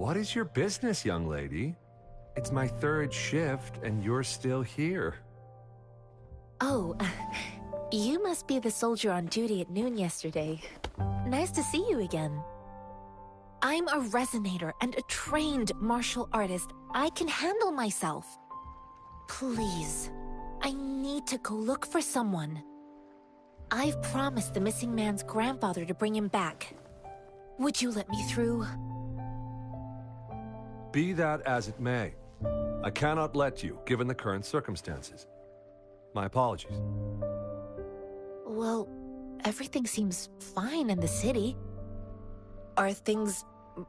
What is your business, young lady? It's my third shift, and you're still here. Oh, you must be the soldier on duty at noon yesterday. Nice to see you again. I'm a resonator and a trained martial artist. I can handle myself. Please, I need to go look for someone. I've promised the missing man's grandfather to bring him back. Would you let me through? Be that as it may, I cannot let you, given the current circumstances. My apologies. Well, everything seems fine in the city. Are things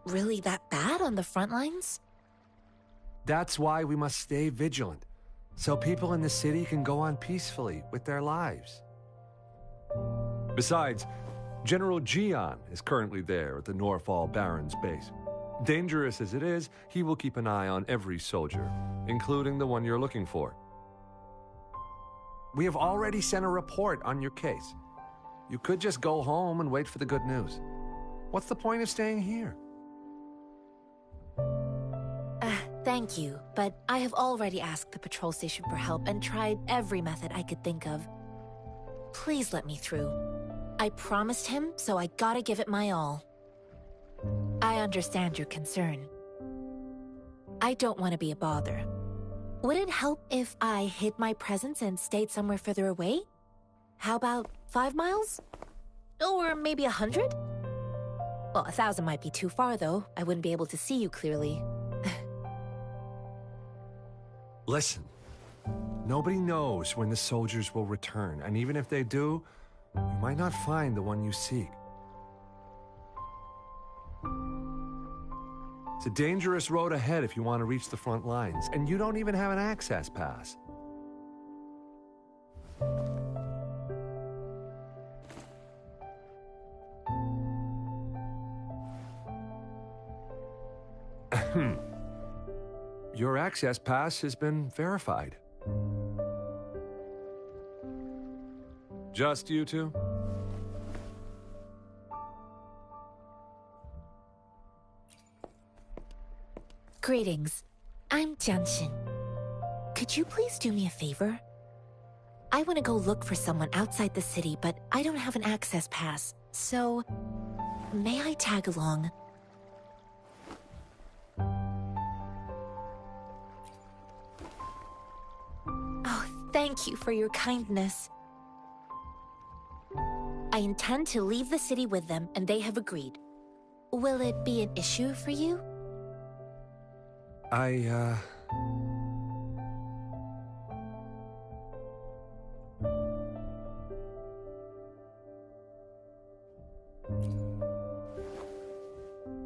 really that bad on the front lines? That's why we must stay vigilant, so people in the city can go on peacefully with their lives. Besides, General Jian is currently there at the Norfall Baron's base. Dangerous as it is, he will keep an eye on every soldier, including the one you're looking for. We have already sent a report on your case. You could just go home and wait for the good news. What's the point of staying here? Thank you, but I have already asked the patrol station for help and tried every method I could think of. Please let me through. I promised him, so I gotta give it my all. I understand your concern. I don't want to be a bother. Would it help if I hid my presence and stayed somewhere further away? How about 5 miles? Or maybe 100? Well, 1,000 might be too far, though. I wouldn't be able to see you clearly. Listen, nobody knows when the soldiers will return, and even if they do, you might not find the one you seek. It's a dangerous road ahead if you want to reach the front lines, and you don't even have an access pass. Your access pass has been verified. Just you two? Greetings. I'm Jianshin. Could you please do me a favor? I want to go look for someone outside the city, but I don't have an access pass, so may I tag along? Oh, thank you for your kindness. I intend to leave the city with them, and they have agreed. Will it be an issue for you?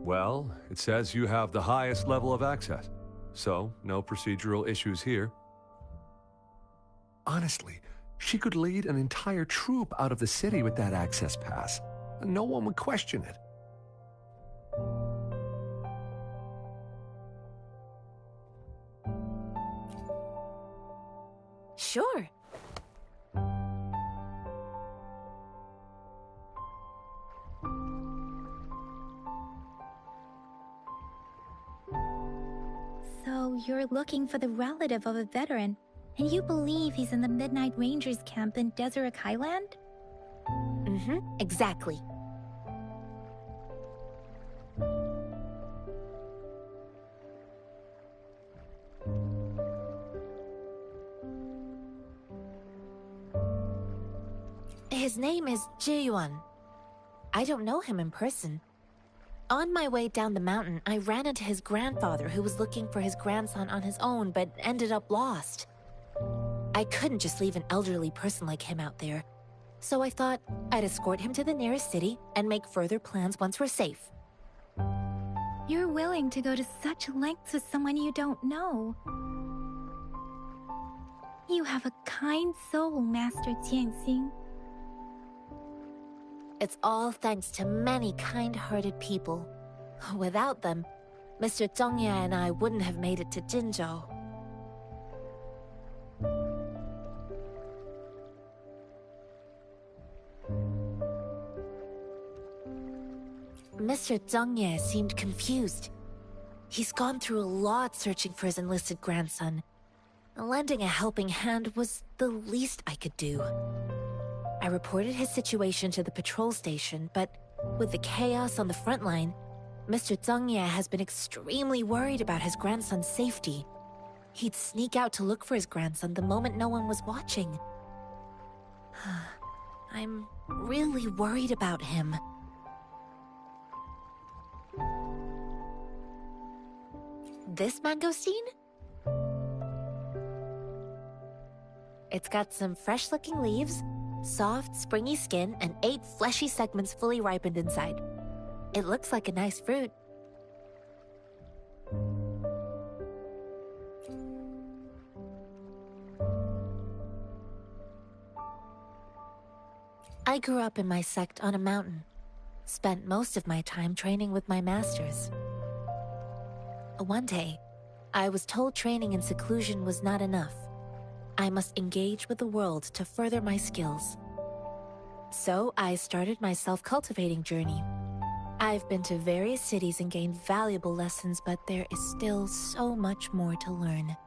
Well, it says you have the highest level of access, so no procedural issues here. Honestly, she could lead an entire troop out of the city with that access pass. No one would question it. Sure. So you're looking for the relative of a veteran, and you believe he's in the Midnight Rangers camp in Deseret Highland? Exactly. His name is Ji-yuan. I don't know him in person. On my way down the mountain, I ran into his grandfather who was looking for his grandson on his own but ended up lost. I couldn't just leave an elderly person like him out there, so I thought I'd escort him to the nearest city and make further plans once we're safe. You're willing to go to such lengths with someone you don't know. You have a kind soul, Master Jianxing. It's all thanks to many kind-hearted people. Without them, Mr. Zhongye and I wouldn't have made it to Jinzhou. Mr. Zhongye seemed confused. He's gone through a lot searching for his enlisted grandson. Lending a helping hand was the least I could do. I reported his situation to the patrol station, but with the chaos on the front line, Mr. Zhengye has been extremely worried about his grandson's safety. He'd sneak out to look for his grandson the moment no one was watching. I'm really worried about him. This mangosteen? It's got some fresh-looking leaves, soft, springy skin, and 8 fleshy segments fully ripened inside. It looks like a nice fruit. I grew up in my sect on a mountain. Spent most of my time training with my masters. One day, I was told training in seclusion was not enough. I must engage with the world to further my skills. So I started my self-cultivating journey. I've been to various cities and gained valuable lessons, but there is still so much more to learn.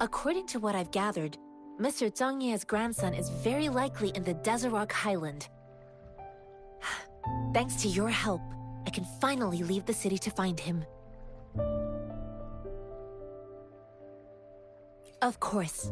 According to what I've gathered, Mr. Zhengye's grandson is very likely in the Desert Highland. Thanks to your help, I can finally leave the city to find him. Of course.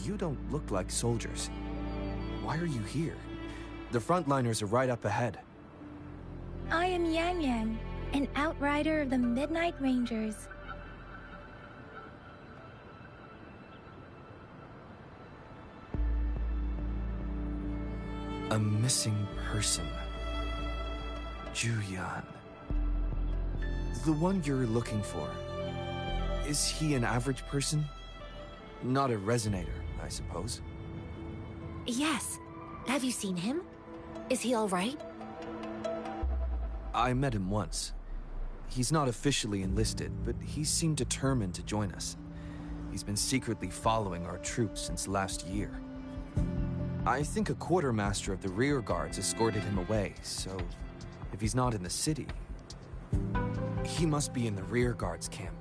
You don't look like soldiers. Why are you here? The frontliners are right up ahead. I am Yang Yang, an outrider of the Midnight Rangers. A missing person. Juyan. The one you're looking for. Is he an average person? Not a resonator, I suppose. Yes. Have you seen him? Is he all right? I met him once. He's not officially enlisted, but he seemed determined to join us. He's been secretly following our troops since last year. I think a quartermaster of the rear guards escorted him away, so if he's not in the city, he must be in the rear guards camp.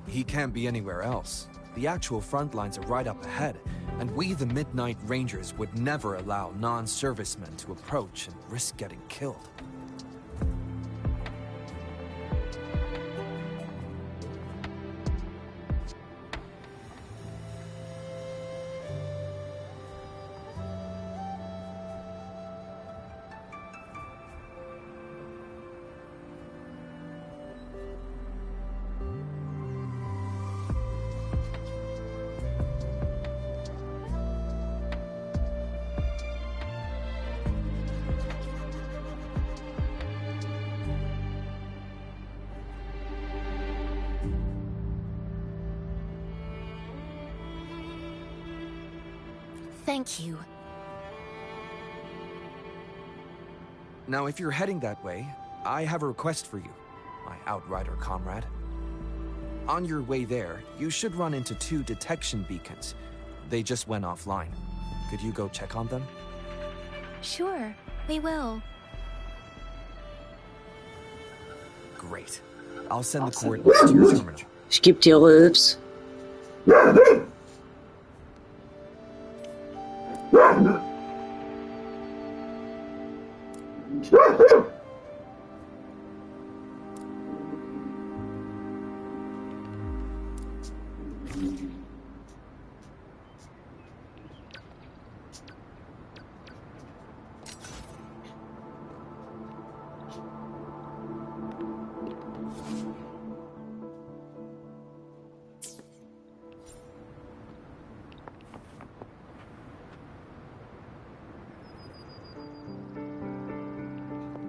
He can't be anywhere else. The actual front lines are right up ahead, and we, the Midnight Rangers, would never allow non-servicemen to approach and risk getting killed. Thank you. Now, if you're heading that way, I have a request for you, my Outrider comrade. On your way there, you should run into 2 detection beacons. They just went offline. Could you go check on them? Sure, we will. Great. I'll send the coordinates to your terminal. Ich geb dir Rülps.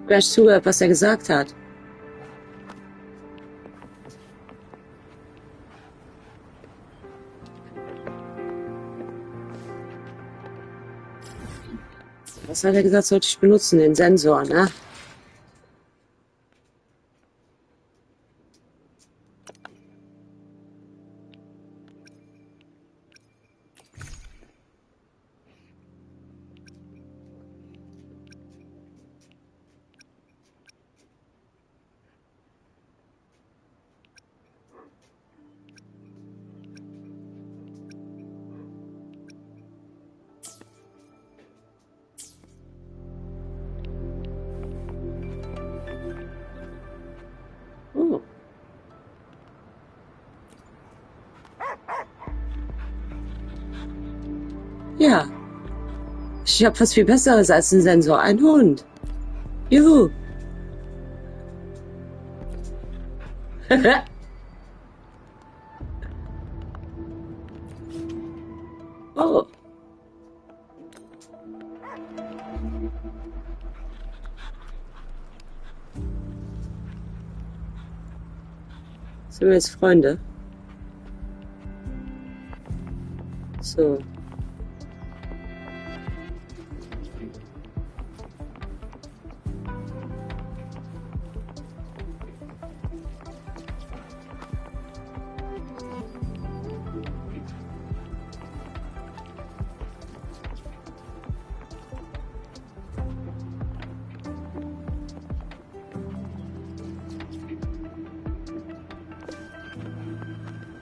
Gleich zuhört, was er gesagt hat. Was hat er gesagt, sollte ich benutzen? Den Sensor, ne? Oh. Ja. Ich habe was viel Besseres als ein Sensor. Ein Hund. Juhu. Oh. Sind wir jetzt Freunde? So.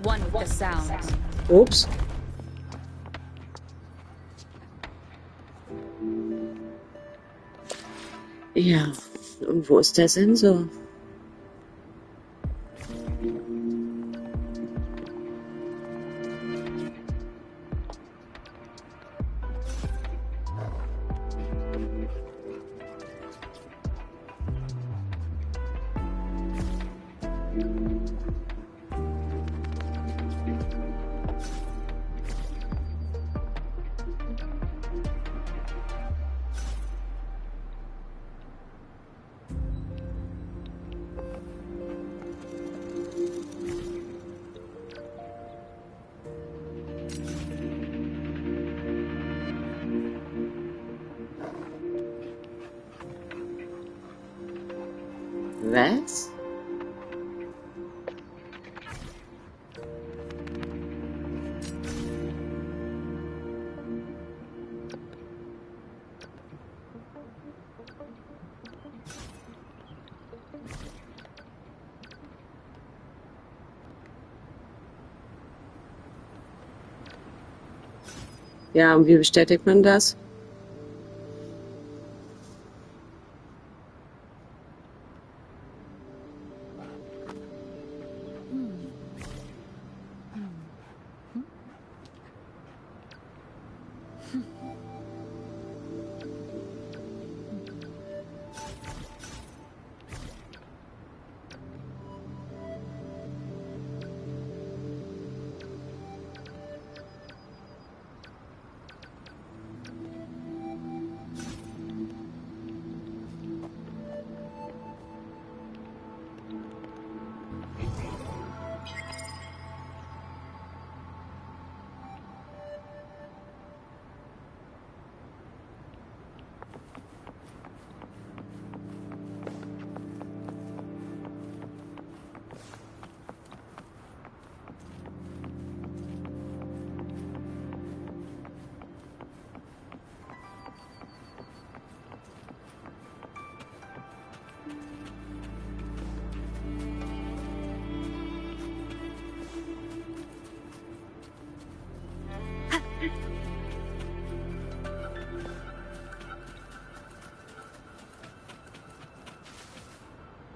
One with the sounds. Ups. Ja, und wo ist der Sensor? Was? Ja, und wie bestätigt man das?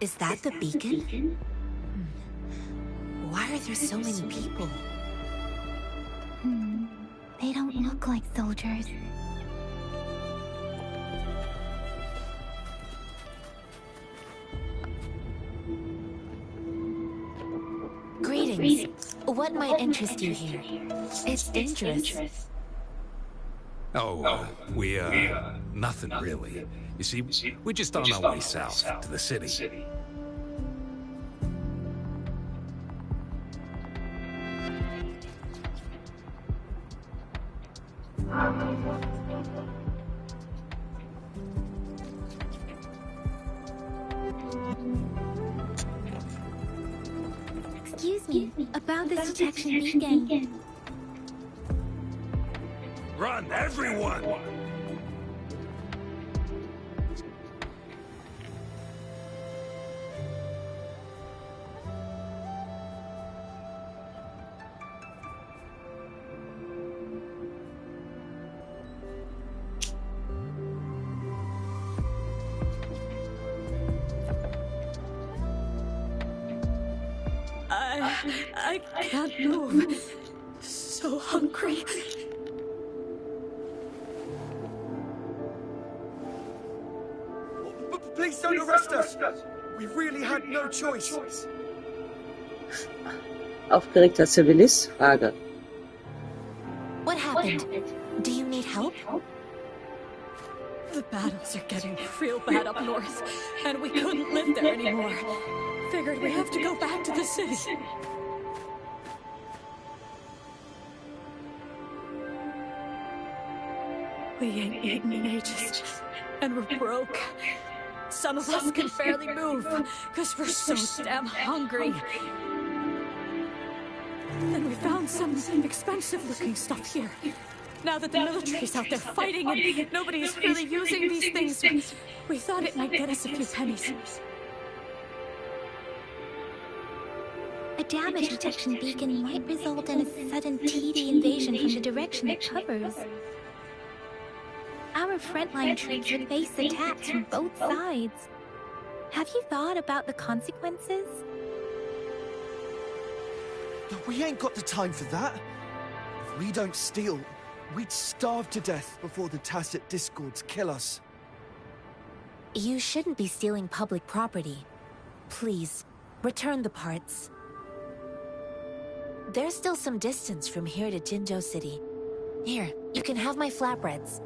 Is that the beacon? Why are there so many people? They don't look like soldiers. Greetings. What might interest you here? It's dangerous. Oh, nothing really. You see, we're just on our way south to the city. Excuse me, about this detection beacon. Run, everyone! I can't move. So hungry. Please don't arrest us! We really had no choice. Aufgeregter Zivilist? Frage. What happened? Do you need help? The battles are getting real bad up north, and we couldn't live there anymore. Figured we have to go back to the city. We ain't eaten in ages, and we're broke. Some of us can barely move, because we're so damn hungry. Then we found some expensive-looking stuff here. Now that the military's out there fighting and nobody's really using these things, we thought it might get us a few pennies. A damage detection beacon might result in a sudden TD invasion from the direction it covers. Our frontline troops would face attacks from both sides. Have you thought about the consequences? But we ain't got the time for that. If we don't steal, we'd starve to death before the tacit discords kill us. You shouldn't be stealing public property. Please, return the parts. There's still some distance from here to Jinzhou City. Here, you can have my flatbreads.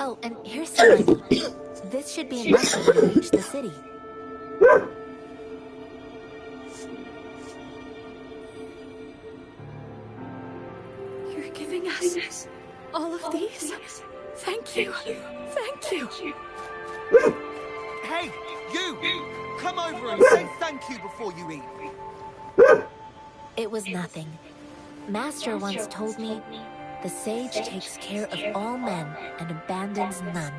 Oh, and here's some. This should be enough for you to reach the city. You're giving us all of these? Thank you. Thank you. Hey! Hey, you! Come over and say thank you before you eat. It was nothing. Master once told me, the sage takes care of all men and abandons none.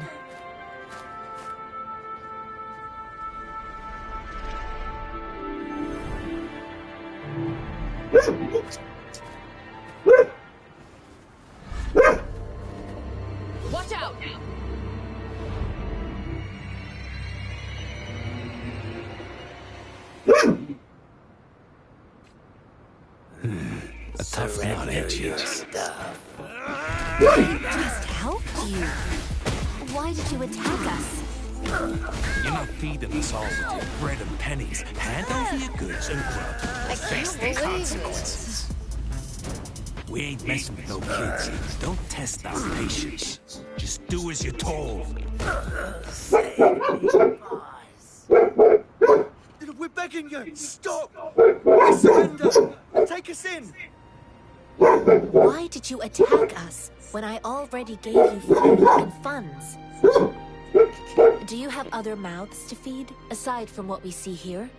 Watch out! A tough nut, ain't you? I just helped you. Why did you attack us? You're not feeding us all with your bread and pennies. Hand over your goods and grub. I can't believe Consequences. We ain't messing with no kids. Don't test our patience. Just do as you're told. We're begging you, stop! We surrender! Take us in! Why did you attack us when I already gave you food and funds? Do you have other mouths to feed, aside from what we see here?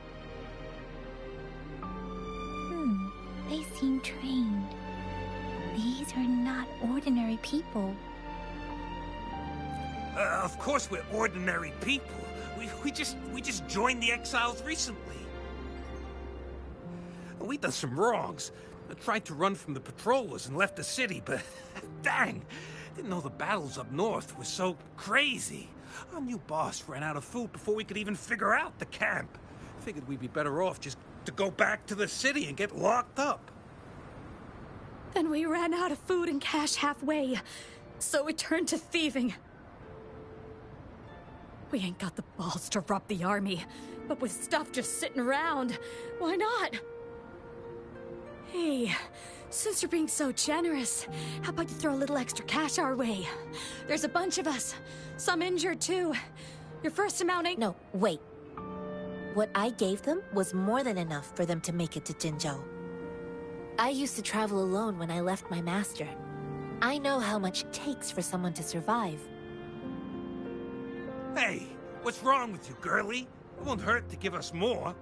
They seem trained. These are not ordinary people. Of course we're ordinary people. We just joined the exiles recently. We done some wrongs. I tried to run from the patrollers and left the city, but dang, didn't know the battles up north were so crazy. Our new boss ran out of food before we could even figure out the camp. Figured we'd be better off just to go back to the city and get locked up. Then we ran out of food and cash halfway, so we turned to thieving. We ain't got the balls to rob the army, but with stuff just sitting around, why not? Hey, since you're being so generous, how about you throw a little extra cash our way? There's a bunch of us, some injured too. Your first amount ain't— No, wait. What I gave them was more than enough for them to make it to Jinzhou. I used to travel alone when I left my master. I know how much it takes for someone to survive. Hey, what's wrong with you, girlie? It won't hurt to give us more.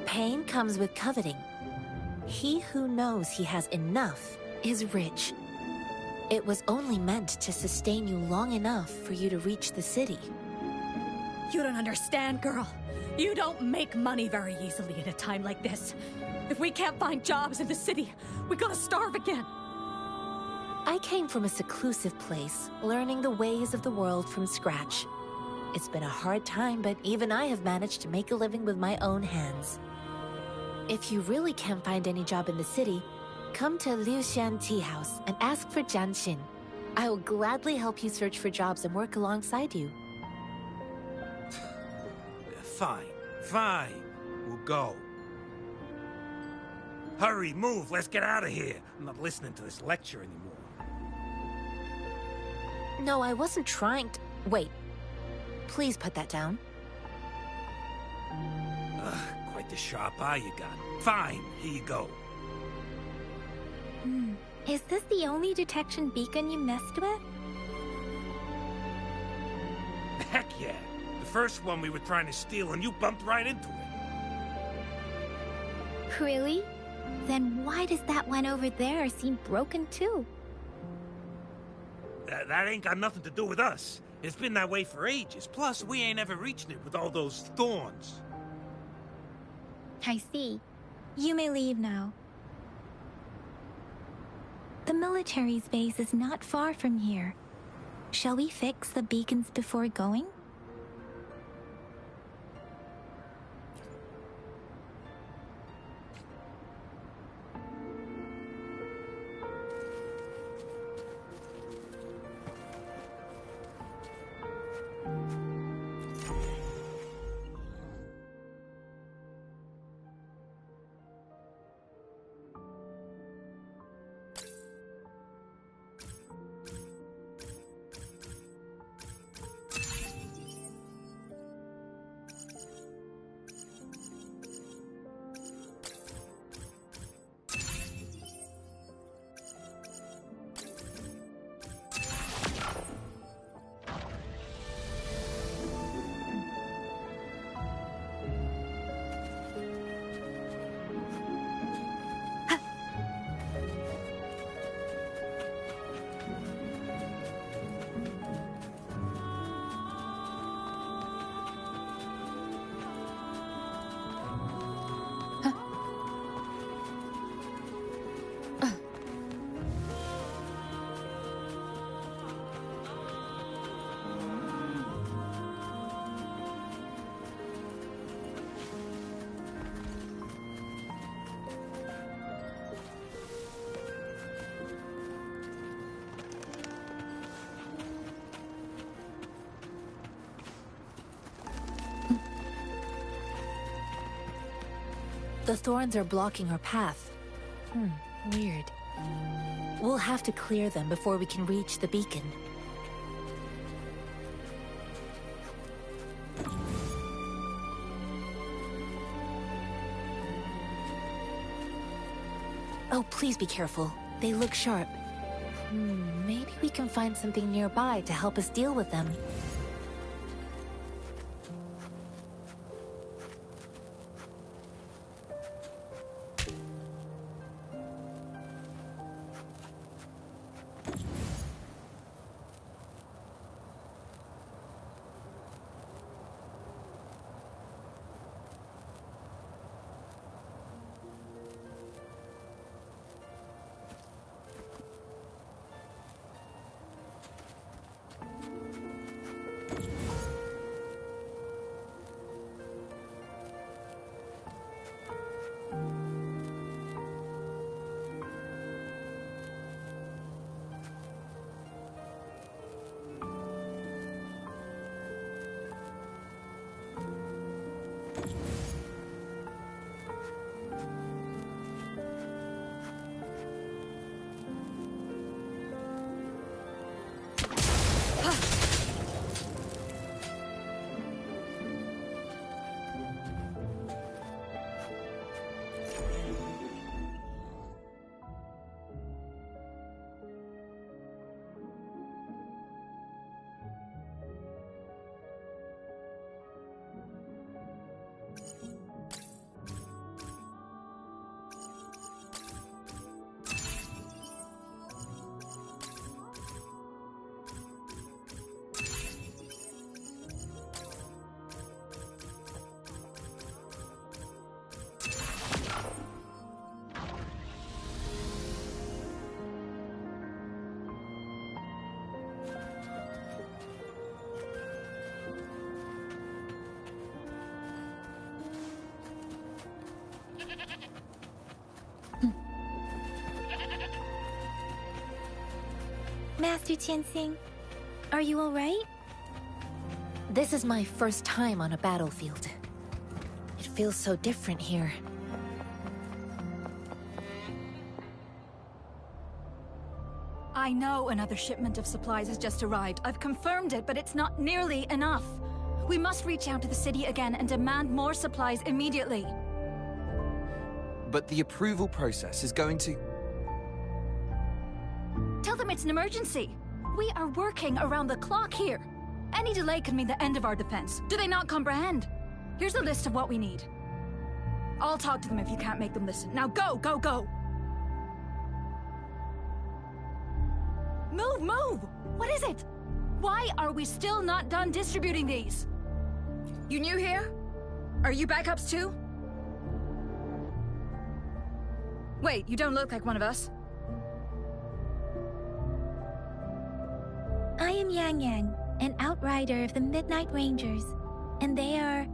Pain comes with coveting. He who knows he has enough is rich. It was only meant to sustain you long enough for you to reach the city. You don't understand, girl. You don't make money very easily at a time like this. If we can't find jobs in the city, we're gonna starve again. I came from a seclusive place, learning the ways of the world from scratch. It's been a hard time, but even I have managed to make a living with my own hands. If you really can't find any job in the city, come to Liu Xian Tea House and ask for Jian Xin. I will gladly help you search for jobs and work alongside you. Fine. We'll go. Hurry, move, let's get out of here. I'm not listening to this lecture anymore. No, I wasn't trying to— Wait. Please put that down. Quite the sharp eye you got. Fine, here you go. Is this the only detection beacon you messed with? Heck yeah. The first one we were trying to steal and you bumped right into it. Really? Then why does that one over there seem broken too? That ain't got nothing to do with us. It's been that way for ages. Plus, we ain't ever reaching it with all those thorns. I see. You may leave now. The military's base is not far from here. Shall we fix the beacons before going? The thorns are blocking our path. Weird. We'll have to clear them before we can reach the beacon. Oh, please be careful. They look sharp. Maybe we can find something nearby to help us deal with them. Master Tianxing, are you alright? This is my first time on a battlefield. It feels so different here. I know another shipment of supplies has just arrived. I've confirmed it, but it's not nearly enough. We must reach out to the city again and demand more supplies immediately. But the approval process is going to... Tell them it's an emergency. We are working around the clock here. Any delay could mean the end of our defense. Do they not comprehend? Here's a list of what we need. I'll talk to them if you can't make them listen. Now go, go, go! Move, move! What is it? Why are we still not done distributing these? You new here? Are you backups too? Wait, you don't look like one of us. I am Yang Yang, an outrider of the Midnight Rangers, and they are...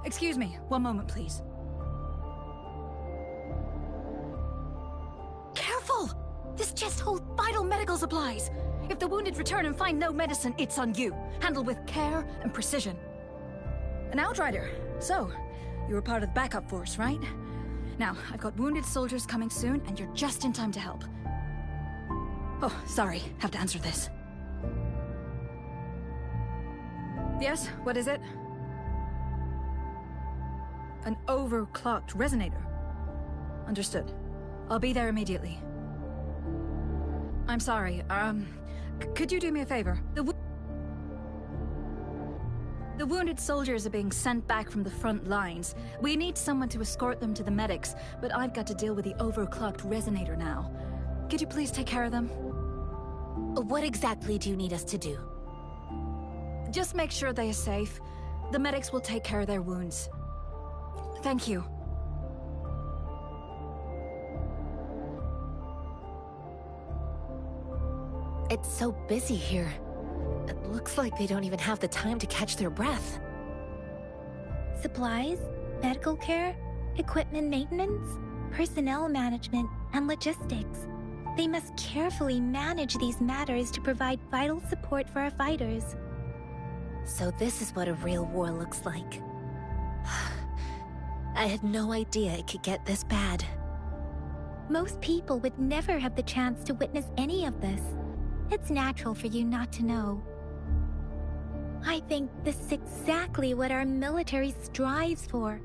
Excuse me, one moment please. Careful! This chest holds vital medical supplies. If the wounded return and find no medicine, it's on you. Handled with care and precision. An outrider. So, you were part of the backup force, right? Now, I've got wounded soldiers coming soon, and you're just in time to help. Oh, sorry. Have to answer this. Yes, what is it? An overclocked resonator. Understood. I'll be there immediately. I'm sorry, could you do me a favor? The wounded soldiers are being sent back from the front lines. We need someone to escort them to the medics, but I've got to deal with the overclocked resonator now. Could you please take care of them? What exactly do you need us to do? Just make sure they are safe. The medics will take care of their wounds. Thank you. It's so busy here. It looks like they don't even have the time to catch their breath. Supplies, medical care, equipment maintenance, personnel management, and logistics. They must carefully manage these matters to provide vital support for our fighters. So this is what a real war looks like. I had no idea it could get this bad. Most people would never have the chance to witness any of this. It's natural for you not to know. I think this is exactly what our military strives for,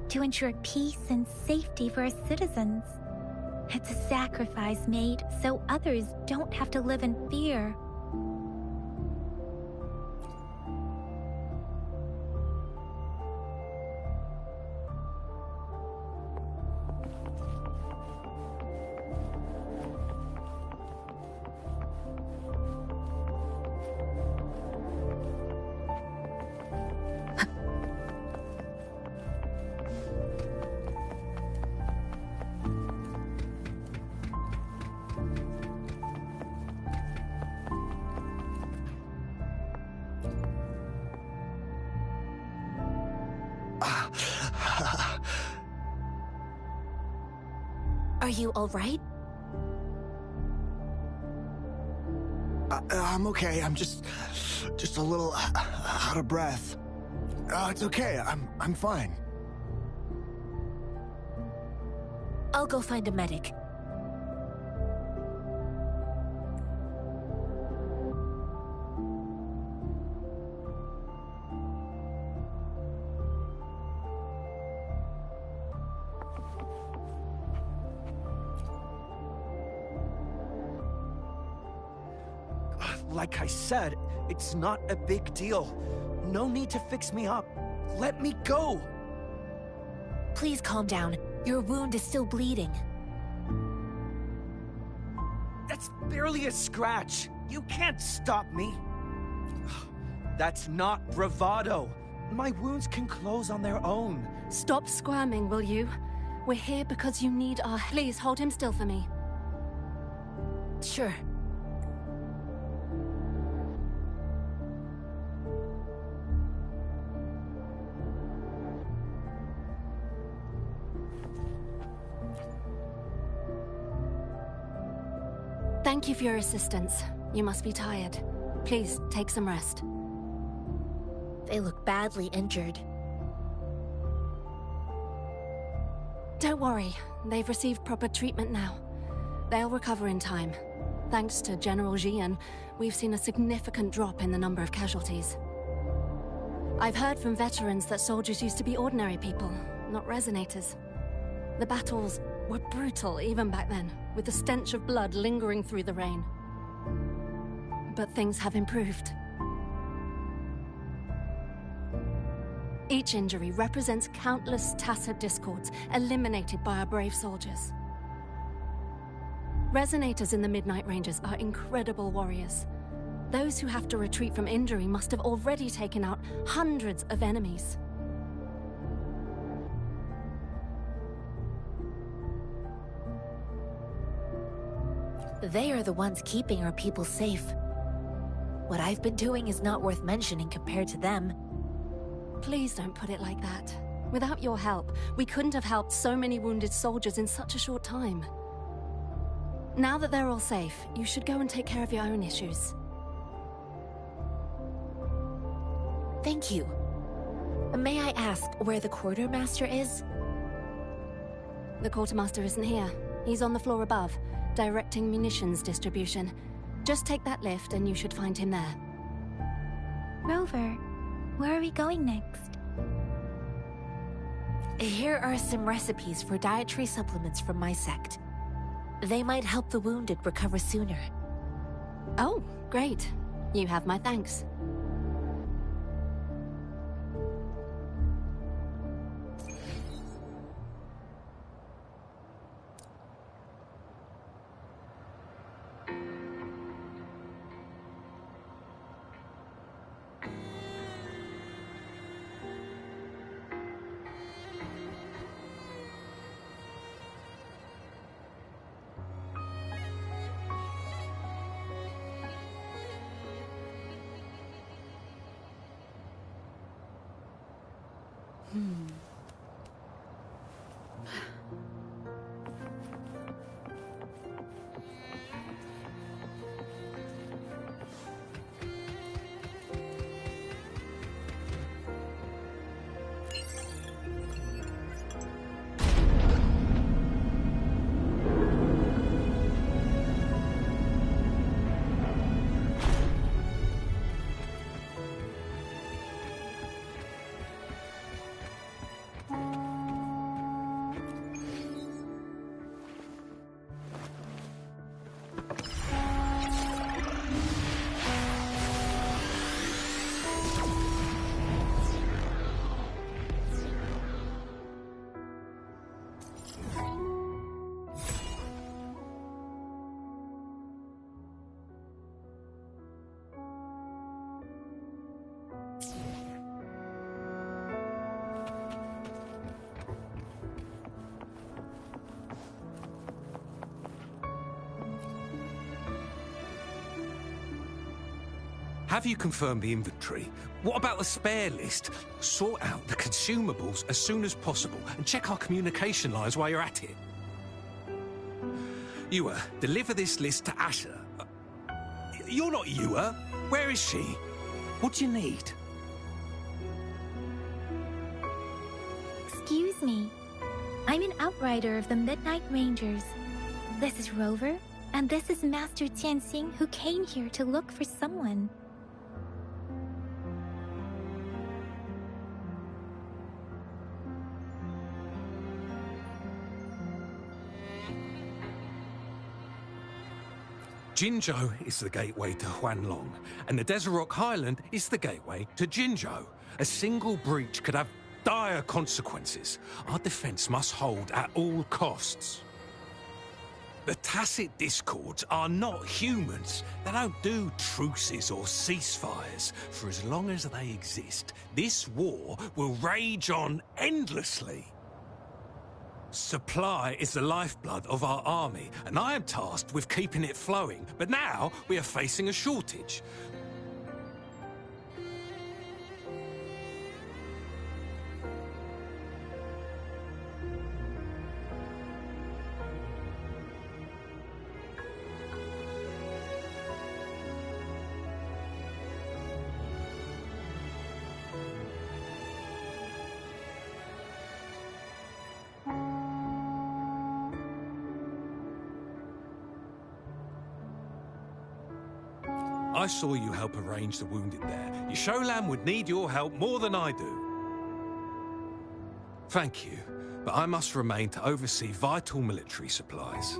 to ensure peace and safety for our citizens. It's a sacrifice made so others don't have to live in fear. Are you all right? I'm okay. I'm just a little out of breath. It's okay. I'm fine. I'll go find a medic. Like I said, it's not a big deal. No need to fix me up. Let me go! Please calm down. Your wound is still bleeding. That's barely a scratch. You can't stop me. That's not bravado. My wounds can close on their own. Stop squirming, will you? We're here because you need our... Please, hold him still for me. Sure. Thank you for your assistance. You must be tired. Please, take some rest. They look badly injured. Don't worry. They've received proper treatment now. They'll recover in time. Thanks to General Jian, we've seen a significant drop in the number of casualties. I've heard from veterans that soldiers used to be ordinary people, not resonators. The battles were brutal even back then, with the stench of blood lingering through the rain. But things have improved. Each injury represents countless tacit discords eliminated by our brave soldiers. Resonators in the Midnight Rangers are incredible warriors. Those who have to retreat from injury must have already taken out hundreds of enemies. They are the ones keeping our people safe. What I've been doing is not worth mentioning compared to them. Please don't put it like that. Without your help, we couldn't have helped so many wounded soldiers in such a short time. Now that they're all safe, you should go and take care of your own issues. Thank you. May I ask where the quartermaster is? The quartermaster isn't here. He's on the floor above, directing munitions distribution. Just take that lift and you should find him there. Rover, where are we going next? Here are some recipes for dietary supplements from my sect. They might help the wounded recover sooner. Oh, great. You have my thanks. Have you confirmed the inventory? What about the spare list? Sort out the consumables as soon as possible and check our communication lines while you're at it. Yua, deliver this list to Asher. You're not Yua. Where is she? What do you need? Excuse me. I'm an outrider of the Midnight Rangers. This is Rover, and this is Master Tianxing, who came here to look for someone. Jinzhou is the gateway to Huanlong, and the Desert Rock Highland is the gateway to Jinzhou. A single breach could have dire consequences. Our defense must hold at all costs. The Tacit Discords are not humans. They don't do truces or ceasefires. For as long as they exist, this war will rage on endlessly. Supply is the lifeblood of our army, and I am tasked with keeping it flowing. But now we are facing a shortage. I saw you help arrange the wounded there. Yasholan would need your help more than I do. Thank you, but I must remain to oversee vital military supplies.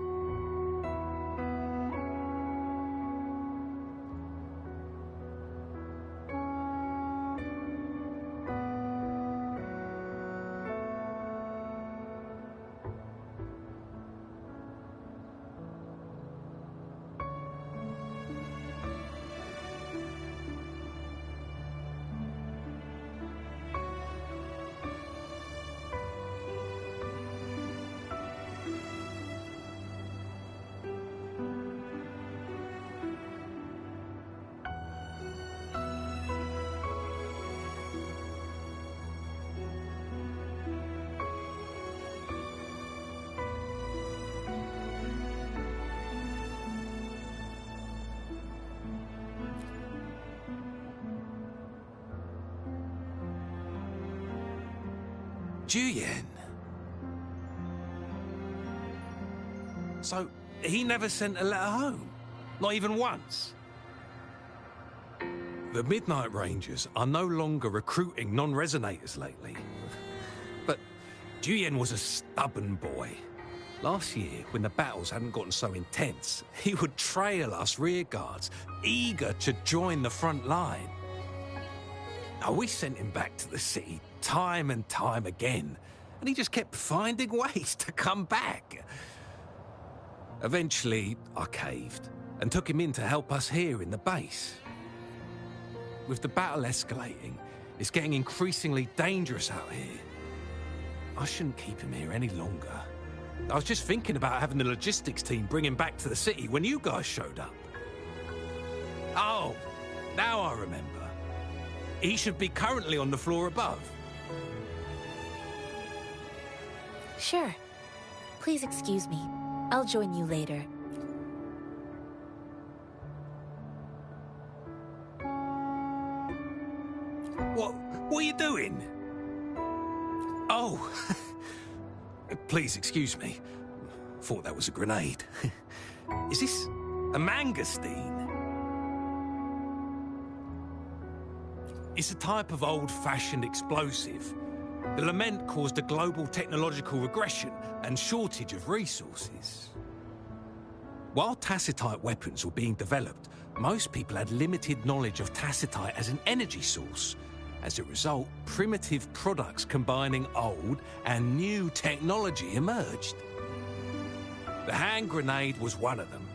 Juyen. So, he never sent a letter home? Not even once? The Midnight Rangers are no longer recruiting non-resonators lately. But Juyen was a stubborn boy. Last year, when the battles hadn't gotten so intense, he would trail us rearguards, eager to join the front line. Now, we sent him back to the city time and time again, and he just kept finding ways to come back. Eventually, I caved and took him in to help us here in the base. With the battle escalating, it's getting increasingly dangerous out here. I shouldn't keep him here any longer. I was just thinking about having the logistics team bring him back to the city when you guys showed up. Oh, now I remember. He should be currently on the floor above. Sure. Please excuse me. I'll join you later. What are you doing? Oh, please excuse me. Thought that was a grenade. Is this a mangosteen? It's a type of old-fashioned explosive. The lament caused a global technological regression and shortage of resources. While tacitite weapons were being developed, most people had limited knowledge of tacitite as an energy source. As a result, primitive products combining old and new technology emerged. The hand grenade was one of them.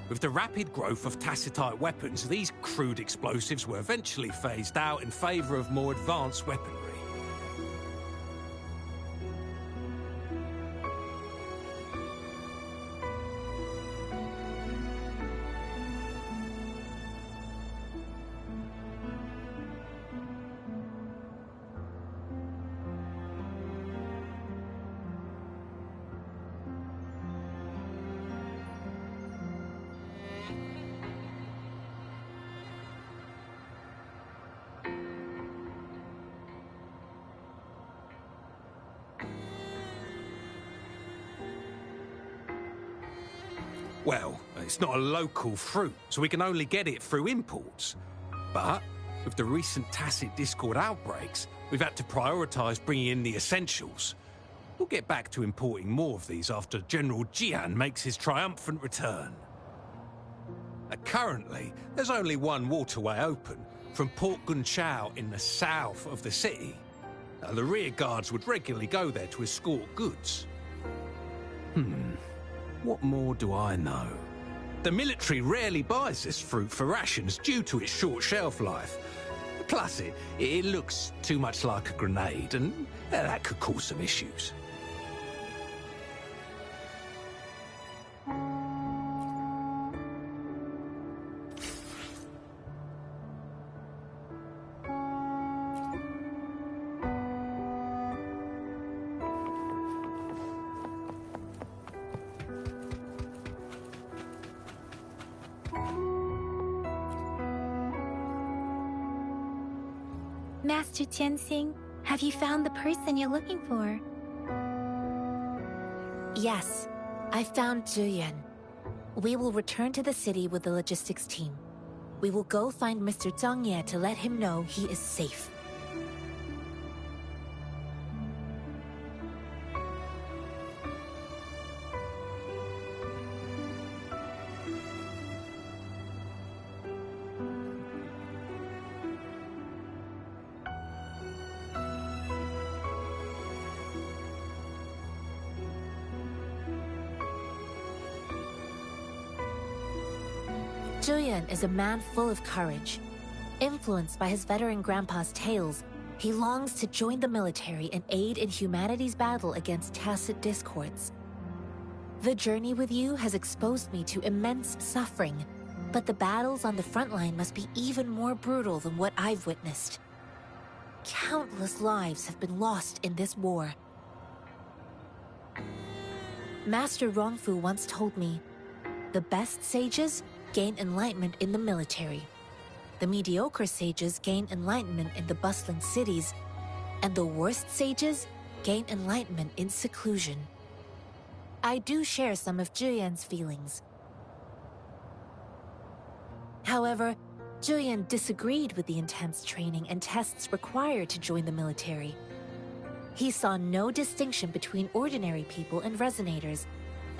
With the rapid growth of tacitite weapons, these crude explosives were eventually phased out in favor of more advanced weaponry. Well, it's not a local fruit, so we can only get it through imports. But with the recent Tacit Discord outbreaks, we've had to prioritize bringing in the essentials. We'll get back to importing more of these after General Jian makes his triumphant return. Currently, there's only one waterway open, from Port Gunchao in the south of the city. The rear guards would regularly go there to escort goods. What more do I know? The military rarely buys this fruit for rations due to its short shelf life. Plus, it looks too much like a grenade, and that could cause some issues. Master Tianxing, have you found the person you're looking for? Yes, I found Zhuyan. We will return to the city with the logistics team. We will go find Mr. Zhang Ye to let him know he is safe. Zhuyan is a man full of courage. Influenced by his veteran grandpa's tales, he longs to join the military and aid in humanity's battle against Tacit Discords. The journey with you has exposed me to immense suffering, but the battles on the front line must be even more brutal than what I've witnessed. Countless lives have been lost in this war. Master Rongfu once told me, the best sages gain enlightenment in the military. The mediocre sages gain enlightenment in the bustling cities, and the worst sages gain enlightenment in seclusion. I do share some of Zhuyan's feelings. However, Zhuyan disagreed with the intense training and tests required to join the military. He saw no distinction between ordinary people and resonators,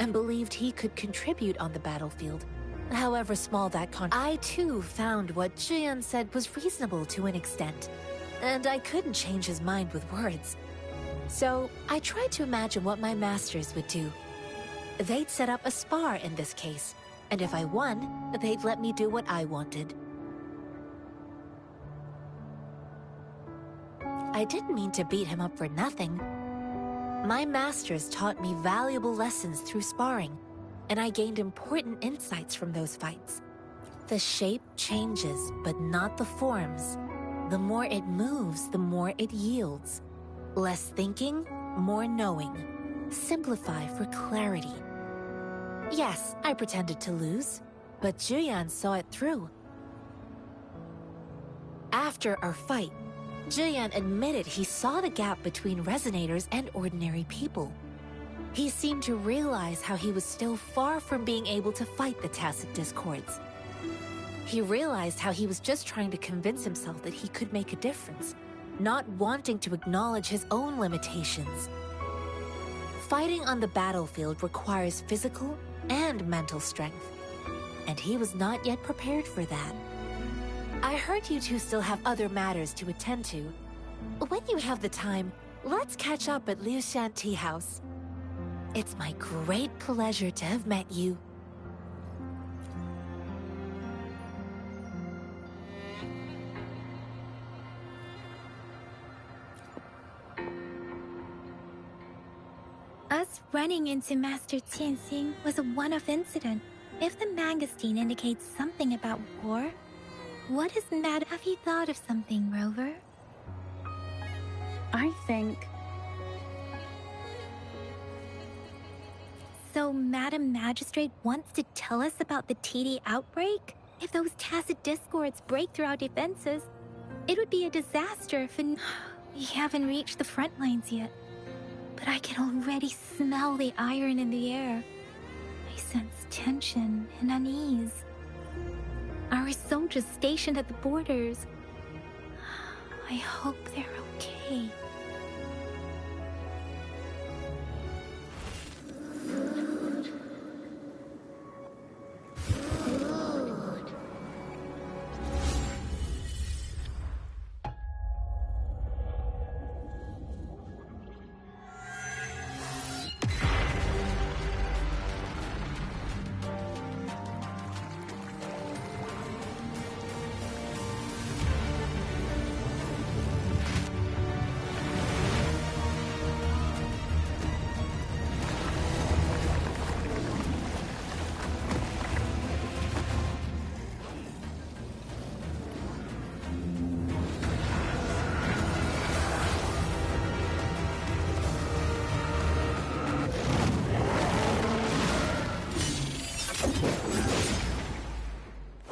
and believed he could contribute on the battlefield, however small that I too found what Zhuyan said was reasonable to an extent, and I couldn't change his mind with words. So I tried to imagine what my masters would do. They'd set up a spar in this case, and if I won, they'd let me do what I wanted. I didn't mean to beat him up for nothing. My masters taught me valuable lessons through sparring, and I gained important insights from those fights. The shape changes, but not the forms. The more it moves, the more it yields. Less thinking, more knowing. Simplify for clarity. Yes, I pretended to lose, but Zhuyan saw it through. After our fight, Zhuyan admitted he saw the gap between resonators and ordinary people. He seemed to realize how he was still far from being able to fight the Tacit Discords. He realized how he was just trying to convince himself that he could make a difference, not wanting to acknowledge his own limitations. Fighting on the battlefield requires physical and mental strength, and he was not yet prepared for that. I heard you two still have other matters to attend to. When you have the time, let's catch up at Liu Shan Tea House. It's my great pleasure to have met you. Us running into Master Tianxing was a one-off incident. If the magazine indicates something about war, what is mad? Have you thought of something, Rover? I think... So Madam Magistrate wants to tell us about the TD outbreak? If those Tacit Discords break through our defenses, it would be a disaster if we haven't reached the front lines yet. But I can already smell the iron in the air. I sense tension and unease. Our soldiers stationed at the borders. I hope they're okay.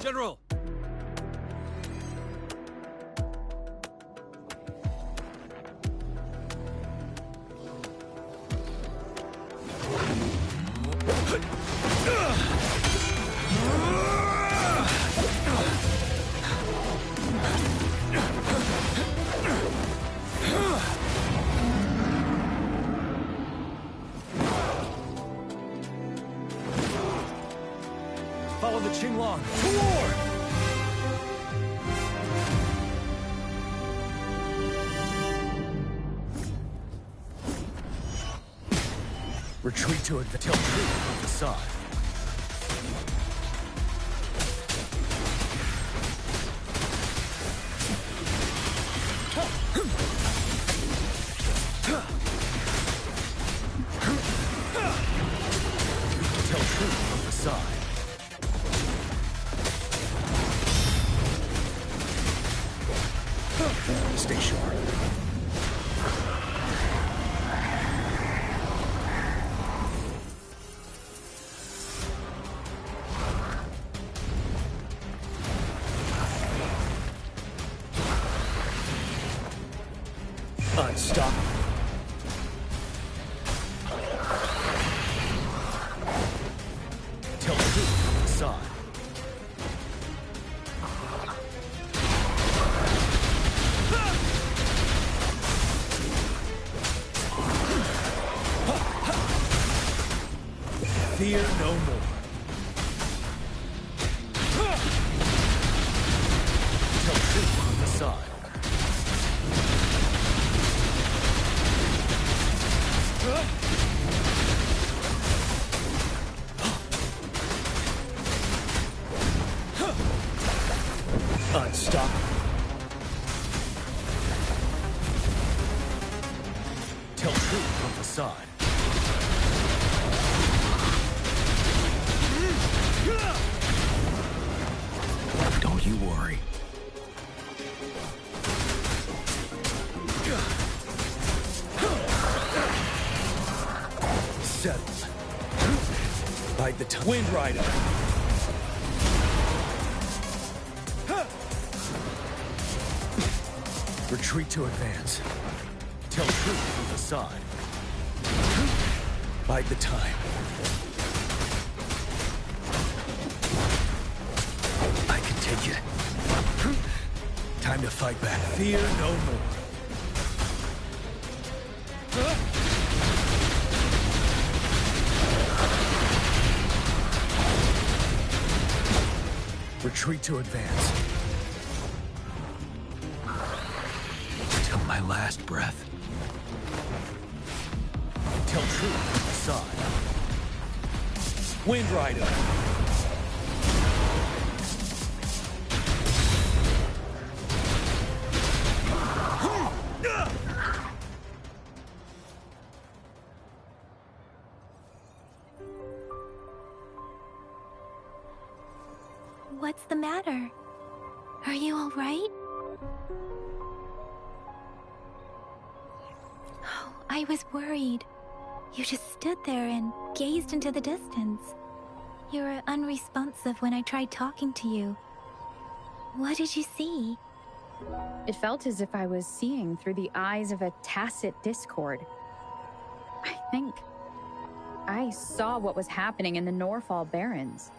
General! Follow the Qinglong to war! Retreat to it until troops on the side. Tell troops on the side. Stay sharp. Unstoppable. Tell truth on the side. Fear no more. Tell truth on the side. Unstoppable. Tell truth on the side. Don't you worry. Settled. Bide the time. Wind Rider. Retreat to advance. Tell truth on the side. Bide the time. I can take it. Time to fight back. Fear no more. Retreat to advance. Till my last breath. Tell truth on the side. Wind Rider. What's the matter? Are you all right? Oh, I was worried. You just stood there and gazed into the distance. You were unresponsive when I tried talking to you. What did you see? It felt as if I was seeing through the eyes of a tacit discord. I think I saw what was happening in the Norfall Barrens.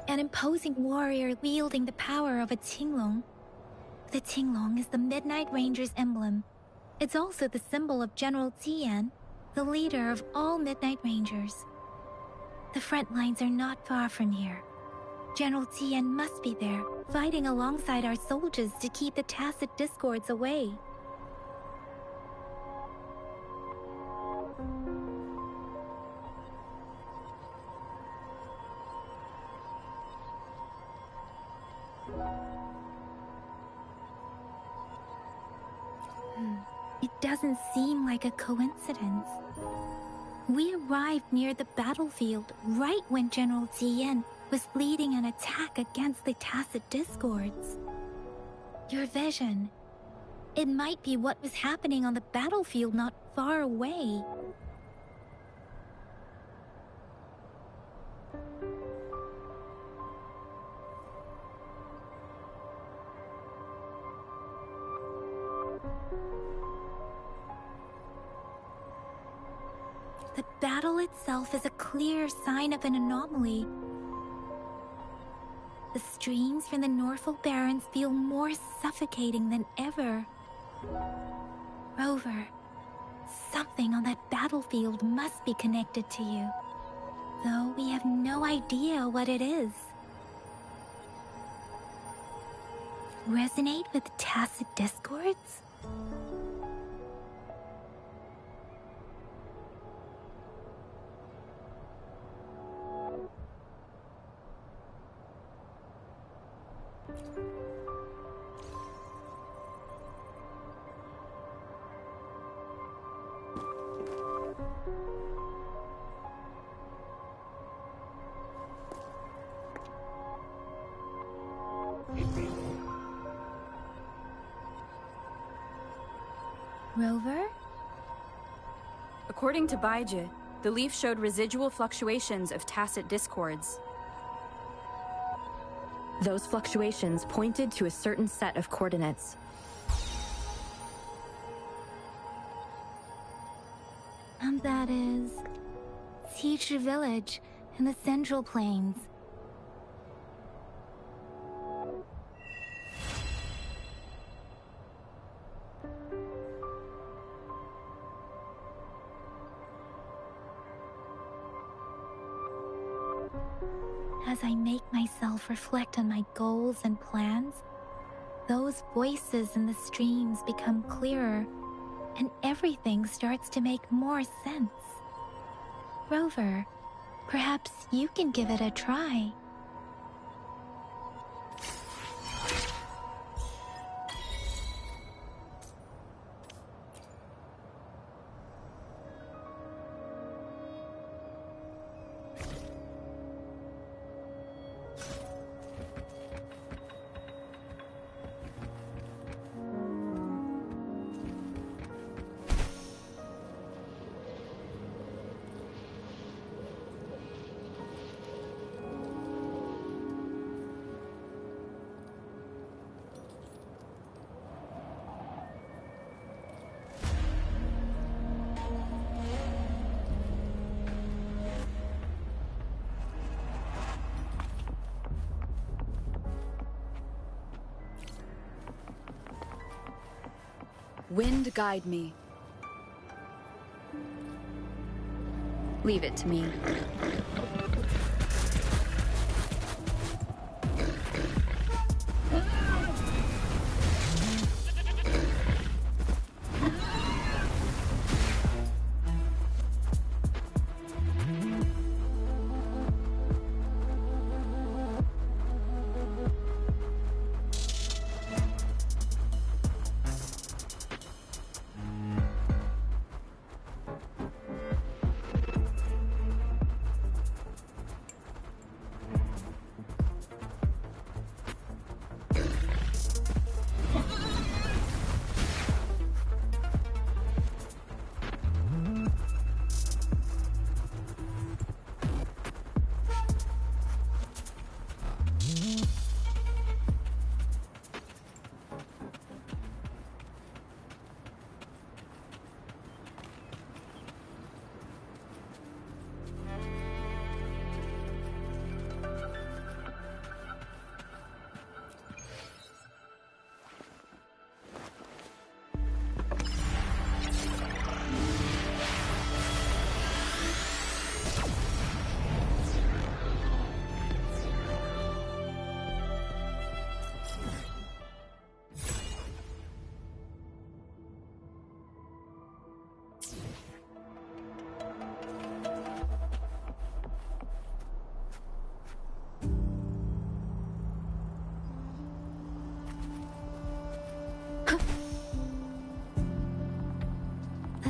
An imposing warrior wielding the power of a Tinglong. The Tinglong is the Midnight Ranger's emblem. It's also the symbol of General Tian, the leader of all Midnight Rangers. The front lines are not far from here. General Tian must be there, fighting alongside our soldiers to keep the tacit discords away. It doesn't seem like a coincidence. We arrived near the battlefield right when General Tian was leading an attack against the tacit discords. Your vision. It might be what was happening on the battlefield not far away. The battle itself is a clear sign of an anomaly. The streams from the Norfall Barrens feel more suffocating than ever. Rover, something on that battlefield must be connected to you, though we have no idea what it is. Resonate with tacit discords? Rover? According to Baiji, the leaf showed residual fluctuations of tacit discords. Those fluctuations pointed to a certain set of coordinates. And that is... Teacher Village in the Central Plains. As I make myself reflect on my goals and plans, those voices in the streams become clearer, and everything starts to make more sense. Rover, perhaps you can give it a try. Wind guide me. Leave it to me.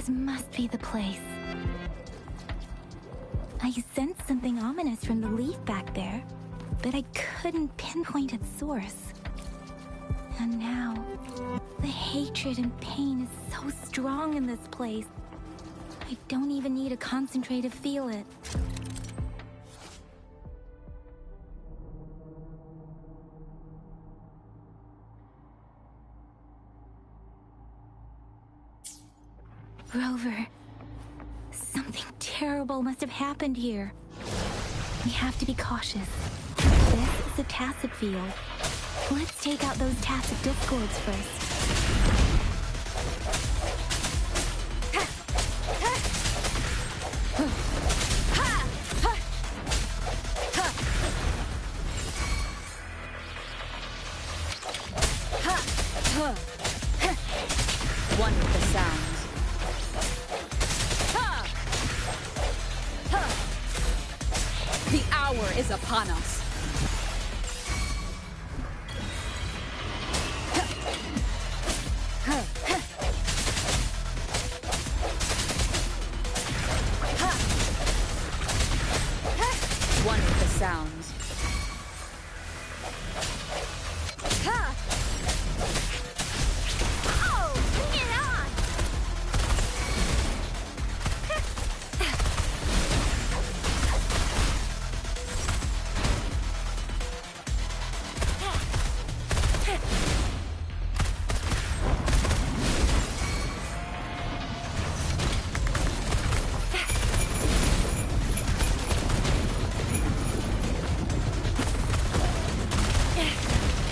This must be the place. I sensed something ominous from the leaf back there, but I couldn't pinpoint its source. And now, the hatred and pain is so strong in this place. I don't even need to concentrate to feel it. Rover, something terrible must have happened here. We have to be cautious. This is a tacit field. Let's take out those tacit discords first. One with the sounds. The hour is upon us. One with the sounds. Oh, bring it on!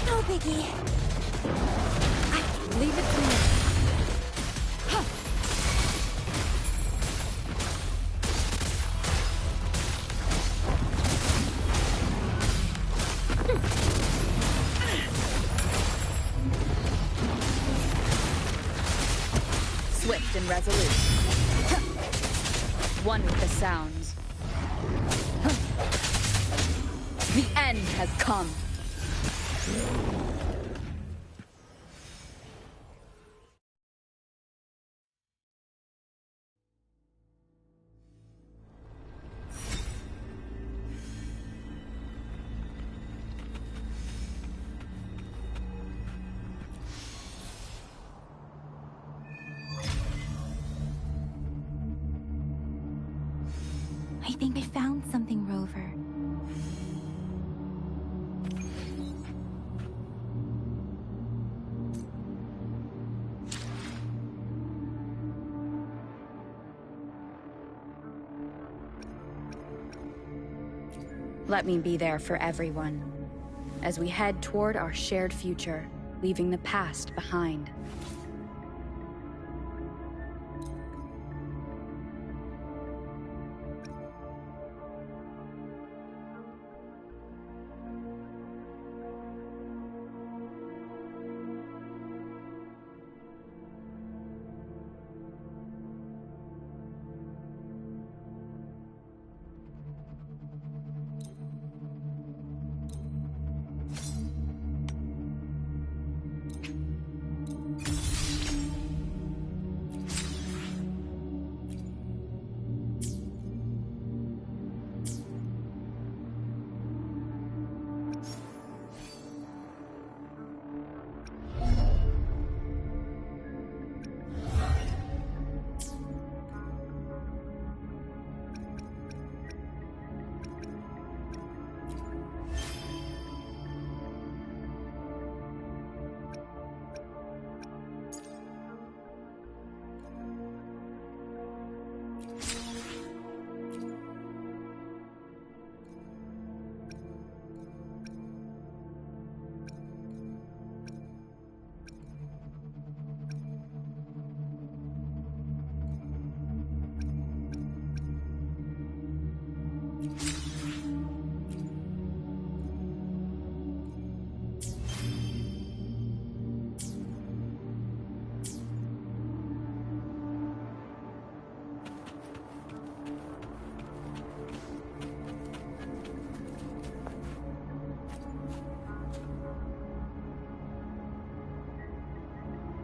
No biggie. Leave it to me. Swift and resolute. One with the sounds. The end has come. I think I found something, Rover. Let me be there for everyone, as we head toward our shared future, leaving the past behind.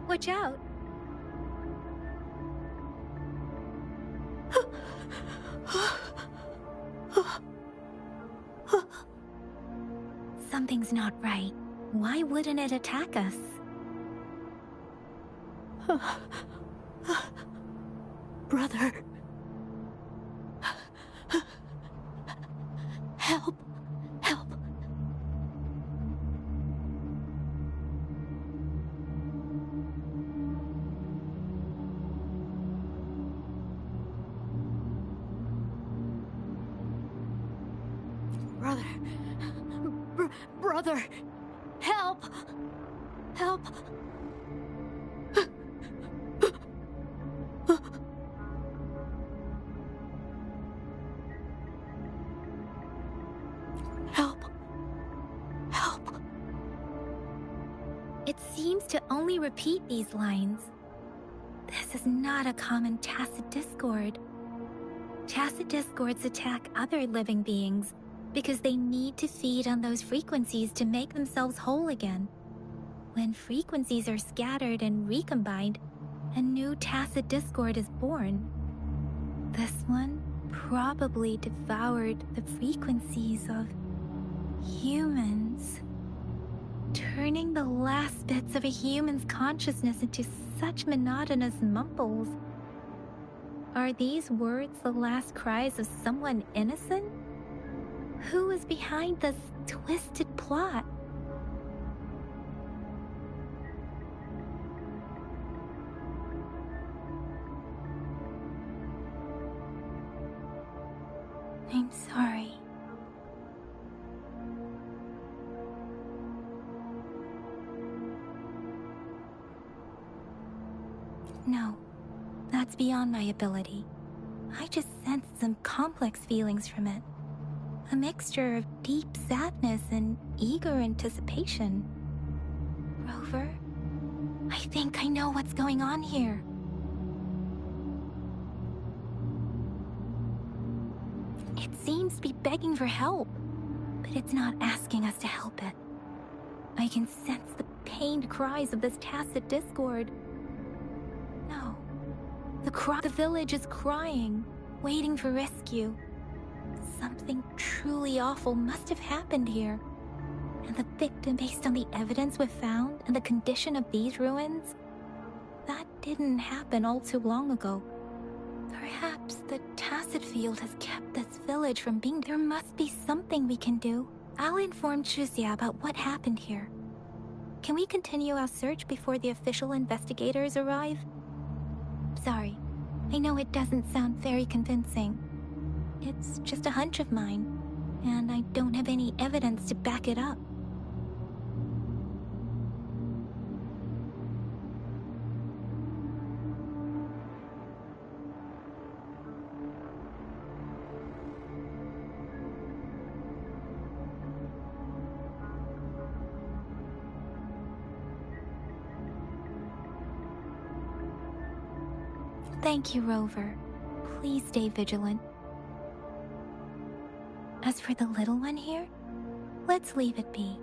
Watch out. Something's not right. Why wouldn't it attack us? Brother. Help. Help. Brother. Brother. Help. Help. Help. Help. It seems to only repeat these lines. This is not a common tacit discord. Tacit discords attack other living beings because they need to feed on those frequencies to make themselves whole again. When frequencies are scattered and recombined, a new tacit discord is born. This one probably devoured the frequencies of humans, turning the last bits of a human's consciousness into such monotonous mumbles. Are these words the last cries of someone innocent? Who is behind this twisted plot? I'm sorry. No, that's beyond my ability. I just sensed some complex feelings from it. A mixture of deep sadness and eager anticipation. Rover, I think I know what's going on here. It seems to be begging for help, but it's not asking us to help it. I can sense the pained cries of this tacit discord. No. The village is crying, waiting for rescue. Something truly awful must have happened here. And the victim, based on the evidence we've found and the condition of these ruins, that didn't happen all too long ago. Perhaps the tacit field has kept this village from being... There must be something we can do. I'll inform Chuzia about what happened here. Can we continue our search before the official investigators arrive? Sorry, I know it doesn't sound very convincing. It's just a hunch of mine, and I don't have any evidence to back it up. Thank you, Rover. Please stay vigilant. As for the little one here, let's leave it be.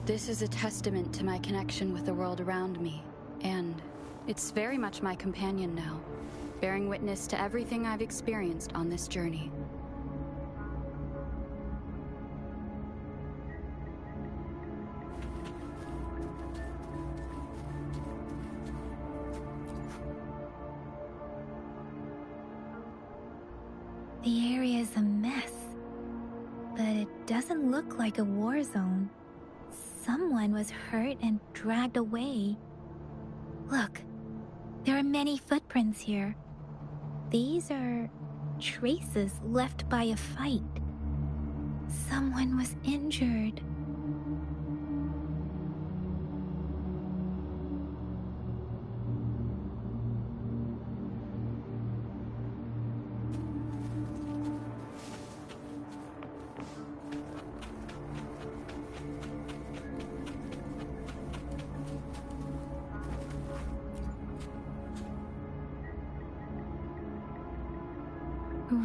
This is a testament to my connection with the world around me, and it's very much my companion now, bearing witness to everything I've experienced on this journey. The area is a mess, but it doesn't look like a war zone. Someone was hurt and dragged away. Look, there are many footprints here. These are traces left by a fight. Someone was injured.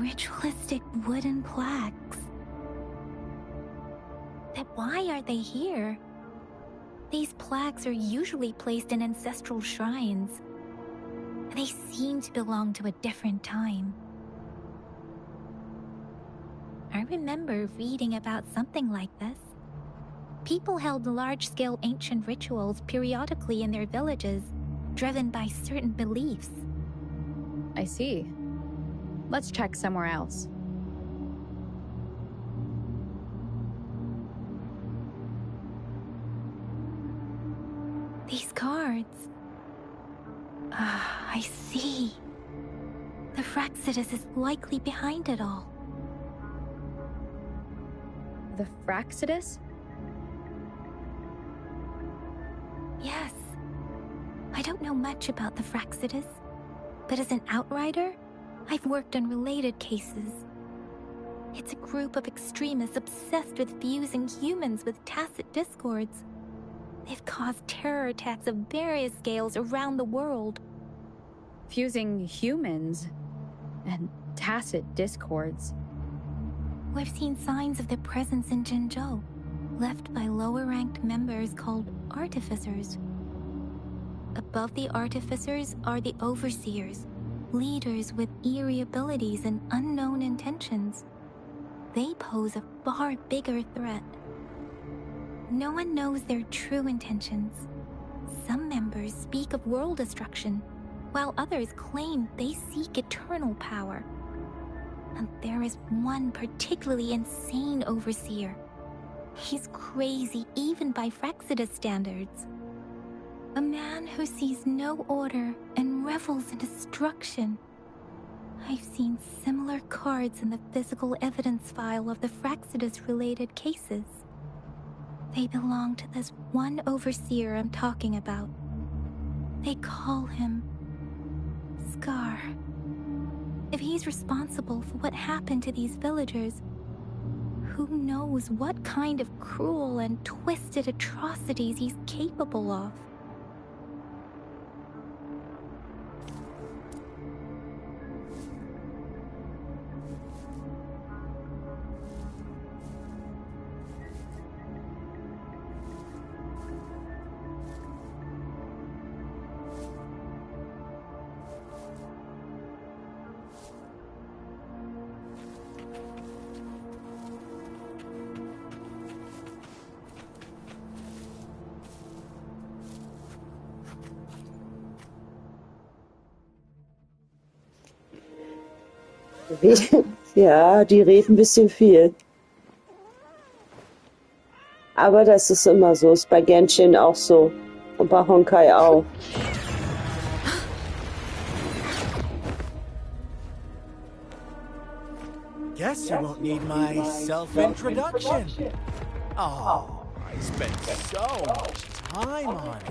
Ritualistic wooden plaques. But why are they here? These plaques are usually placed in ancestral shrines. They seem to belong to a different time. I remember reading about something like this. People held large-scale ancient rituals periodically in their villages, driven by certain beliefs. I see. Let's check somewhere else. These cards. I see. The Fraxidus is likely behind it all. The Fraxidus? Yes. I don't know much about the Fraxidus, but as an outrider, I've worked on related cases. It's a group of extremists obsessed with fusing humans with tacit discords. They've caused terror attacks of various scales around the world. Fusing humans and tacit discords. We've seen signs of their presence in Jinzhou, left by lower-ranked members called Artificers. Above the Artificers are the Overseers, leaders with eerie abilities and unknown intentions. They pose a far bigger threat. No one knows their true intentions. Some members speak of world destruction, while others claim they seek eternal power. And there is one particularly insane overseer. He's crazy even by Fraxidus standards. A man who sees no order and revels in destruction. I've seen similar cards in the physical evidence file of the Fraxidus-related cases. They belong to this one overseer I'm talking about. They call him Scar. If he's responsible for what happened to these villagers, who knows what kind of cruel and twisted atrocities he's capable of? Ja, die reden ein bisschen viel. Aber das ist immer so, ist bei Genshin auch so. Und bei Honkai auch. Guess you won't need my self-introduction. Oh, I spent so much time on it.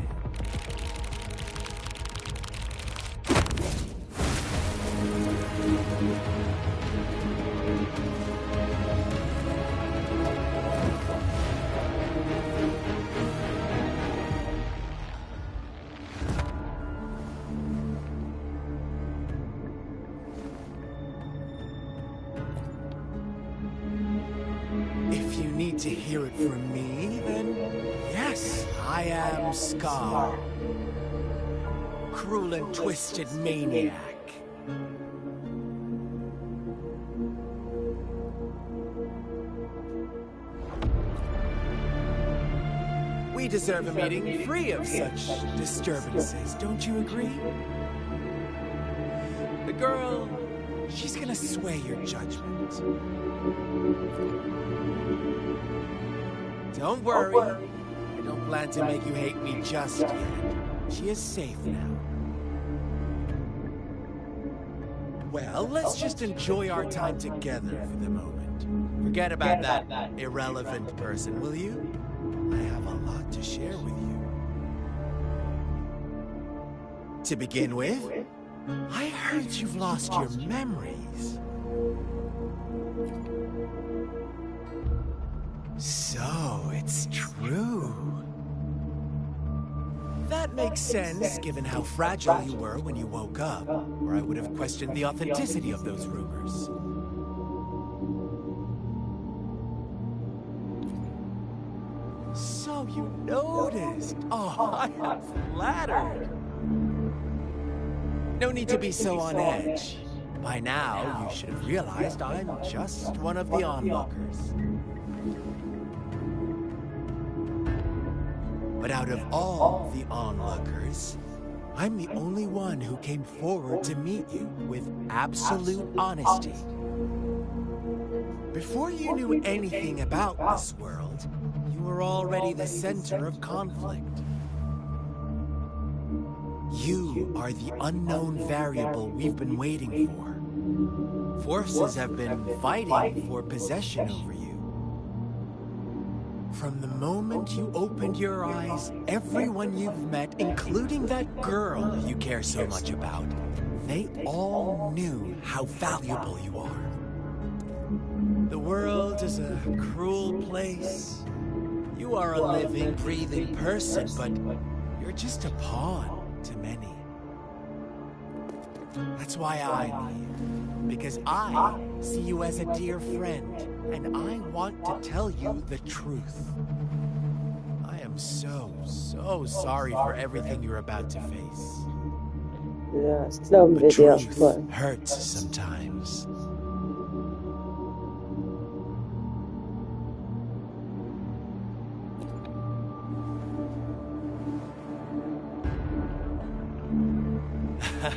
If you need to hear it from me, then yes, I am Scar. Cruel and twisted maniac. We deserve a meeting free of such disturbances, don't you agree? The girl, she's gonna sway your judgment. Don't worry, I don't plan to make you hate me just yet. She is safe now. Well, let's just enjoy our time together for the moment. Forget about that irrelevant person, will you? I have a lot to share with you. To begin with, I heard you've lost your memories. So, it's true. That makes sense, given how fragile you were when you woke up, or I would have questioned the authenticity of those rumors. Wow, you noticed. Oh, I am flattered. No need to be so on edge. By now, you should have realized I'm just one of the onlookers. But out of all the onlookers, I'm the only one who came forward to meet you with absolute honesty. Before you knew anything about this world, you were already the center of conflict. You are the unknown variable we've been waiting for. Forces have been fighting for possession over you. From the moment you opened your eyes, everyone you've met, including that girl you care so much about, they all knew how valuable you are. The world is a cruel place. You are a living, breathing person, but you're just a pawn to many. That's why I'm here. Because I see you as a dear friend, and I want to tell you the truth. I am so sorry for everything you're about to face. Ja, das glauben wir But dir truth mal. hurts sometimes.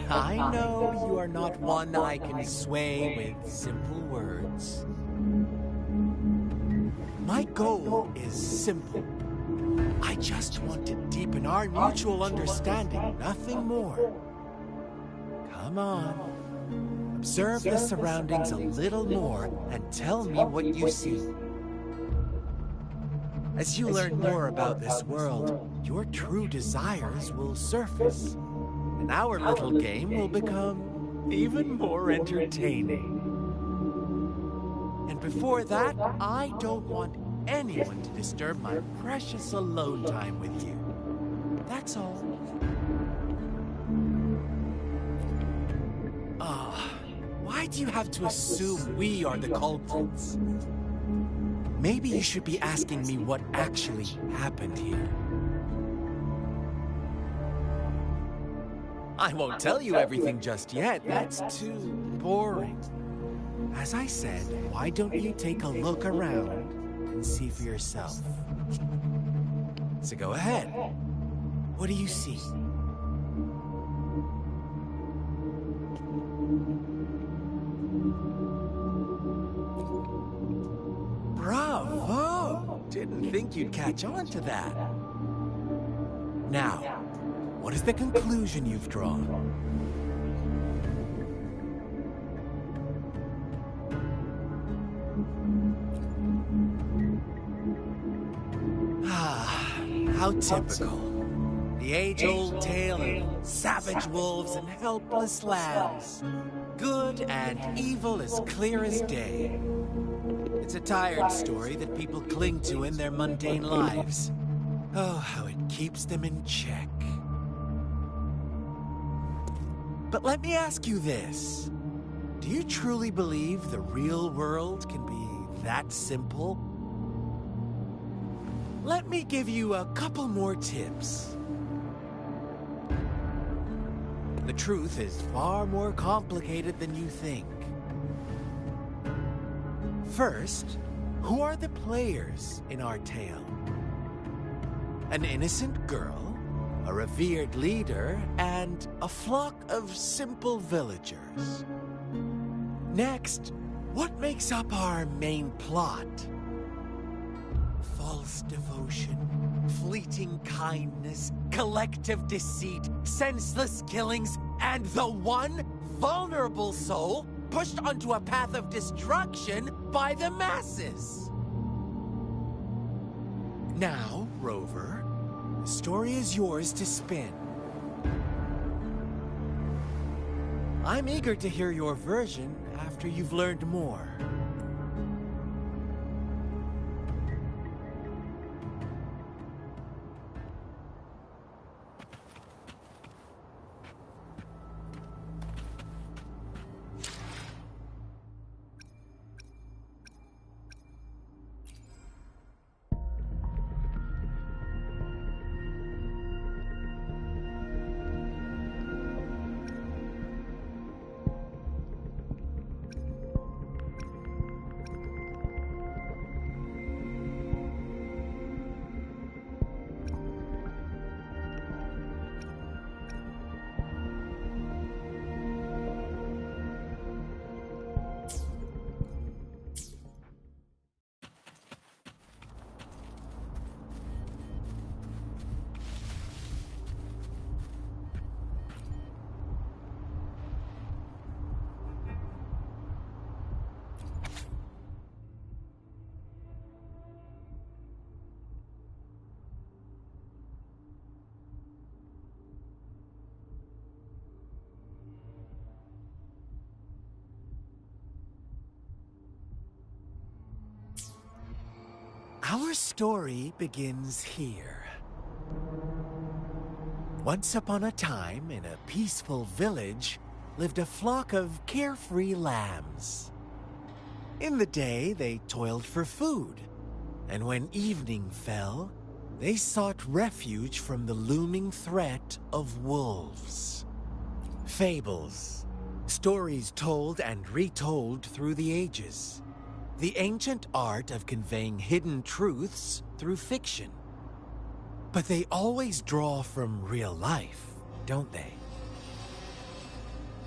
I know you are not one I can sway with simple words. My goal is simple. I just want to deepen our mutual understanding, nothing more. Come on. Observe the surroundings a little more and tell me what you see. As you learn more about this world, your true desires will surface. And our little game will become even more entertaining. And before that, I don't want anyone to disturb my precious alone time with you. That's all. Why do you have to assume we are the culprits? Maybe you should be asking me what actually happened here. I won't tell you everything just yet. That's too boring. As I said, why don't you take a look around and see for yourself? So go ahead. What do you see? Bravo! Didn't think you'd catch on to that. Now, what is the conclusion you've drawn? How typical. The age-old tale of savage wolves and helpless lambs. Good and evil as clear as day. It's a tired story that people cling to in their mundane lives. Oh, how it keeps them in check. But let me ask you this. Do you truly believe the real world can be that simple? Let me give you a couple more tips. The truth is far more complicated than you think. First, who are the players in our tale? An innocent girl, a revered leader, and a flock of simple villagers. Next, what makes up our main plot? False devotion, fleeting kindness, collective deceit, senseless killings, and the one vulnerable soul pushed onto a path of destruction by the masses. Now, Rover, the story is yours to spin. I'm eager to hear your version after you've learned more. Our story begins here. Once upon a time, in a peaceful village, lived a flock of carefree lambs. In the day, they toiled for food, and when evening fell, they sought refuge from the looming threat of wolves. Fables, stories told and retold through the ages. The ancient art of conveying hidden truths through fiction. But they always draw from real life, don't they?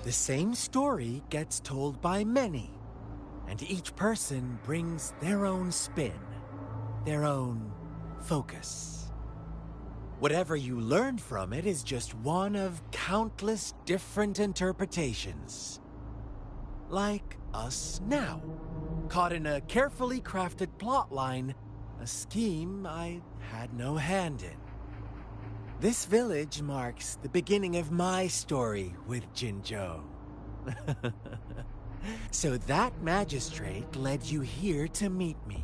The same story gets told by many, and each person brings their own spin, their own focus. Whatever you learn from it is just one of countless different interpretations. Like us now, caught in a carefully crafted plotline, a scheme I had no hand in. This village marks the beginning of my story with Jinzhou. So that magistrate led you here to meet me.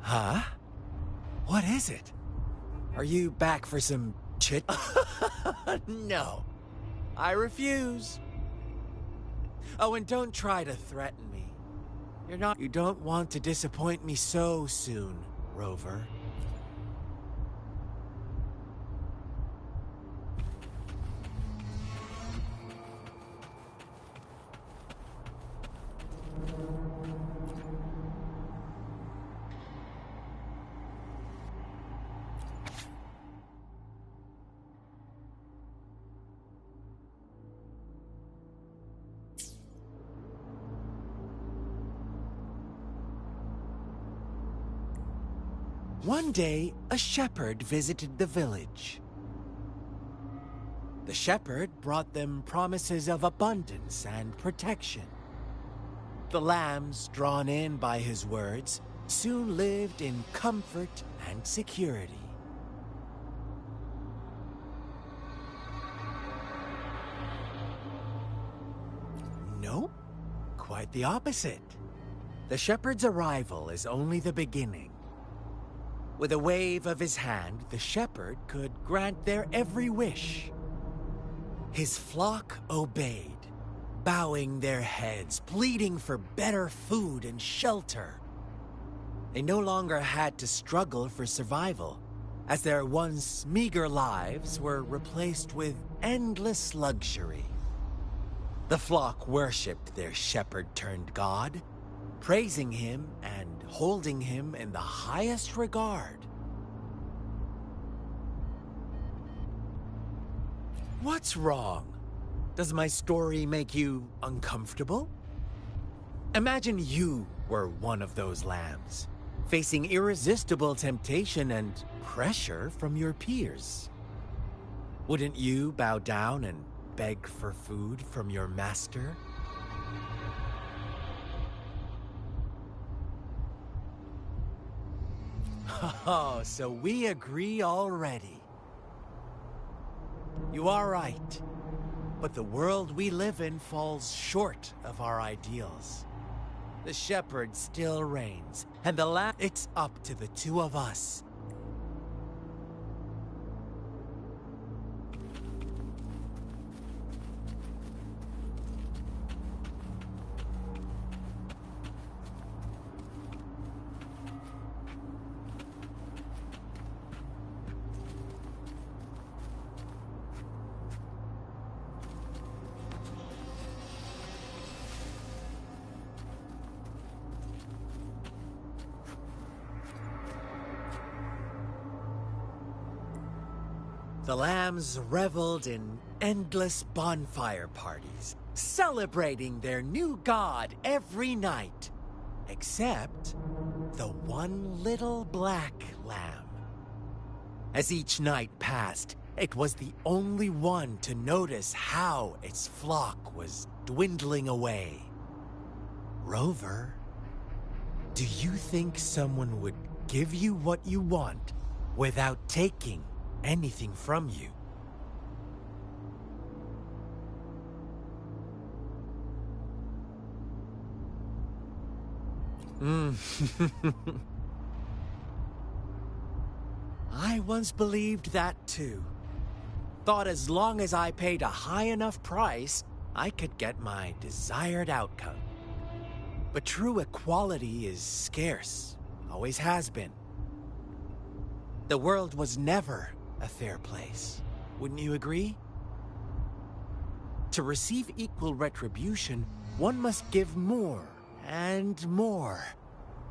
Huh? What is it? Are you back for some chit? No. I refuse. Oh, and don't try to threaten me. You don't want to disappoint me so soon, Rover. One day, a shepherd visited the village. The shepherd brought them promises of abundance and protection. The lambs, drawn in by his words, soon lived in comfort and security. Nope, quite the opposite. The shepherd's arrival is only the beginning. With a wave of his hand, the shepherd could grant their every wish. His flock obeyed, bowing their heads, pleading for better food and shelter. They no longer had to struggle for survival, as their once meager lives were replaced with endless luxury. The flock worshipped their shepherd-turned-god, praising him and holding him in the highest regard. What's wrong? Does my story make you uncomfortable? Imagine you were one of those lambs, facing irresistible temptation and pressure from your peers. Wouldn't you bow down and beg for food from your master? Oh, so we agree already. You are right, but the world we live in falls short of our ideals. The shepherd still reigns, and it's up to the two of us. The lambs reveled in endless bonfire parties, celebrating their new god every night, except the one little black lamb. As each night passed, it was the only one to notice how its flock was dwindling away. Rover, Do you think someone would give you what you want without taking anything from you? I once believed that too. Thought as long as I paid a high enough price, I could get my desired outcome. But true equality is scarce, always has been. The world was never a fair place, wouldn't you agree? To receive equal retribution, one must give more, and more,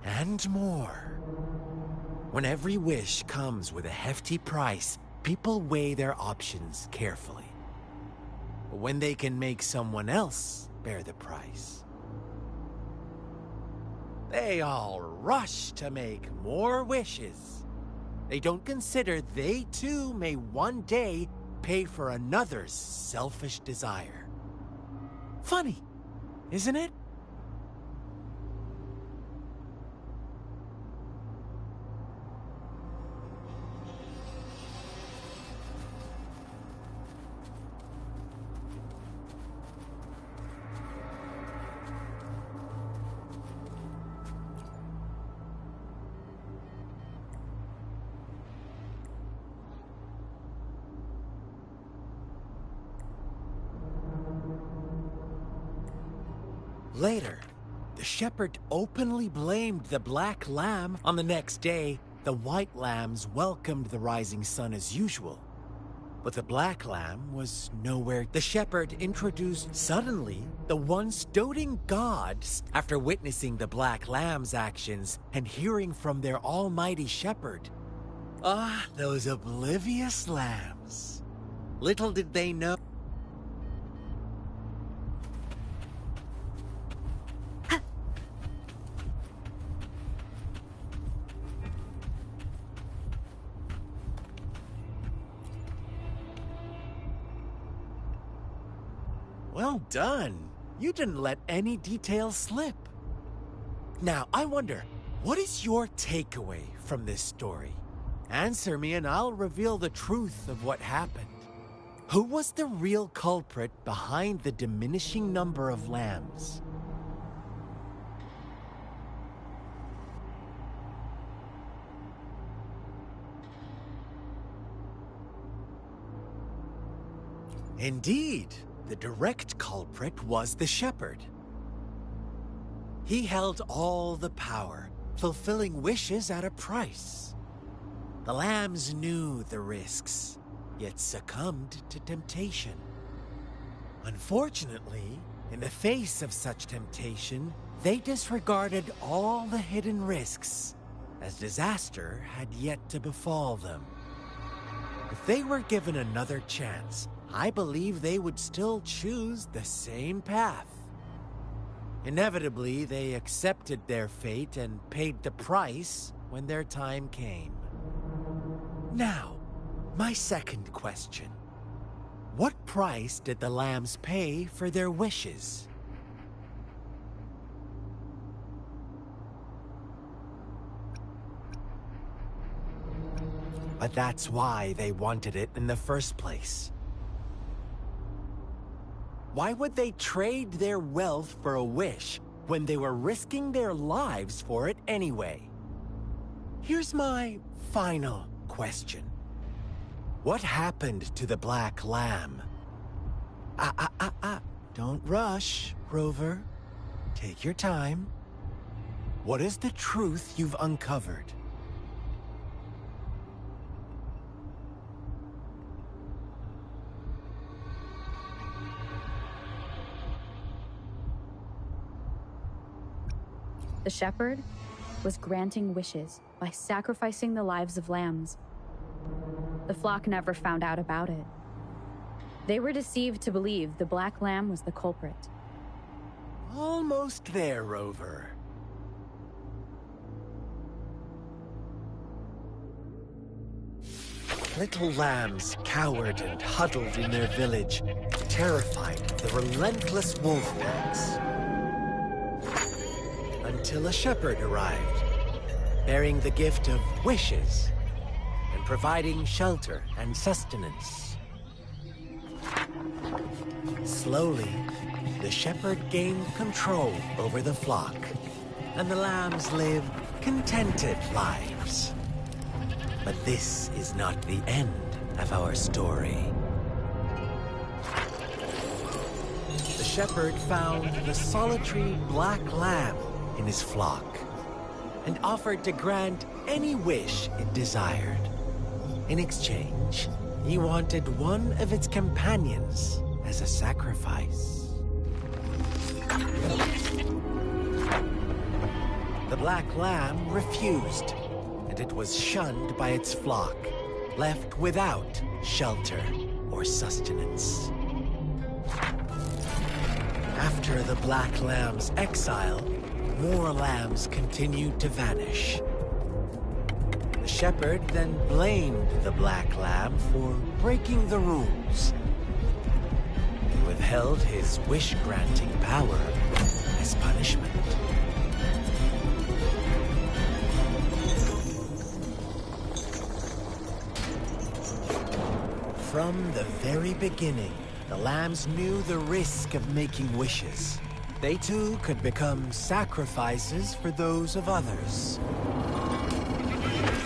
and more. When every wish comes with a hefty price, people weigh their options carefully. But when they can make someone else bear the price, they all rush to make more wishes. They don't consider they too may one day pay for another's selfish desire. Funny, isn't it? Later, the shepherd openly blamed the black lamb. On the next day, the white lambs welcomed the rising sun as usual. But the black lamb was nowhere. The shepherd introduced suddenly the once doting gods. After witnessing the black lamb's actions and hearing from their almighty shepherd. Ah, those oblivious lambs. Little did they know. Well done. You didn't let any details slip. Now, I wonder, what is your takeaway from this story? Answer me and I'll reveal the truth of what happened. Who was the real culprit behind the diminishing number of lambs? Indeed. The direct culprit was the shepherd. He held all the power, fulfilling wishes at a price. The lambs knew the risks, yet succumbed to temptation. Unfortunately, in the face of such temptation, they disregarded all the hidden risks, as disaster had yet to befall them. If they were given another chance, I believe they would still choose the same path. Inevitably, they accepted their fate and paid the price when their time came. Now, my second question. What price did the lambs pay for their wishes? But that's why they wanted it in the first place. Why would they trade their wealth for a wish when they were risking their lives for it anyway? Here's my final question. What happened to the black lamb? Don't rush, Rover. Take your time. What is the truth you've uncovered? The shepherd was granting wishes by sacrificing the lives of lambs. The flock never found out about it. They were deceived to believe the black lamb was the culprit. Almost there, Rover. Little lambs cowered and huddled in their village, terrified of the relentless wolf packs. until a shepherd arrived, bearing the gift of wishes and providing shelter and sustenance. Slowly, the shepherd gained control over the flock, and the lambs lived contented lives. But this is not the end of our story. The shepherd found the solitary black lamb in his flock and offered to grant any wish it desired. In exchange, he wanted one of its companions as a sacrifice. The black lamb refused, and it was shunned by its flock, left without shelter or sustenance. After the black lamb's exile, more lambs continued to vanish. The shepherd then blamed the black lamb for breaking the rules. He withheld his wish-granting power as punishment. From the very beginning, the lambs knew the risk of making wishes. They too could become sacrifices for those of others.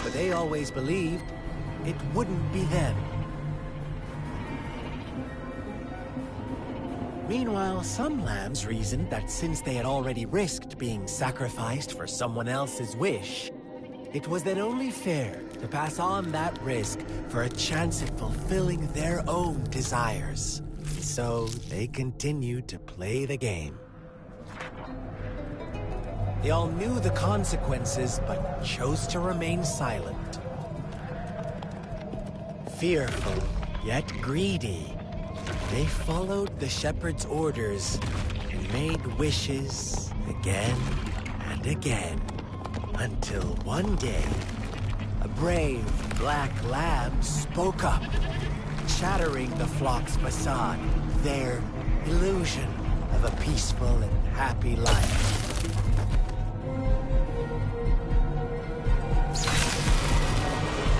But they always believed it wouldn't be them. Meanwhile, some lambs reasoned that since they had already risked being sacrificed for someone else's wish, it was then only fair to pass on that risk for a chance at fulfilling their own desires. So they continued to play the game. They all knew the consequences, but chose to remain silent. Fearful, yet greedy, they followed the shepherd's orders and made wishes again and again. Until one day, a brave black lamb spoke up, shattering the flock's facade, their illusion of a peaceful and happy life.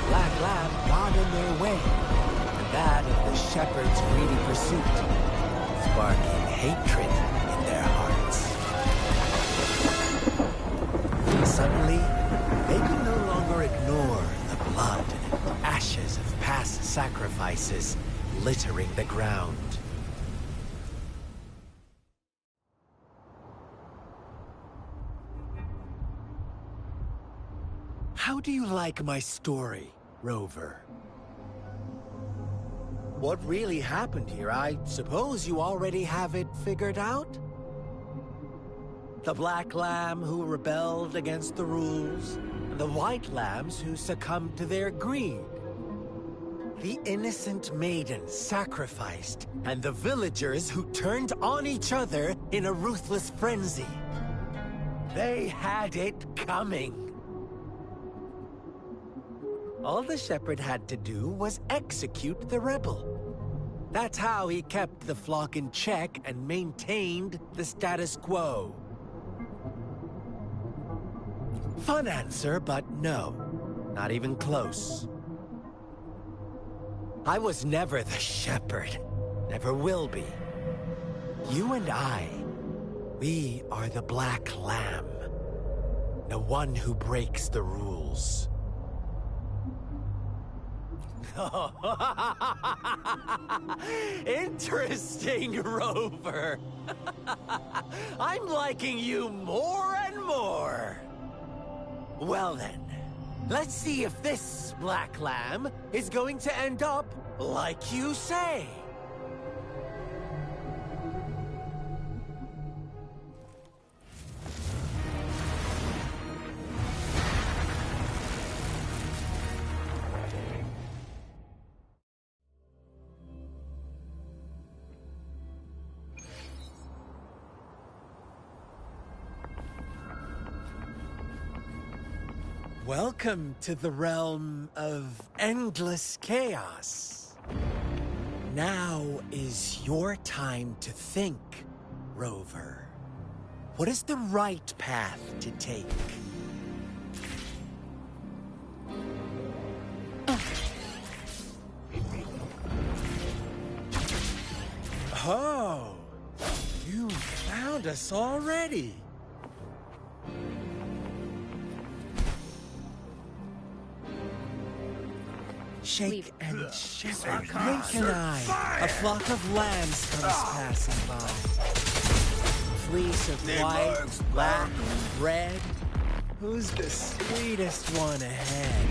Black lamb got in their way, and that of the shepherd's greedy pursuit, sparking hatred in their hearts. Suddenly, they could no longer ignore the blood and ashes of past sacrifices littering the ground. How do you like my story, Rover? What really happened here? I suppose you already have it figured out? The black lamb who rebelled against the rules, and the white lambs who succumbed to their greed. The innocent maiden sacrificed, and the villagers who turned on each other in a ruthless frenzy. They had it coming. All the shepherd had to do was execute the rebel. That's how he kept the flock in check and maintained the status quo. Fun answer, but no. Not even close. I was never the shepherd. Never will be. You and I, we are the black lamb. The one who breaks the rules. Interesting, Rover. I'm liking you more and more. Well then, let's see if this black lamb is going to end up like you say. Welcome to the realm of endless chaos. Now is your time to think, Rover. What is the right path to take? Oh, you found us already. Shake and shiver, blink an eye. A flock of lambs comes passing by. Fleece of white, black, and red. Who's the sweetest one ahead?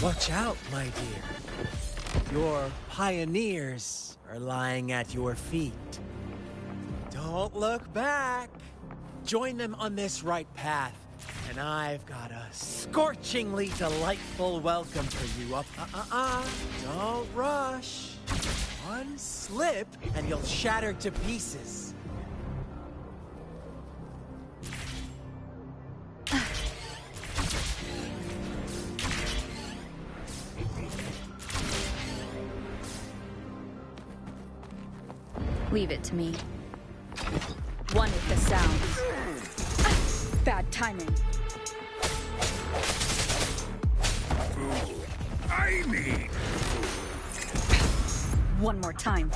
Watch out, my dear. Your pioneers are lying at your feet. Don't look back. Join them on this right path, and I've got a scorchingly delightful welcome for you. Don't rush. One slip, and you'll shatter to pieces. Leave it to me. One with the sound. Bad timing. I mean... One more time.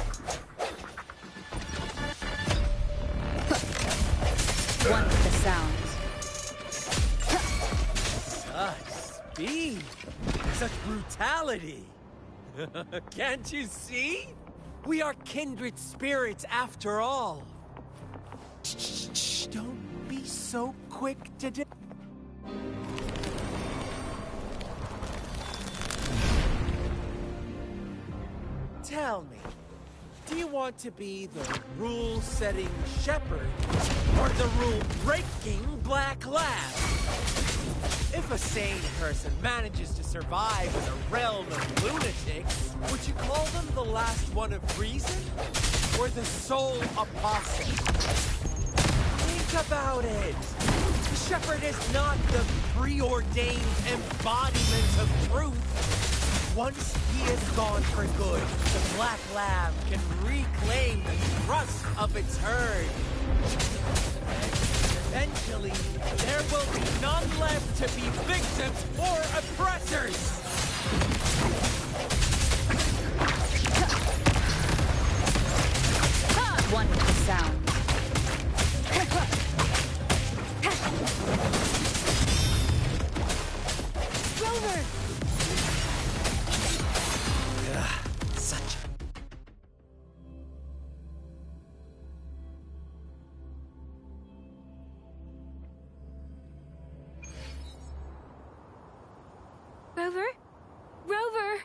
One with the sound. Such speed. Such brutality. Can't you see? We are kindred spirits after all. Shh, don't be so quick to Tell me, do you want to be the rule-setting shepherd or the rule-breaking black lab? If a sane person manages to survive in a realm of lunatics, would you call them the last one of reason? Or the sole apostle? Think about it. The shepherd is not the preordained embodiment of truth. Once he is gone for good, the Black Lab can reclaim the trust of its herd. Eventually, there will be none left to be victims or oppressors! One with the sound. Rover! Such Rover? Rover!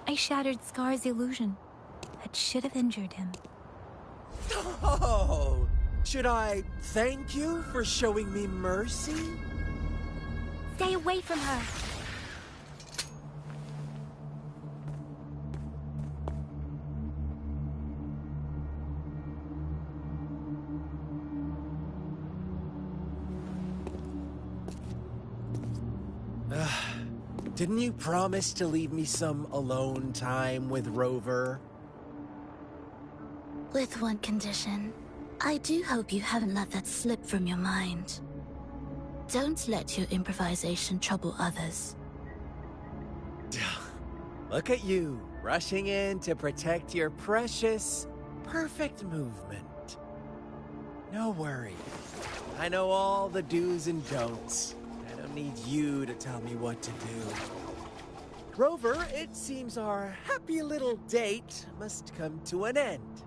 I shattered Scar's illusion. That should have injured him. Oh! Should I thank you for showing me mercy? Stay away from her! Didn't you promise to leave me some alone time with Rover? With one condition. I do hope you haven't let that slip from your mind. Don't let your improvisation trouble others. Look at you, rushing in to protect your precious, perfect movement. No worries. I know all the do's and don'ts. I don't need you to tell me what to do. Rover, it seems our happy little date must come to an end.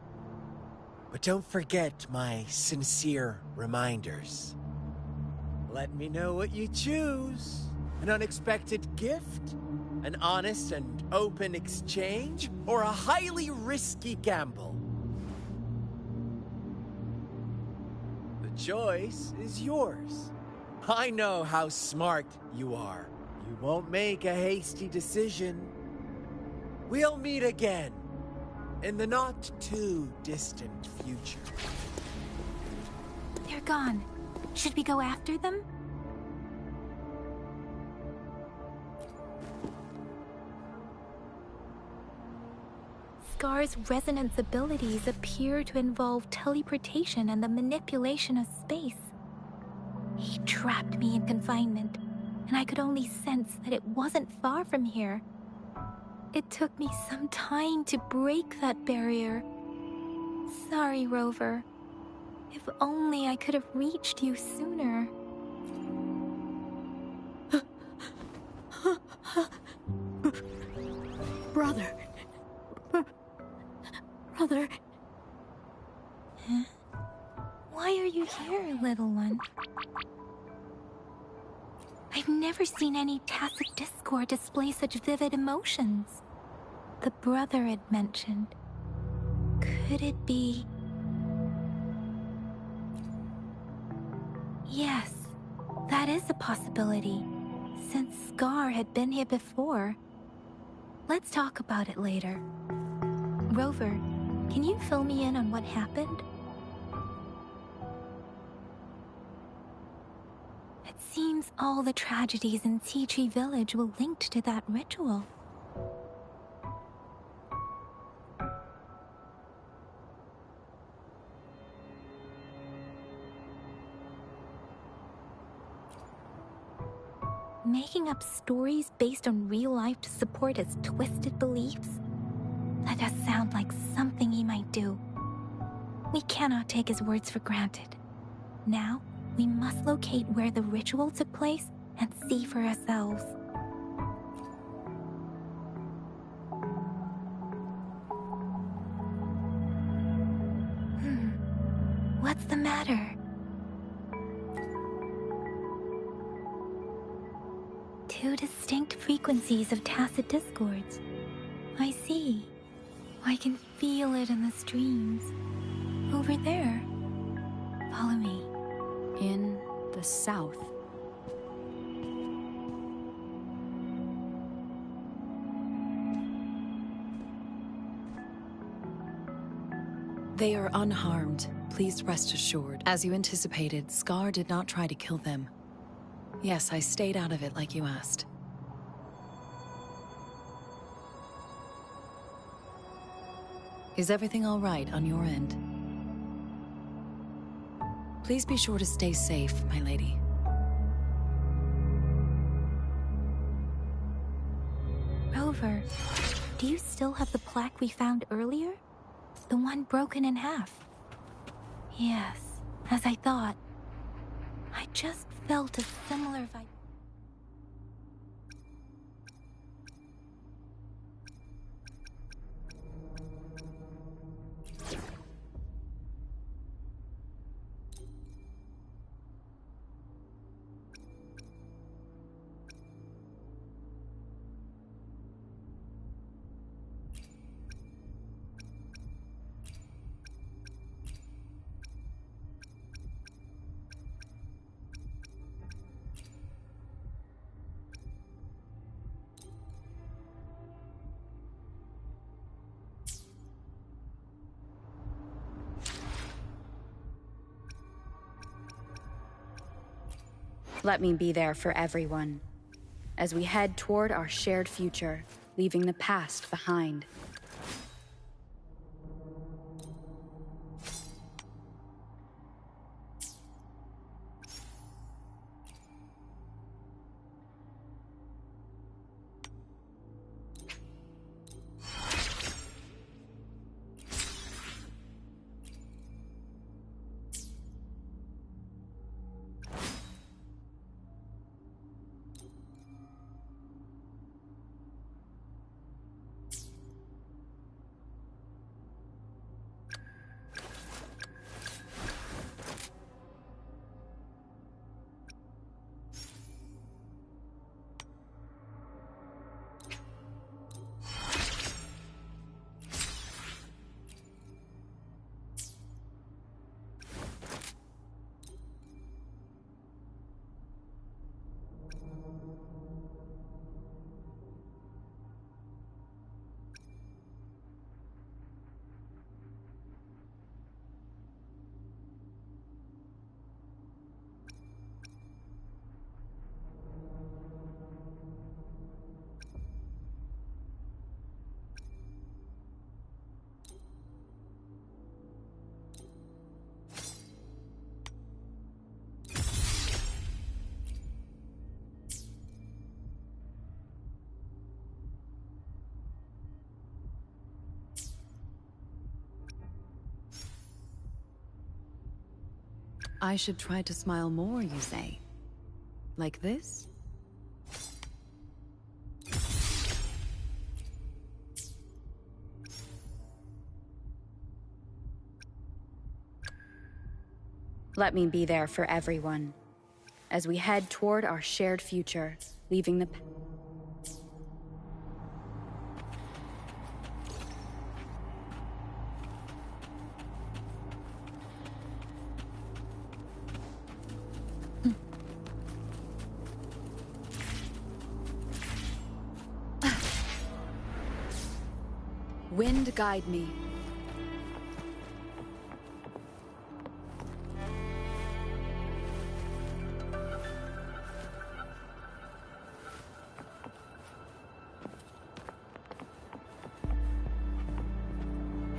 But don't forget my sincere reminders. Let me know what you choose. An unexpected gift? An honest and open exchange? Or a highly risky gamble? The choice is yours. I know how smart you are. You won't make a hasty decision. We'll meet again. In the not-too-distant future. They're gone. Should we go after them? Scar's resonance abilities appear to involve teleportation and the manipulation of space. He trapped me in confinement, and I could only sense that it wasn't far from here. It took me some time to break that barrier. Sorry, Rover. If only I could have reached you sooner. Brother. Brother. Huh? Why are you here, little one? I've never seen any tacit discord display such vivid emotions. The brother it mentioned. Could it be... Yes, that is a possibility, since Scar had been here before. Let's talk about it later. Rover, can you fill me in on what happened? It seems all the tragedies in Tea Tree Village were linked to that ritual. Making up stories based on real life to support his twisted beliefs? That does sound like something he might do. We cannot take his words for granted. Now, we must locate where the ritual took place and see for ourselves. What's the matter? Two distinct frequencies of tacit discords. I see. I can feel it in the streams. Over there. Follow me. In the south. They are unharmed. Please rest assured. As you anticipated, Scar did not try to kill them. Yes, I stayed out of it like you asked. Is everything all right on your end? Please be sure to stay safe, my lady. Rover, do you still have the plaque we found earlier? The one broken in half? Yes, as I thought. I just felt a similar vibe. Let me be there for everyone, as we head toward our shared future, leaving the past behind. I should try to smile more, you say? Like this? Let me be there for everyone, as we head toward our shared future, leaving the... Wind guide me.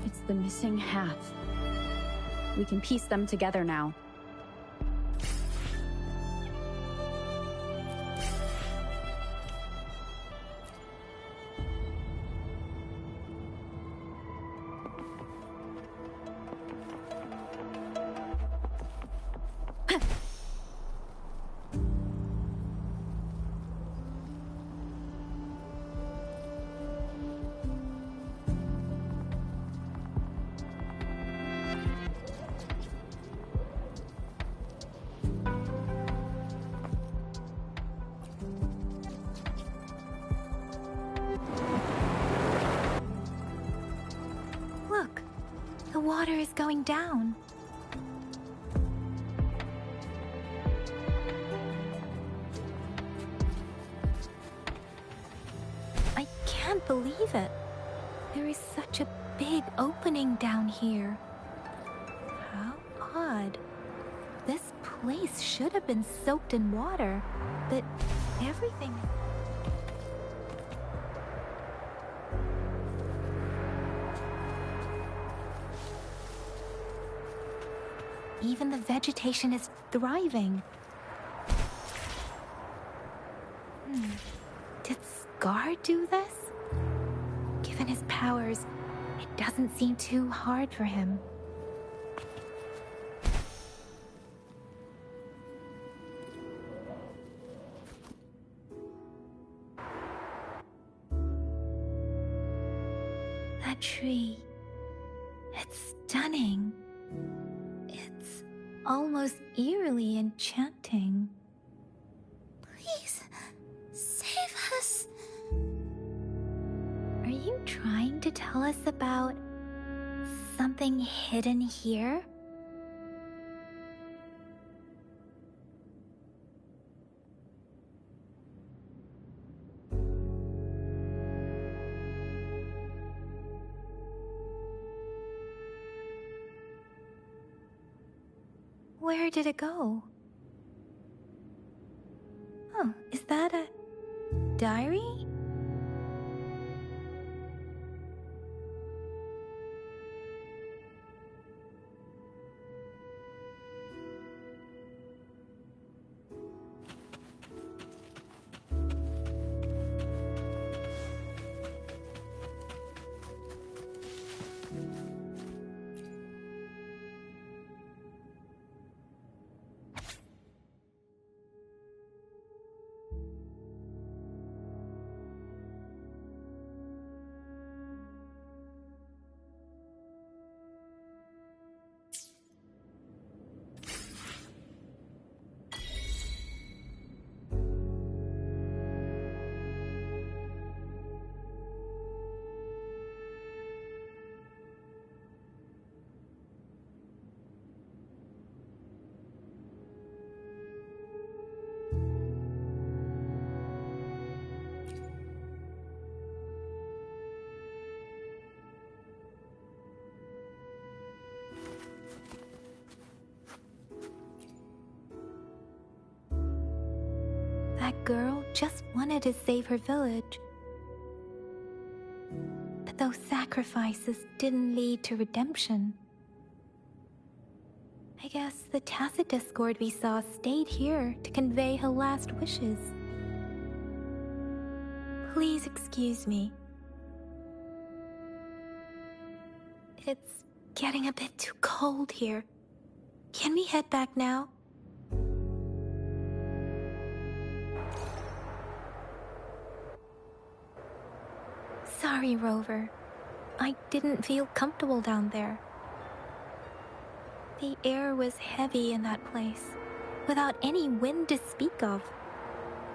It's the missing half. We can piece them together now. Look, the water is going down. I can't believe it. There is such a big opening down here. How odd. This place should have been soaked in water, but everything... Even the vegetation is thriving. Did Scar do this? Given his powers, it doesn't seem too hard for him. That tree. It's stunning. It's almost eerily enchanting. Please, save us. Are you trying to tell us about something hidden here? Where did it go? Oh, is that a diary? That girl just wanted to save her village. But those sacrifices didn't lead to redemption. I guess the tacit discord we saw stayed here to convey her last wishes. Please excuse me. It's getting a bit too cold here. Can we head back now? Sorry, Rover. I didn't feel comfortable down there. The air was heavy in that place, without any wind to speak of.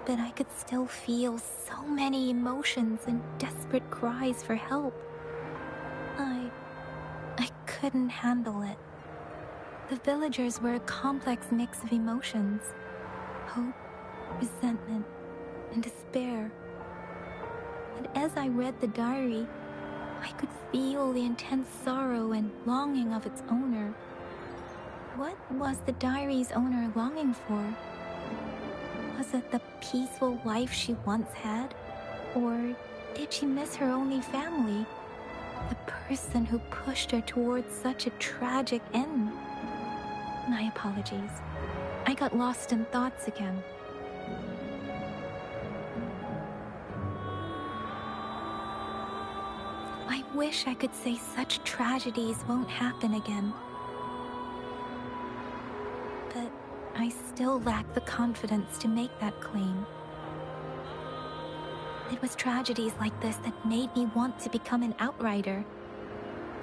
But I could still feel so many emotions and desperate cries for help. I couldn't handle it. The villagers were a complex mix of emotions. Hope, resentment, and despair. And as I read the diary, I could feel the intense sorrow and longing of its owner. What was the diary's owner longing for? Was it the peaceful life she once had? Or did she miss her only family? The person who pushed her towards such a tragic end? My apologies. I got lost in thoughts again. I wish I could say such tragedies won't happen again. But I still lack the confidence to make that claim. It was tragedies like this that made me want to become an outrider.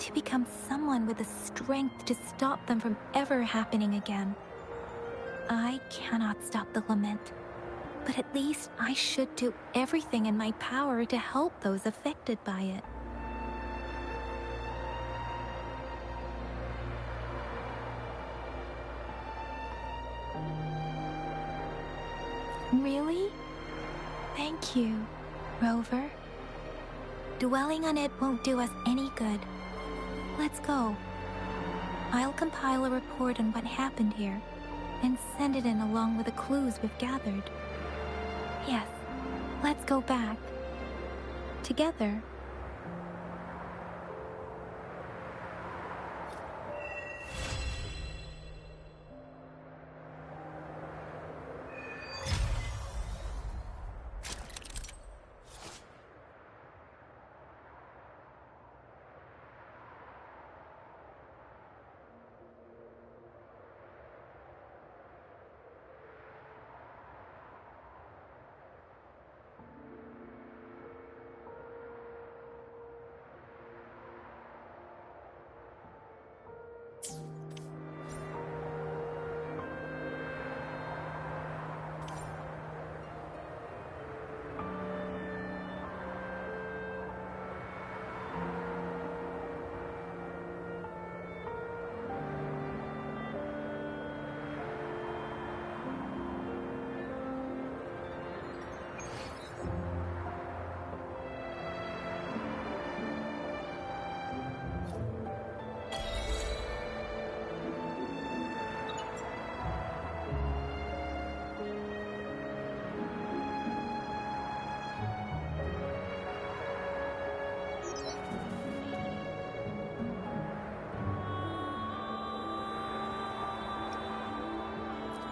To become someone with the strength to stop them from ever happening again. I cannot stop the lament, but at least I should do everything in my power to help those affected by it. Really? Thank you, Rover. Dwelling on it won't do us any good. Let's go. I'll compile a report on what happened here and send it in along with the clues we've gathered. Yes, let's go back. Together.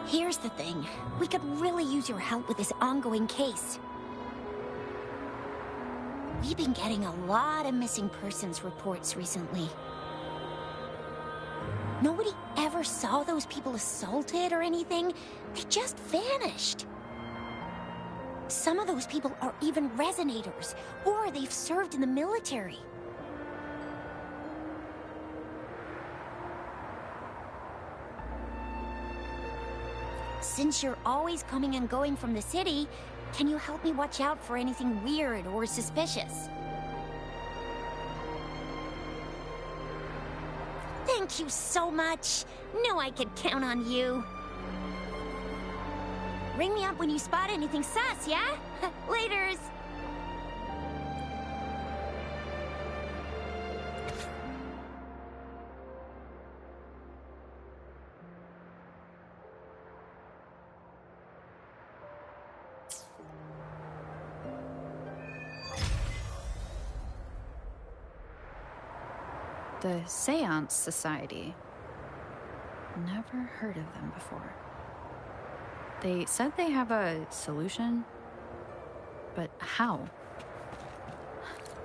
Here's the thing. We could really use your help with this ongoing case. We've been getting a lot of missing persons reports recently. Nobody ever saw those people assaulted or anything. They just vanished. Some of those people are even resonators, or they've served in the military. Since you're always coming and going from the city, can you help me watch out for anything weird or suspicious? Thank you so much. Knew I could count on you. Ring me up when you spot anything sus, yeah? Laters. The Seance Society. Never heard of them before. They said they have a solution, but how?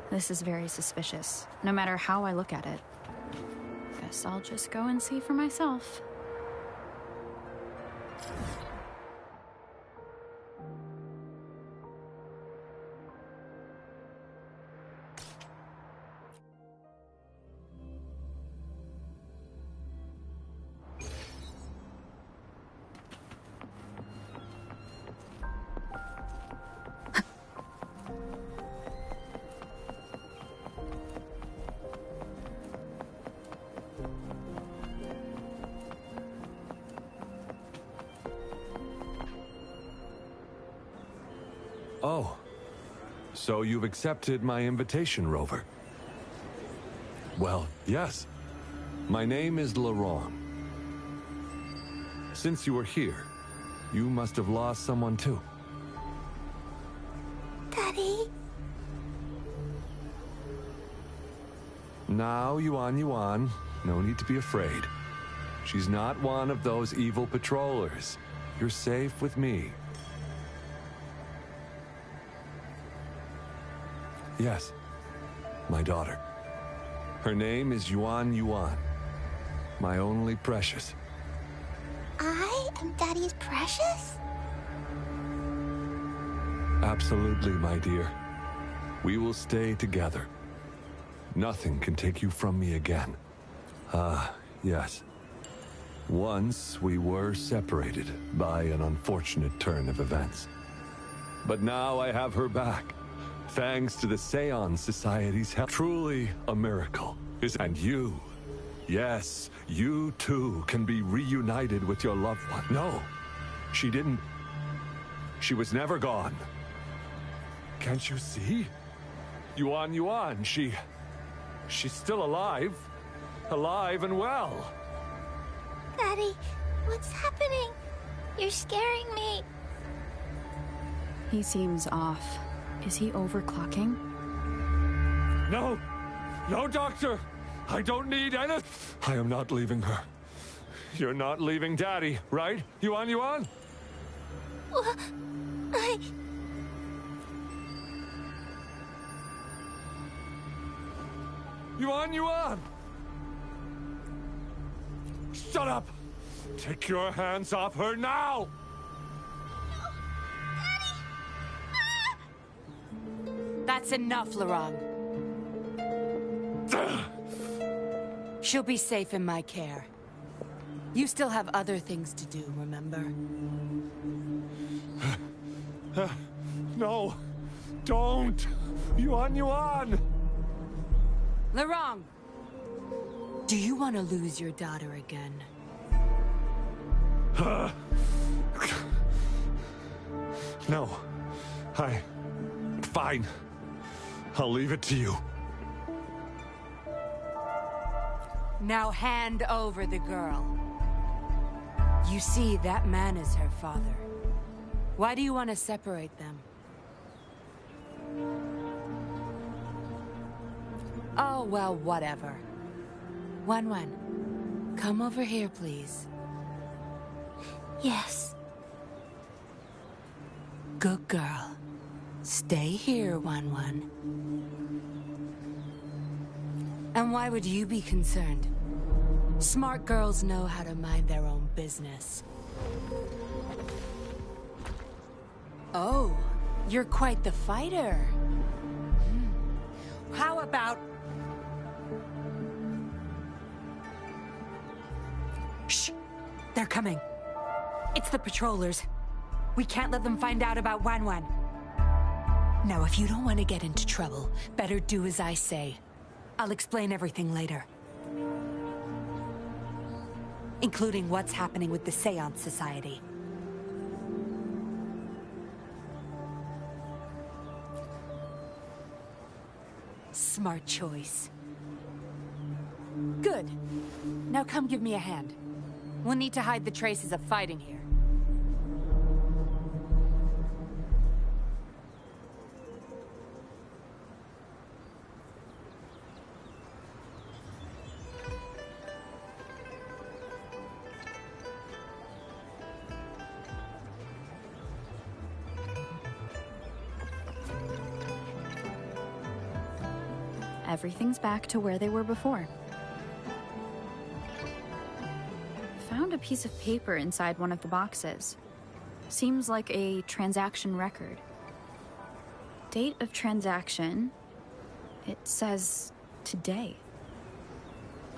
This is very suspicious, no matter how I look at it. Guess I'll just go and see for myself. Oh, so you've accepted my invitation, Rover. Well, yes. My name is Laurent. Since you are here, you must have lost someone too. Daddy? Now, Yuan, no need to be afraid. She's not one of those evil patrollers. You're safe with me. Yes, my daughter. Her name is Yuan, my only precious. I am Daddy's precious? Absolutely, my dear. We will stay together. Nothing can take you from me again. Ah, yes. Once we were separated by an unfortunate turn of events. But now I have her back. Thanks to the Seance Society's help. Truly a miracle. And you, yes, you too can be reunited with your loved one. No, she didn't. She was never gone. Can't you see? Yuan, she's still alive. Alive and well. Daddy, what's happening? You're scaring me. He seems off. Is he overclocking? No! No, Doctor! I don't need any... I am not leaving her. You're not leaving Daddy, right? Yuan? Well, Yuan! Shut up! Take your hands off her now! That's enough, Laurent. She'll be safe in my care. You still have other things to do, remember? No! Don't! Yuan! Laurent! Do you want to lose your daughter again? No. Fine. I'll leave it to you. Now hand over the girl. You see, that man is her father. Why do you want to separate them? Oh, well, whatever. Wan, come over here, please. yes. Good girl. Stay here, Wan. And why would you be concerned? Smart girls know how to mind their own business. Oh, you're quite the fighter. How about... Shh! They're coming. It's the patrollers. We can't let them find out about Wan. Now, if you don't want to get into trouble, better do as I say. I'll explain everything later. Including what's happening with the Seance Society. Smart choice. Good. Now come give me a hand. We'll need to hide the traces of fighting here. Everything's back to where they were before. found a piece of paper inside one of the boxes. Seems like a transaction record. Date of transaction. It says today.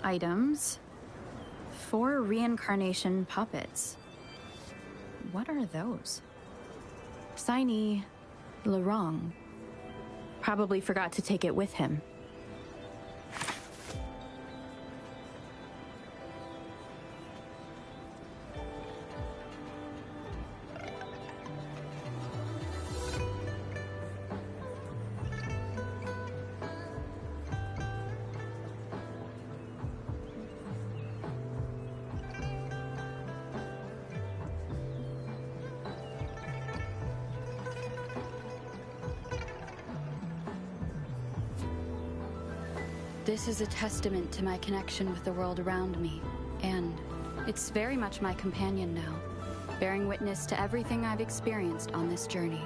Items. 4 reincarnation puppets. What are those? Signee, Larong. Probably forgot to take it with him. This is a testament to my connection with the world around me, and it's very much my companion now, bearing witness to everything I've experienced on this journey.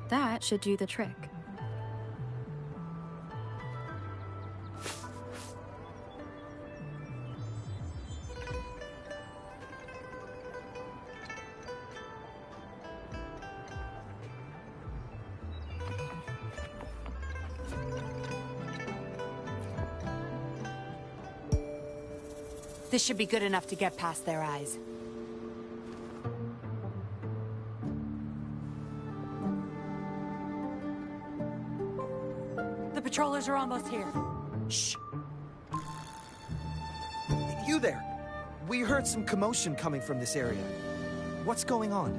That should do the trick. This should be good enough to get past their eyes. The patrollers are almost here. Shh. You there! We heard some commotion coming from this area. What's going on?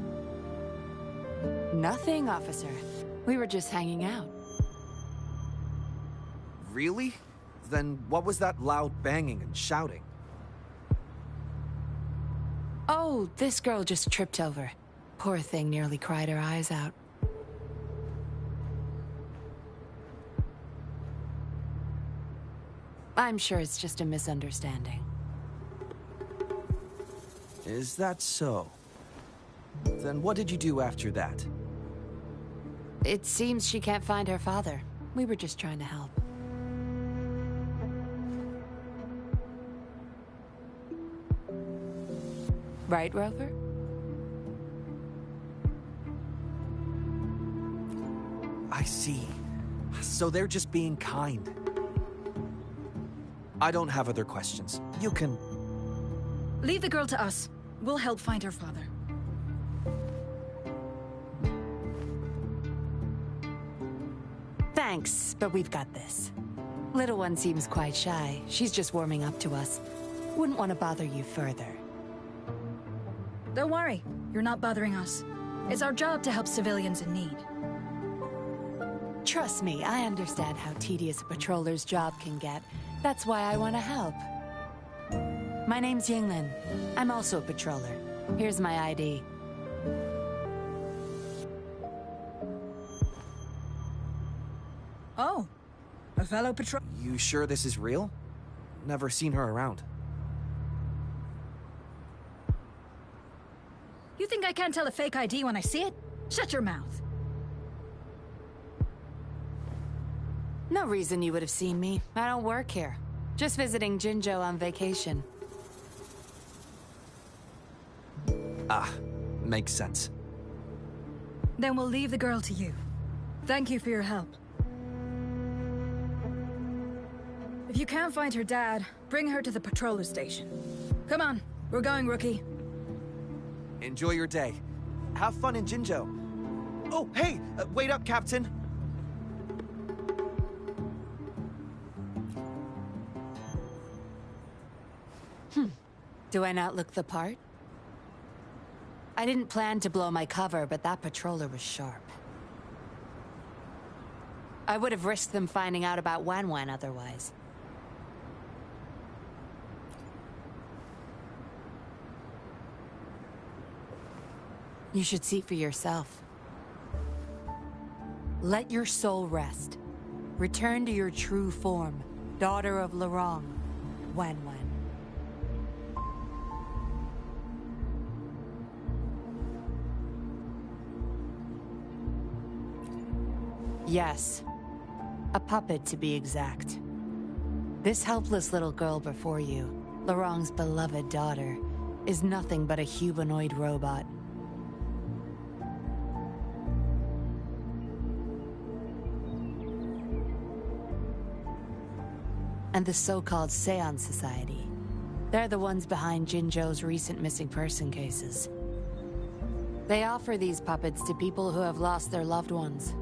Nothing, officer. We were just hanging out. Really? Then what was that loud banging and shouting? Oh, this girl just tripped over. Poor thing nearly cried her eyes out. I'm sure it's just a misunderstanding. Is that so? Then what did you do after that? It seems she can't find her father. We were just trying to help. Right, Rover? I see. So they're just being kind. I don't have other questions. You can... Leave the girl to us. We'll help find her father. Thanks, but we've got this. Little one seems quite shy. She's just warming up to us. Wouldn't want to bother you further. Don't worry. You're not bothering us. It's our job to help civilians in need. Trust me, I understand how tedious a patroller's job can get. That's why I want to help. My name's Yinglin. I'm also a patroller. Here's my ID. Oh, a fellow patrol. You sure this is real? Never seen her around. You think I can't tell a fake ID when I see it? Shut your mouth. No reason you would have seen me. I don't work here. Just visiting Jinzhou on vacation. Ah, makes sense. Then we'll leave the girl to you. Thank you for your help. If you can't find her dad, bring her to the patroller station. Come on, we're going, rookie. Enjoy your day. Have fun in Jinzhou. Oh, hey! Wait up, Captain! Do I not look the part? I didn't plan to blow my cover, but that patroller was sharp. I would have risked them finding out about Wan Wan otherwise. You should see for yourself. Let your soul rest. Return to your true form, daughter of Lorong, Wan Wan. Yes. A puppet, to be exact. This helpless little girl before you, Lorong's beloved daughter, is nothing but a humanoid robot. And the so-called Seance Society. They're the ones behind Jinzhou's recent missing person cases. They offer these puppets to people who have lost their loved ones.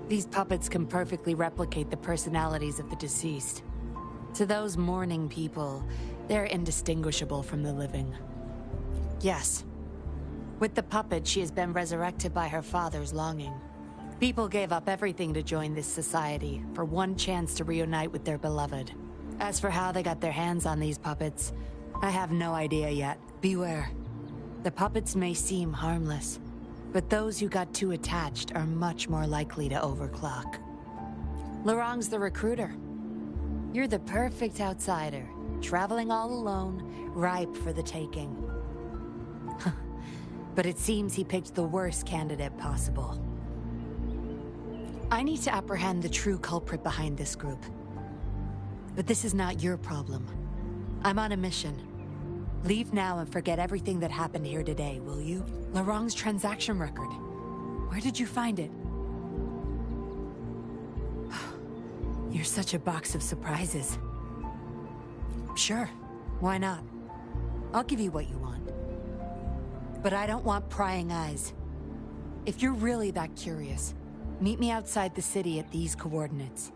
These puppets can perfectly replicate the personalities of the deceased. To those mourning people, they're indistinguishable from the living. Yes. With the puppet, she has been resurrected by her father's longing. People gave up everything to join this society for one chance to reunite with their beloved. As for how they got their hands on these puppets, I have no idea yet. Beware. The puppets may seem harmless, but those who got too attached are much more likely to overclock. Lorong's the recruiter. You're the perfect outsider, traveling all alone, ripe for the taking. But it seems he picked the worst candidate possible. I need to apprehend the true culprit behind this group. But this is not your problem. I'm on a mission. Leave now and forget everything that happened here today, will you? Lorong's transaction record. Where did you find it? You're such a box of surprises. Sure, why not? I'll give you what you want. But I don't want prying eyes. If you're really that curious, meet me outside the city at these coordinates.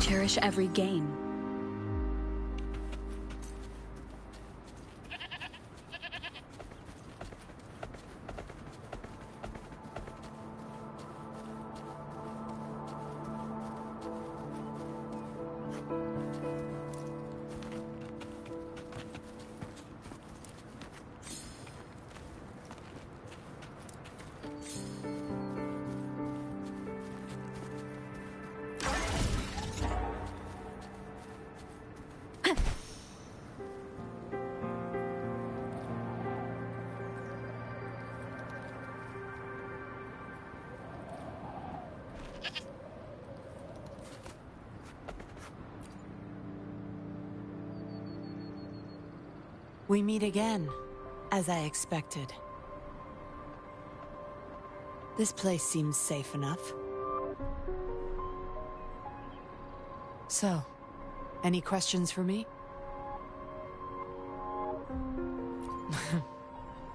Cherish every gain. We meet again, as I expected. This place seems safe enough. So, any questions for me?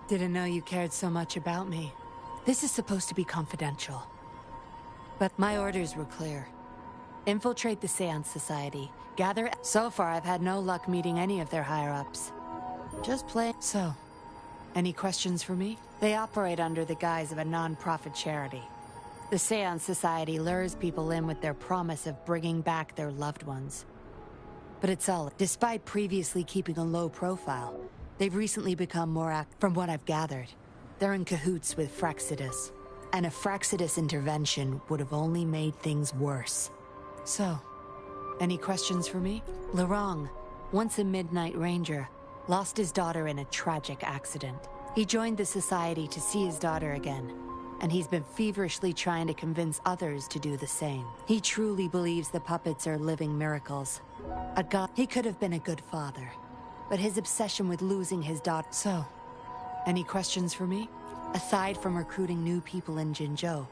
Didn't know you cared so much about me. This is supposed to be confidential. But my orders were clear. Infiltrate the Seance Society. Gather... So far, I've had no luck meeting any of their higher-ups. Just play... So, any questions for me? They operate under the guise of a non-profit charity. The Seance Society lures people in with their promise of bringing back their loved ones. But it's all... Despite previously keeping a low profile, they've recently become more active. From what I've gathered, they're in cahoots with Fraxidus. And a Fraxidus intervention would have only made things worse. So, any questions for me? Laurent, once a Midnight Ranger, lost his daughter in a tragic accident. He joined the Society to see his daughter again, and he's been feverishly trying to convince others to do the same. He truly believes the puppets are living miracles. A god. He could have been a good father, but his obsession with losing his daughter... So, any questions for me? Aside from recruiting new people in Jinzhou,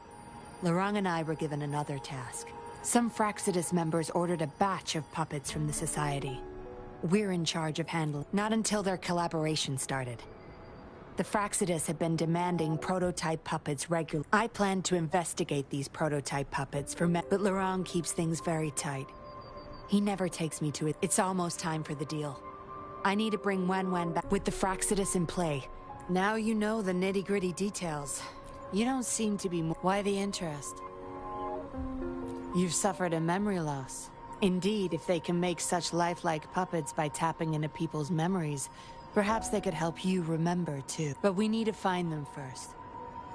Laurent and I were given another task. Some Fraxidus members ordered a batch of puppets from the Society. We're in charge of handling... Not until their collaboration started. The Fraxidus had been demanding prototype puppets regularly. I planned to investigate these prototype puppets for but Laurent keeps things very tight. He never takes me to it. It's almost time for the deal. I need to bring Wen back with the Fraxidus in play. Now you know the nitty-gritty details. You don't seem to be... Why the interest? You've suffered a memory loss. Indeed, if they can make such lifelike puppets by tapping into people's memories, perhaps they could help you remember, too. But we need to find them first.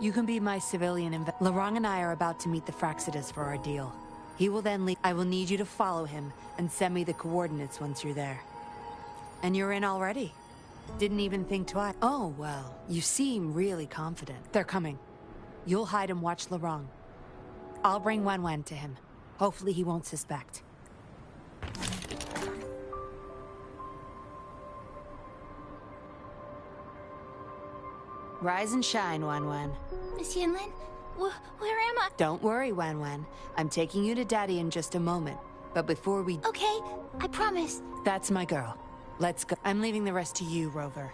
You can be my civilian Laurent and I are about to meet the Fraxidus for our deal. He will then leave. I will need you to follow him and send me the coordinates once you're there. And you're in already. Didn't even think twice. Oh, well, you seem really confident. They're coming. You'll hide and watch Laurent. I'll bring Wen to him. Hopefully he won't suspect. Rise and shine, Wen. Miss Yinlin, where am I? Don't worry, Wen. I'm taking you to Daddy in just a moment. But before we... Okay, I promise. That's my girl. Let's go. I'm leaving the rest to you, Rover.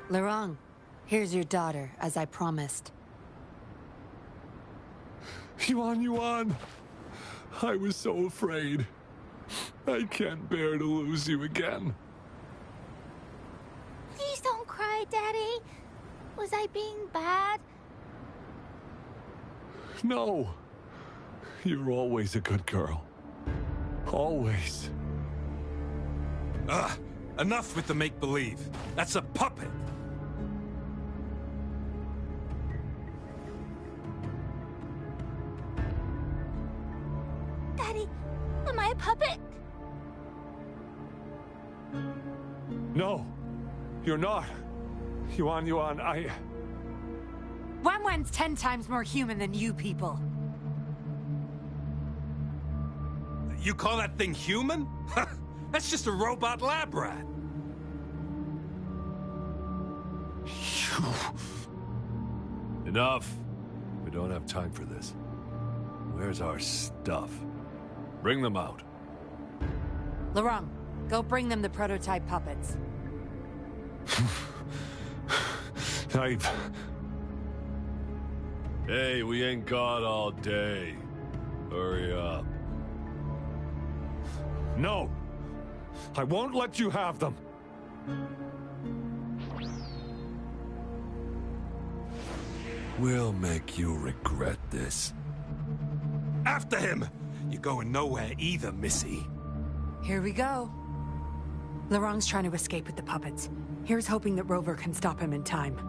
Laurent, here's your daughter, as I promised. Yuan, I was so afraid. I can't bear to lose you again. Please don't cry, Daddy. Was I being bad? No. You're always a good girl. Always. Enough with the make-believe. That's a puppet. Daddy, am I a puppet? No, you're not. Yuan, I... Wen's 10 times more human than you people. You call that thing human? That's just a robot lab rat. Enough. We don't have time for this. Where's our stuff? Bring them out. Laurent, go bring them the prototype puppets. Hey, we ain't got all day. Hurry up. No! I won't let you have them! We'll make you regret this. After him! You're going nowhere either, Missy. Here we go. Laurent's trying to escape with the puppets. Here's hoping that Rover can stop him in time.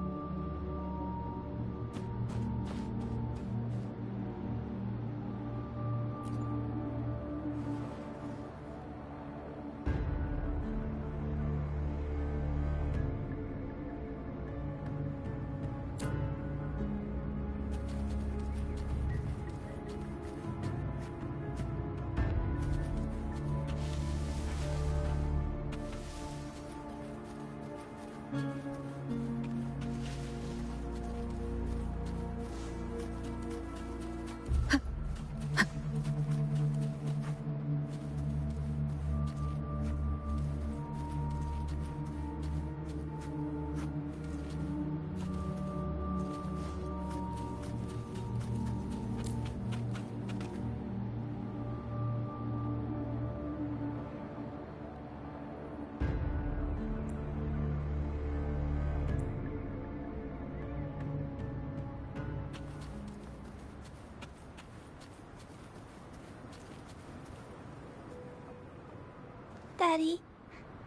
Daddy.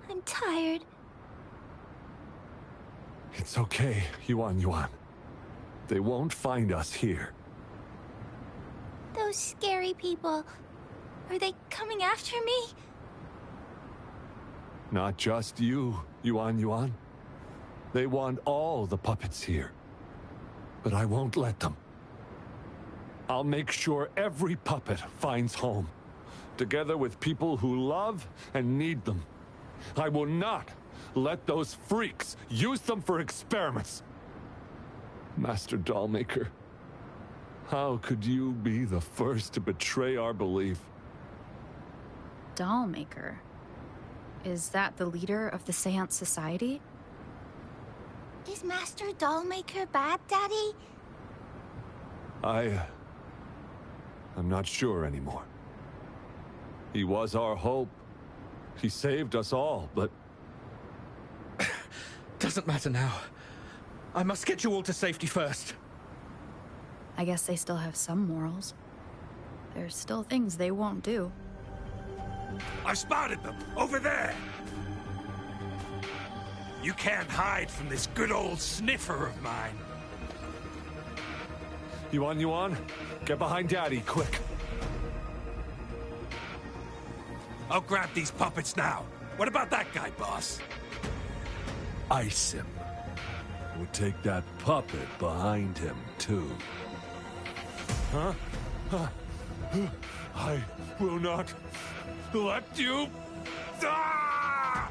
I'm tired. It's okay, Yuan. They won't find us here. Those scary people. Are they coming after me? Not just you, Yuan. They want all the puppets here. But I won't let them. I'll make sure every puppet finds home, together with people who love and need them. I will not let those freaks use them for experiments. Master Dollmaker, how could you be the first to betray our belief? Dollmaker? Is that the leader of the Seance Society? Is Master Dollmaker bad, Daddy? I'm not sure anymore. He was our hope. He saved us all, but... Doesn't matter now. I must get you all to safety first. I guess they still have some morals. There's still things they won't do. I've spotted them! Over there! You can't hide from this good old sniffer of mine. Yuan, get behind Daddy, quick. I'll grab these puppets now. What about that guy, boss? Ice him. We'll take that puppet behind him, too. Huh? I will not let you... Ah!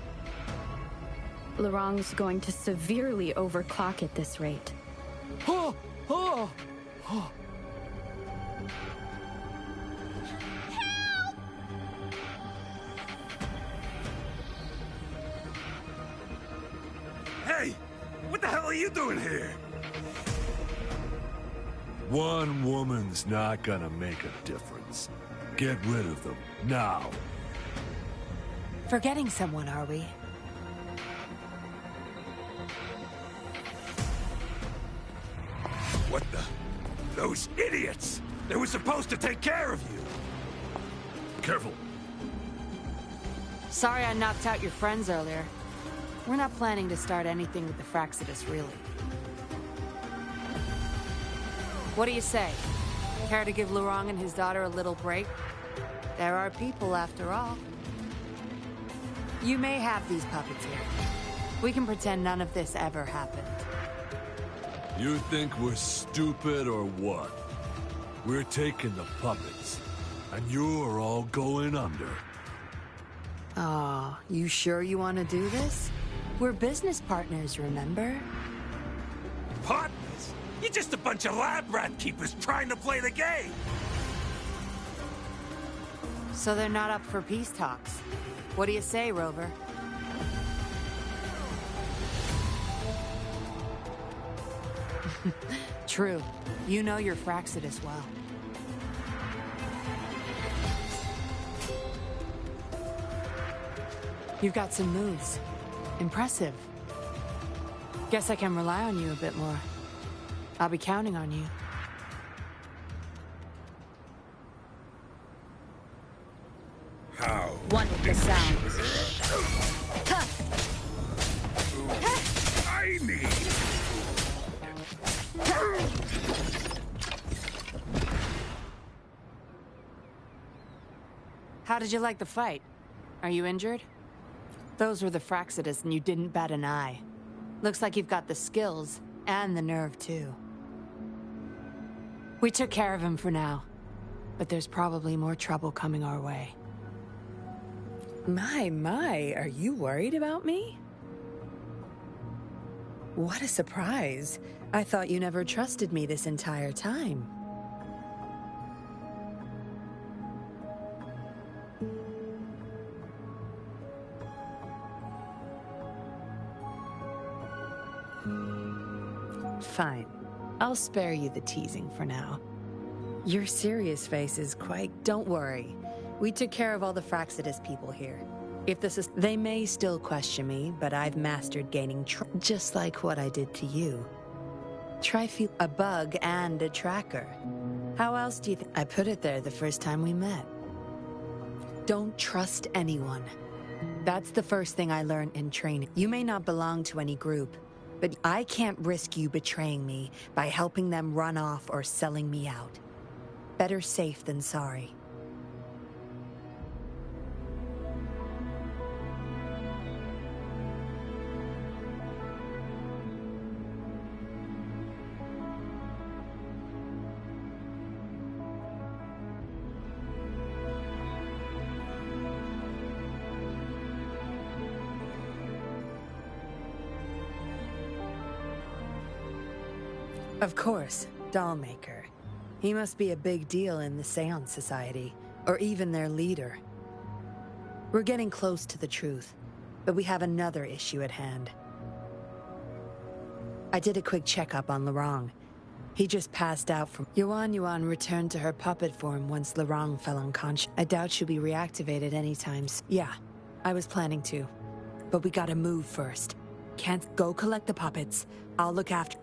Lorang's going to severely overclock at this rate. Hey! What the hell are you doing here? One woman's not gonna make a difference. Get rid of them, now. Forgetting someone, are we? What the? Those idiots! They were supposed to take care of you! Careful. Sorry I knocked out your friends earlier. We're not planning to start anything with the Fraxidus, really. What do you say? Care to give Lorang and his daughter a little break? There are people, after all. You may have these puppets here. We can pretend none of this ever happened. You think we're stupid or what? We're taking the puppets, and you're all going under. Aw, you sure you want to do this? We're business partners, remember? Partners? You're just a bunch of lab rat keepers trying to play the game! So they're not up for peace talks. What do you say, Rover? True. You know your Fraxidus well. You've got some moves. Impressive. Guess I can rely on you a bit more. I'll be counting on you. How? One with the sounds. I need... How did you like the fight? Are you injured? Those were the Fraxidus and you didn't bat an eye. Looks like you've got the skills and the nerve too. We took care of him for now, but there's probably more trouble coming our way. My, are you worried about me? What a surprise. I thought you never trusted me this entire time. Fine. I'll spare you the teasing for now. Your serious face is quite... Don't worry. We took care of all the Fraxidus people here. If this is... They may still question me, but I've mastered gaining just like what I did to you. A bug and a tracker. How else do you think... I put it there the first time we met. Don't trust anyone. That's the first thing I learned in training. You may not belong to any group, but I can't risk you betraying me by helping them run off or selling me out. Better safe than sorry. Of course, Dollmaker. He must be a big deal in the Seance Society, or even their leader. We're getting close to the truth, but we have another issue at hand. I did a quick checkup on Lorang. He just passed out from... Yuan returned to her puppet form once Lorang fell unconscious. I doubt she'll be reactivated anytime soon. Yeah, I was planning to. But we gotta move first. Can't go collect the puppets. I'll look after...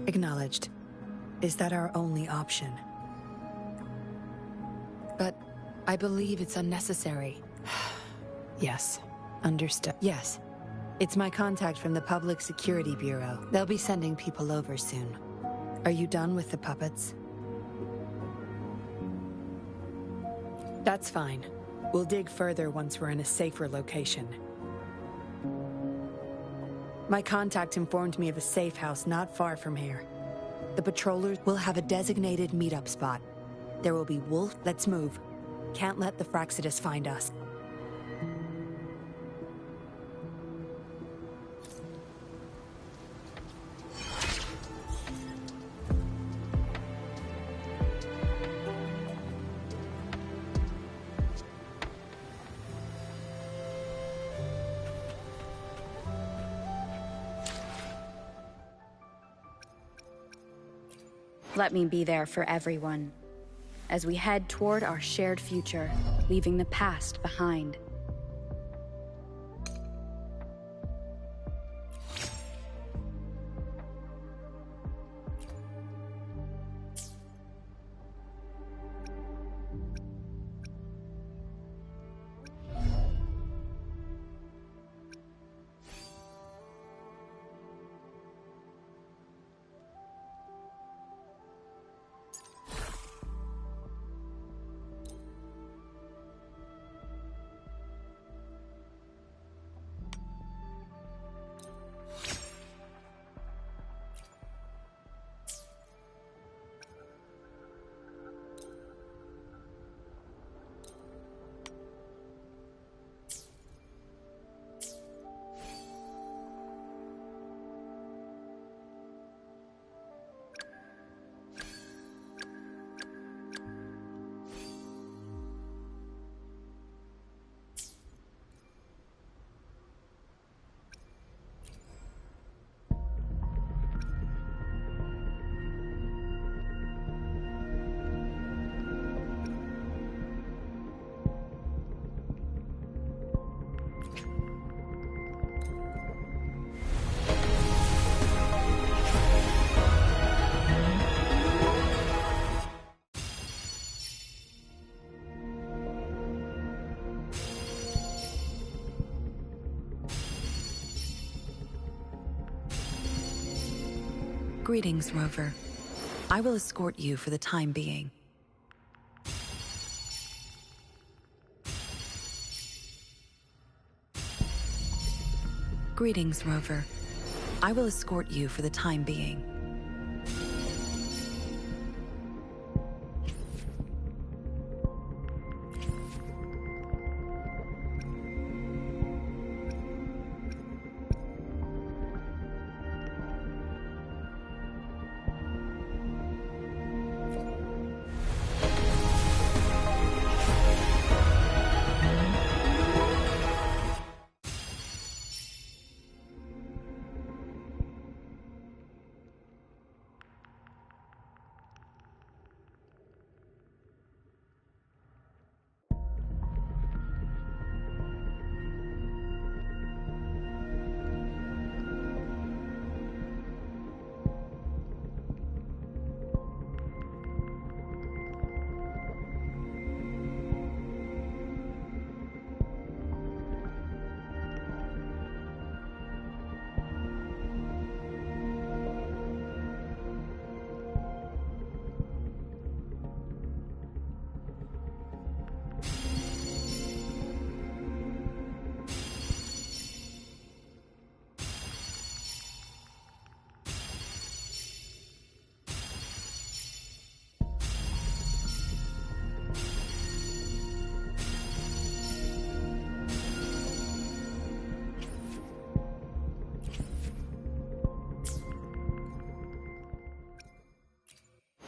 Acknowledged. Is that our only option? But I believe it's unnecessary. Yes. Understood. Yes. It's my contact from the Public Security Bureau. They'll be sending people over soon. Are you done with the puppets? That's fine. We'll dig further once we're in a safer location. My contact informed me of a safe house not far from here. The patrollers will have a designated meetup spot. There will be wolf. Let's move. Can't let the Fraxidus find us. Let me be there for everyone, as we head toward our shared future, leaving the past behind. Greetings, Rover. I will escort you for the time being. Greetings, Rover. I will escort you for the time being.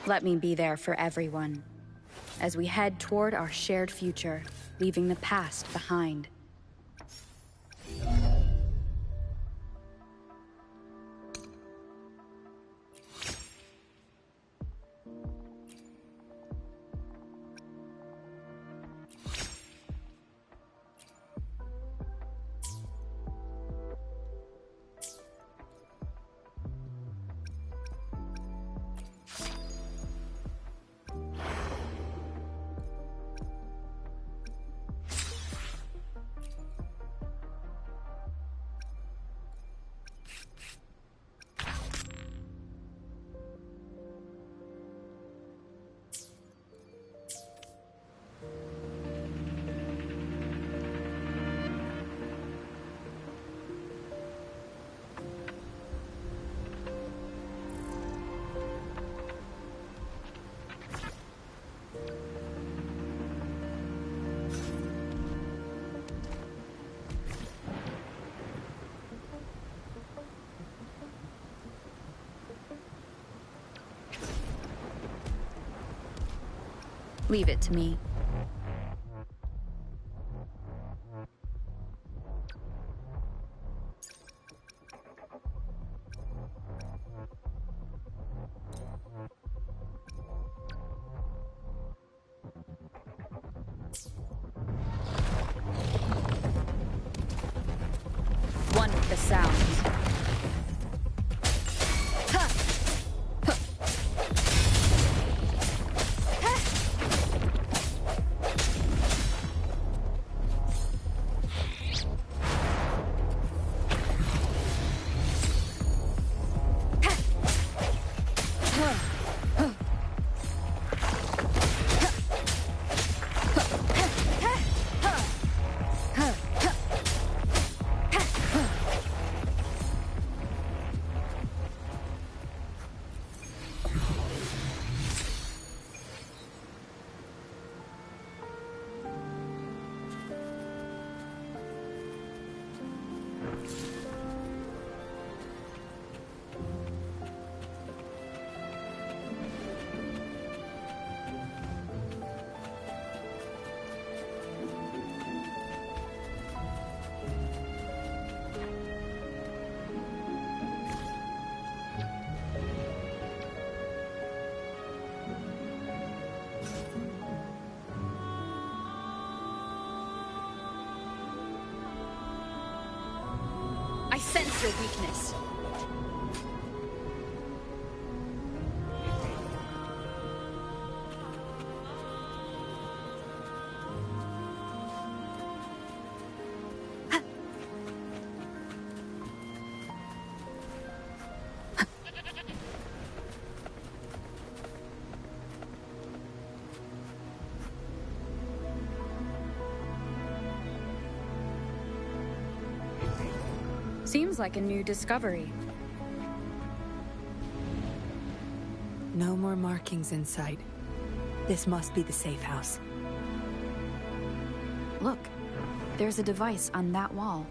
Let me be there for everyone, as we head toward our shared future, leaving the past behind. Leave it to me. One with the sounds. I sense your weakness. Seems like a new discovery. No more markings in sight. This must be the safe house. Look, there's a device on that wall.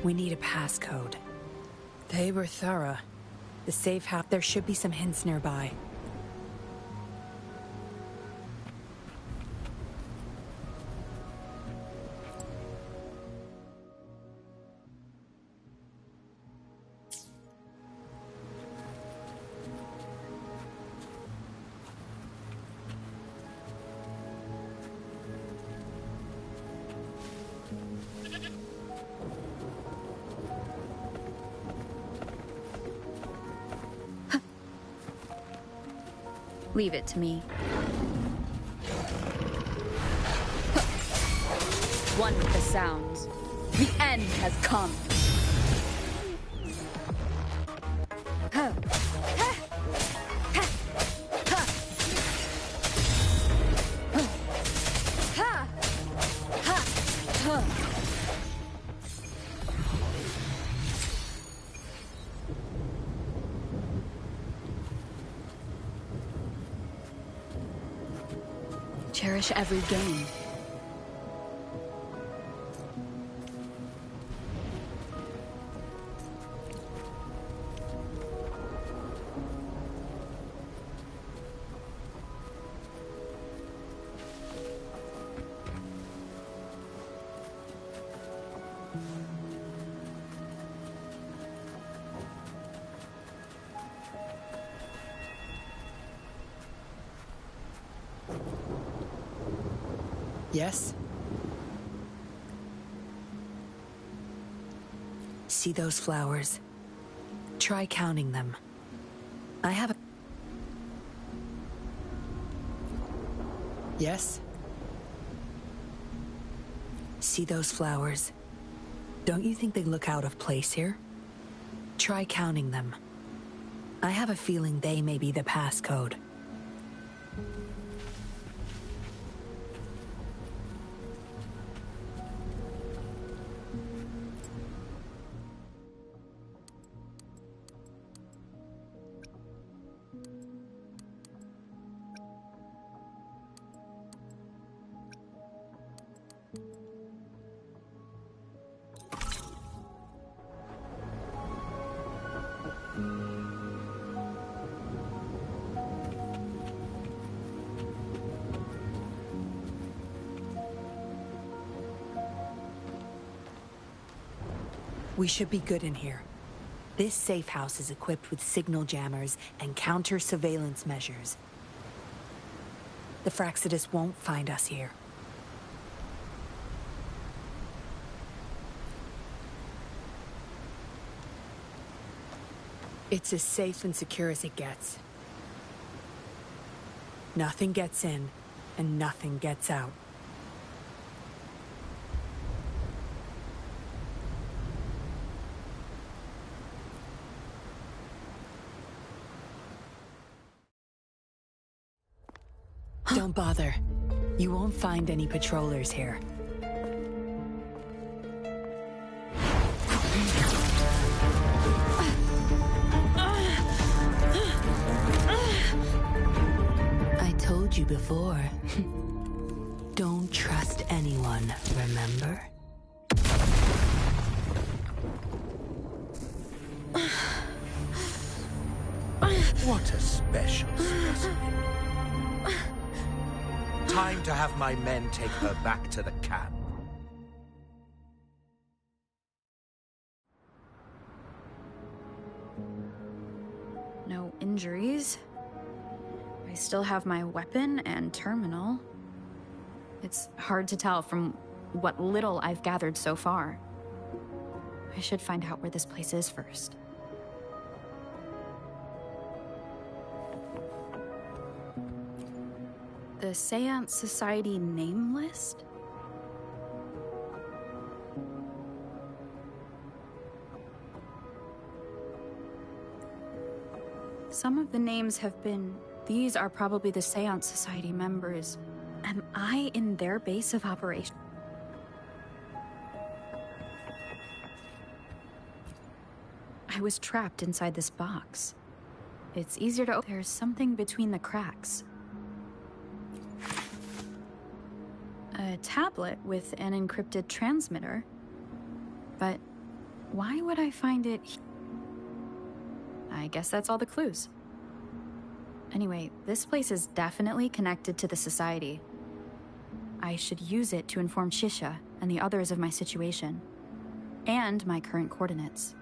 We need a passcode. They were thorough. The safe house, there should be some hints nearby. Leave it to me. One with the sounds. The end has come. Cherish every game. Yes? See those flowers? Try counting them. I have a... Yes? See those flowers? Don't you think they look out of place here? Try counting them. I have a feeling they may be the passcode. We should be good in here. This safe house is equipped with signal jammers and counter-surveillance measures. The Fraxidus won't find us here. It's as safe and secure as it gets. Nothing gets in, and nothing gets out. Don't bother. You won't find any patrollers here. I told you before. Don't trust anyone, remember? What a special specimen. Time to have my men take her back to the camp. No injuries. I still have my weapon and terminal. It's hard to tell from what little I've gathered so far. I should find out where this place is first. The Seance Society name list? Some of the names have been... These are probably the Seance Society members. Am I in their base of operation? I was trapped inside this box. It's easier to... There's something between the cracks. A tablet with an encrypted transmitter. But why would I find it? I guess that's all the clues. Anyway, this place is definitely connected to the Society. I should use it to inform Shisha and the others of my situation. And my current coordinates.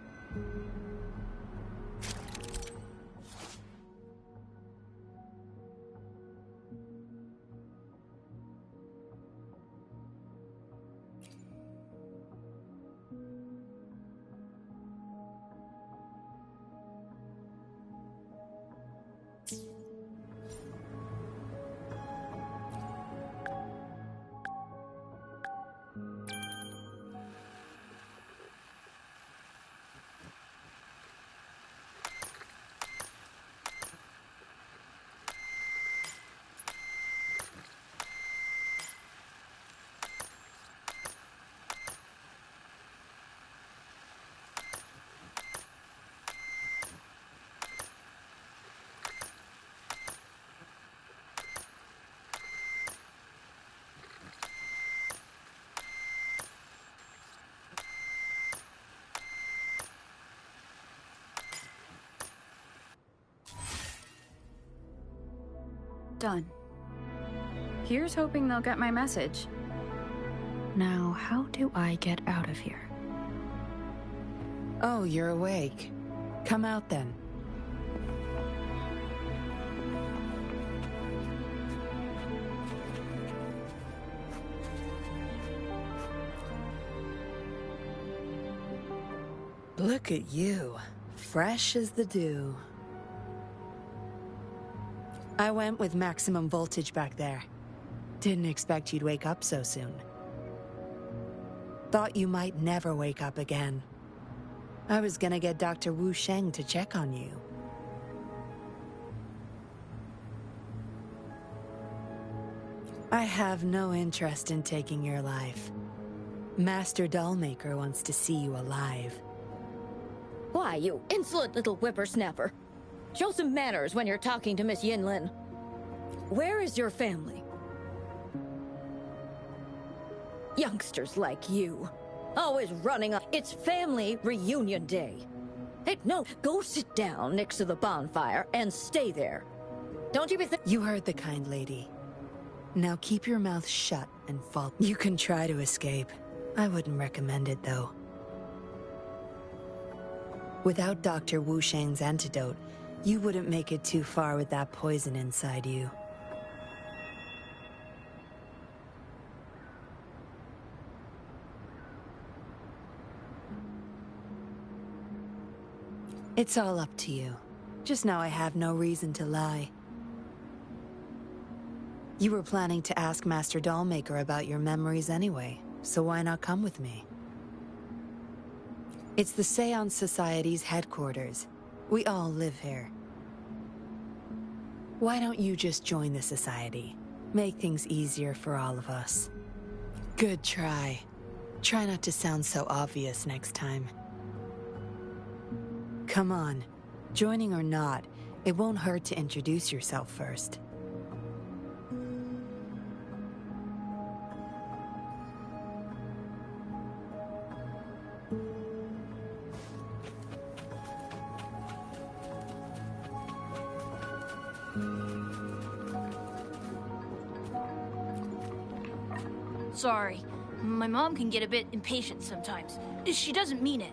Done. Here's hoping they'll get my message. Now, how do I get out of here? Oh, you're awake. Come out then. Look at you. Fresh as the dew. I went with maximum voltage back there. Didn't expect you'd wake up so soon. Thought you might never wake up again. I was gonna get Dr. Wu Sheng to check on you. I have no interest in taking your life. Master Dollmaker wants to see you alive. Why, you insolent little whippersnapper. Show some manners when you're talking to Miss Yinlin. Where is your family? Youngsters like you, always running up. It's family reunion day. Hey, no, go sit down next to the bonfire and stay there. Don't you be You heard the kind lady. Now keep your mouth shut and fall. You can try to escape. I wouldn't recommend it, though. Without Dr. Wu Sheng's antidote, you wouldn't make it too far with that poison inside you. It's all up to you. Just know I have no reason to lie. You were planning to ask Master Dollmaker about your memories anyway, so why not come with me? It's the Seance Society's headquarters. We all live here. Why don't you just join the Society? Make things easier for all of us. Good try. Try not to sound so obvious next time. Come on. Joining or not, it won't hurt to introduce yourself first. Sorry. My mom can get a bit impatient sometimes. She doesn't mean it.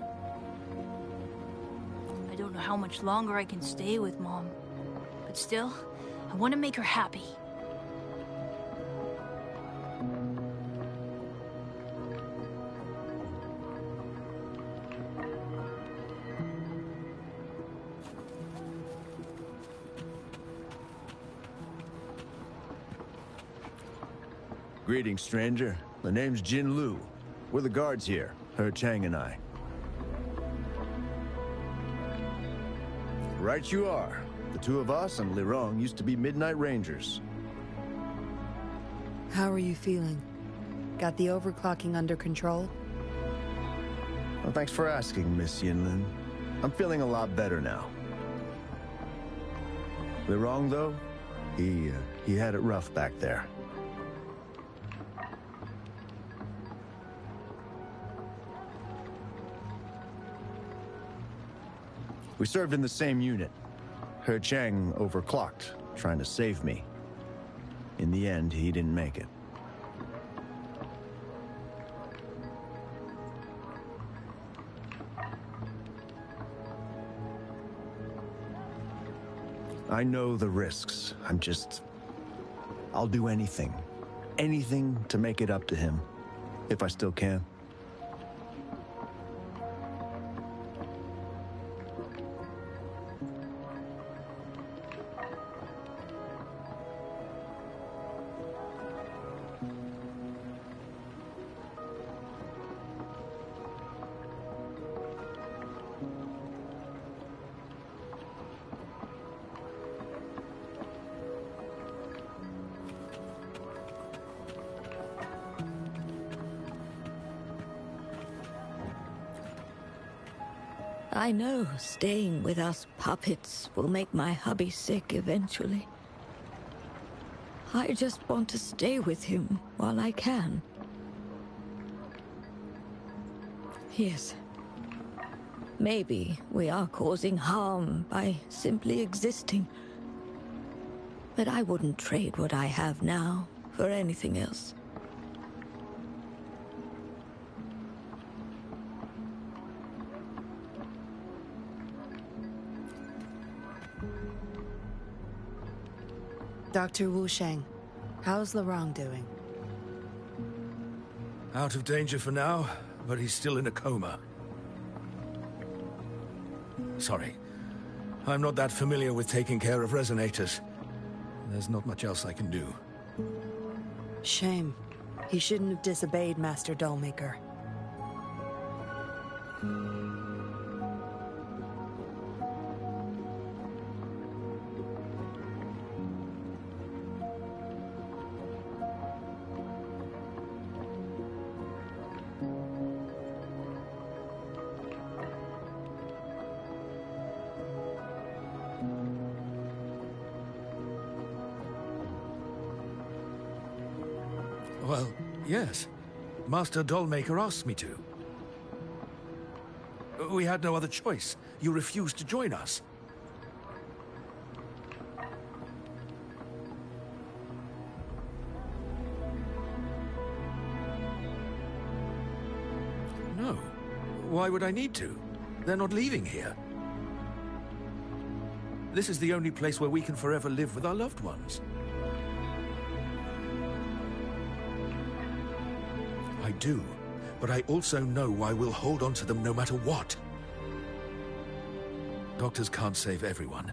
I don't know how much longer I can stay with Mom. But still, I want to make her happy. Greetings, stranger. The name's Jin Lu. We're the guards here, He Chang and I. Right you are. The two of us and Lirong used to be Midnight Rangers. How are you feeling? Got the overclocking under control? Well, thanks for asking, Miss Yinlin. I'm feeling a lot better now. The wrong, though? He had it rough back there. We served in the same unit. He Chang overclocked, trying to save me. In the end, he didn't make it. I know the risks. I'll do anything. Anything to make it up to him. If I still can. I know staying with us puppets will make my hubby sick eventually. I just want to stay with him while I can. Yes. Maybe we are causing harm by simply existing. But I wouldn't trade what I have now for anything else. Dr. Wu Sheng, how's Larong doing? Out of danger for now, but he's still in a coma. Sorry. I'm not that familiar with taking care of resonators. There's not much else I can do. Shame. He shouldn't have disobeyed Master Dollmaker. Well, yes. Master Dollmaker asked me to. We had no other choice. You refused to join us. No. Why would I need to? They're not leaving here. This is the only place where we can forever live with our loved ones. I do, but I also know I will hold on to them no matter what. Doctors can't save everyone.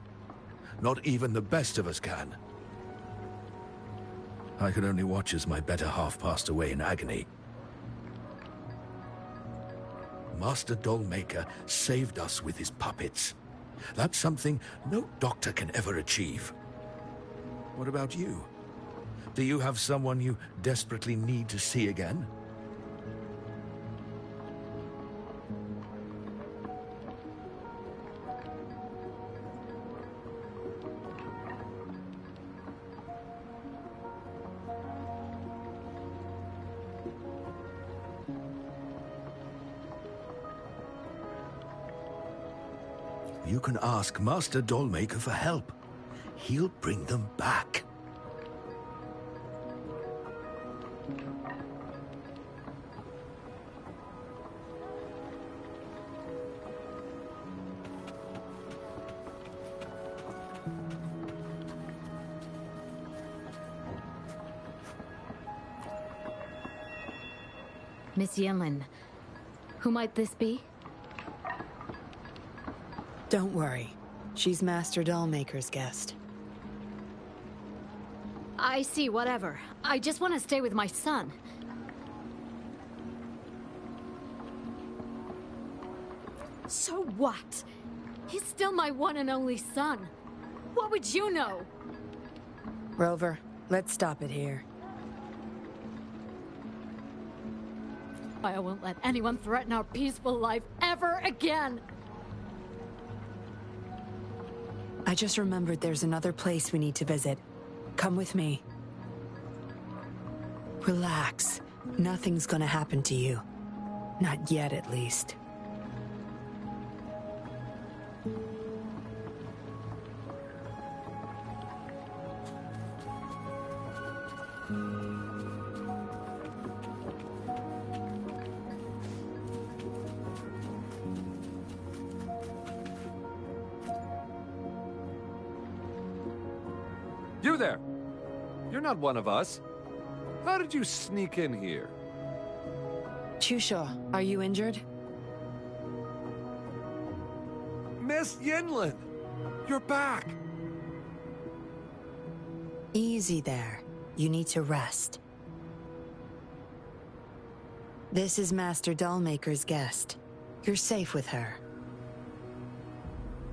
Not even the best of us can. I could only watch as my better half passed away in agony. Master Dollmaker saved us with his puppets. That's something no doctor can ever achieve. What about you? Do you have someone you desperately need to see again? You can ask Master Dollmaker for help. He'll bring them back. Miss Yinlin, who might this be? Don't worry. She's Master Dollmaker's guest. I see, whatever. I just want to stay with my son. So what? He's still my one and only son. What would you know? Rover, let's stop it here. I won't let anyone threaten our peaceful life ever again. I just remembered there's another place we need to visit. Come with me. Relax. Nothing's gonna happen to you. Not yet, at least. You there! You're not one of us. How did you sneak in here? Chusho, are you injured? Miss Yinlin! You're back! Easy there. You need to rest. This is Master Dollmaker's guest. You're safe with her.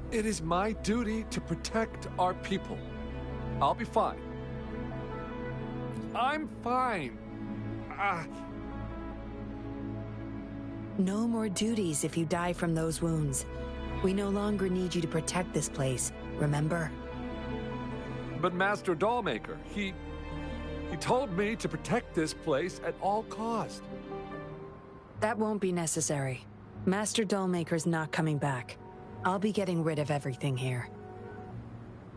It is my duty to protect our people. I'll be fine. I'm fine. No more duties if you die from those wounds. We no longer need you to protect this place, remember? But Master Dollmaker, he told me to protect this place at all cost. That won't be necessary. Master Dollmaker's not coming back. I'll be getting rid of everything here.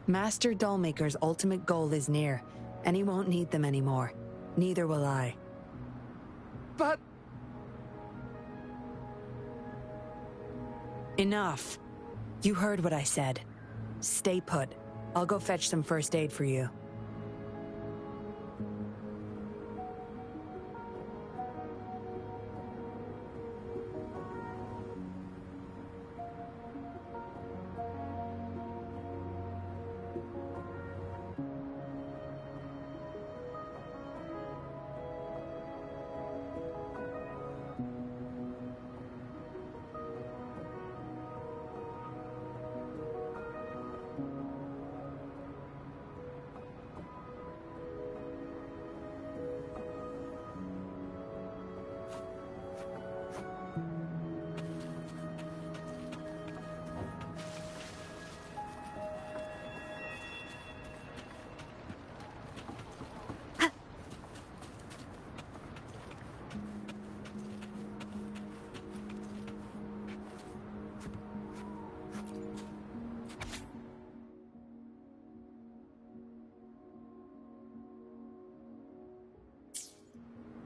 Master Dollmaker's ultimate goal is near, and he won't need them anymore. Neither will I. But... Enough. You heard what I said. Stay put. I'll go fetch some first aid for you.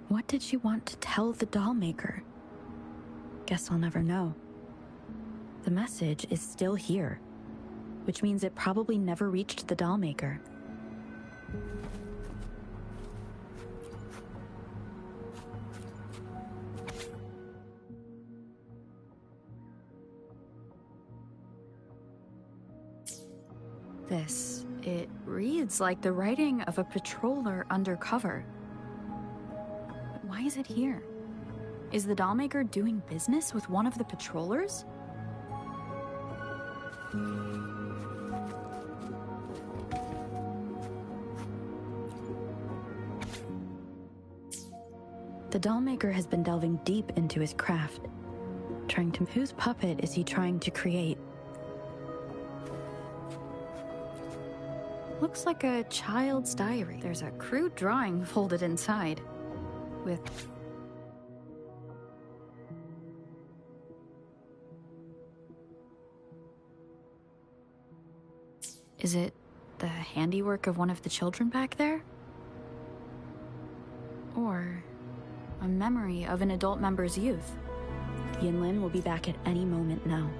What did she want to tell the Dollmaker? Guess I'll never know. The message is still here, which means it probably never reached the Dollmaker. It reads like the writing of a patroller undercover. But why is it here? Is the Dollmaker doing business with one of the patrollers? The Dollmaker has been delving deep into his craft, trying to... Whose puppet is he trying to create? Looks like a child's diary. There's a crude drawing folded inside, with... Is it the handiwork of one of the children back there? Or a memory of an adult member's youth? Yinlin will be back at any moment now.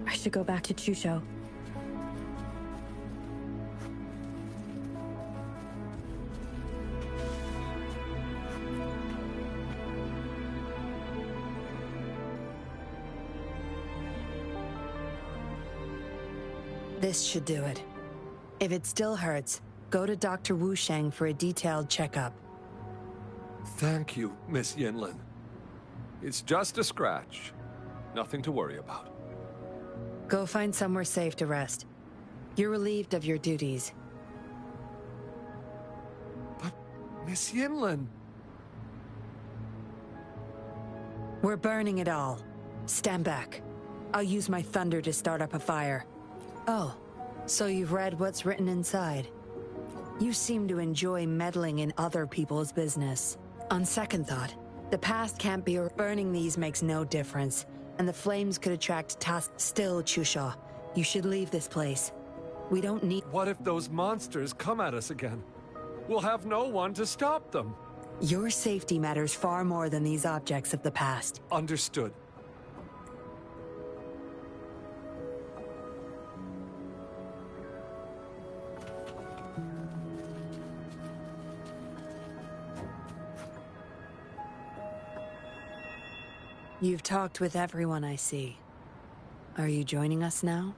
I should go back to Chusho. This should do it. If it still hurts, go to Dr. Wu Sheng for a detailed checkup. Thank you, Miss Yinlin. It's just a scratch. Nothing to worry about. Go find somewhere safe to rest. You're relieved of your duties. But, Miss Yinlin... We're burning it all. Stand back. I'll use my thunder to start up a fire. Oh, so you've read what's written inside. You seem to enjoy meddling in other people's business. On second thought, the past can't be burning these makes no difference, and the flames could attract Still, Chusha, you should leave this place. We don't need— What if those monsters come at us again? We'll have no one to stop them. Your safety matters far more than these objects of the past. Understood. You've talked with everyone I see. Are you joining us now?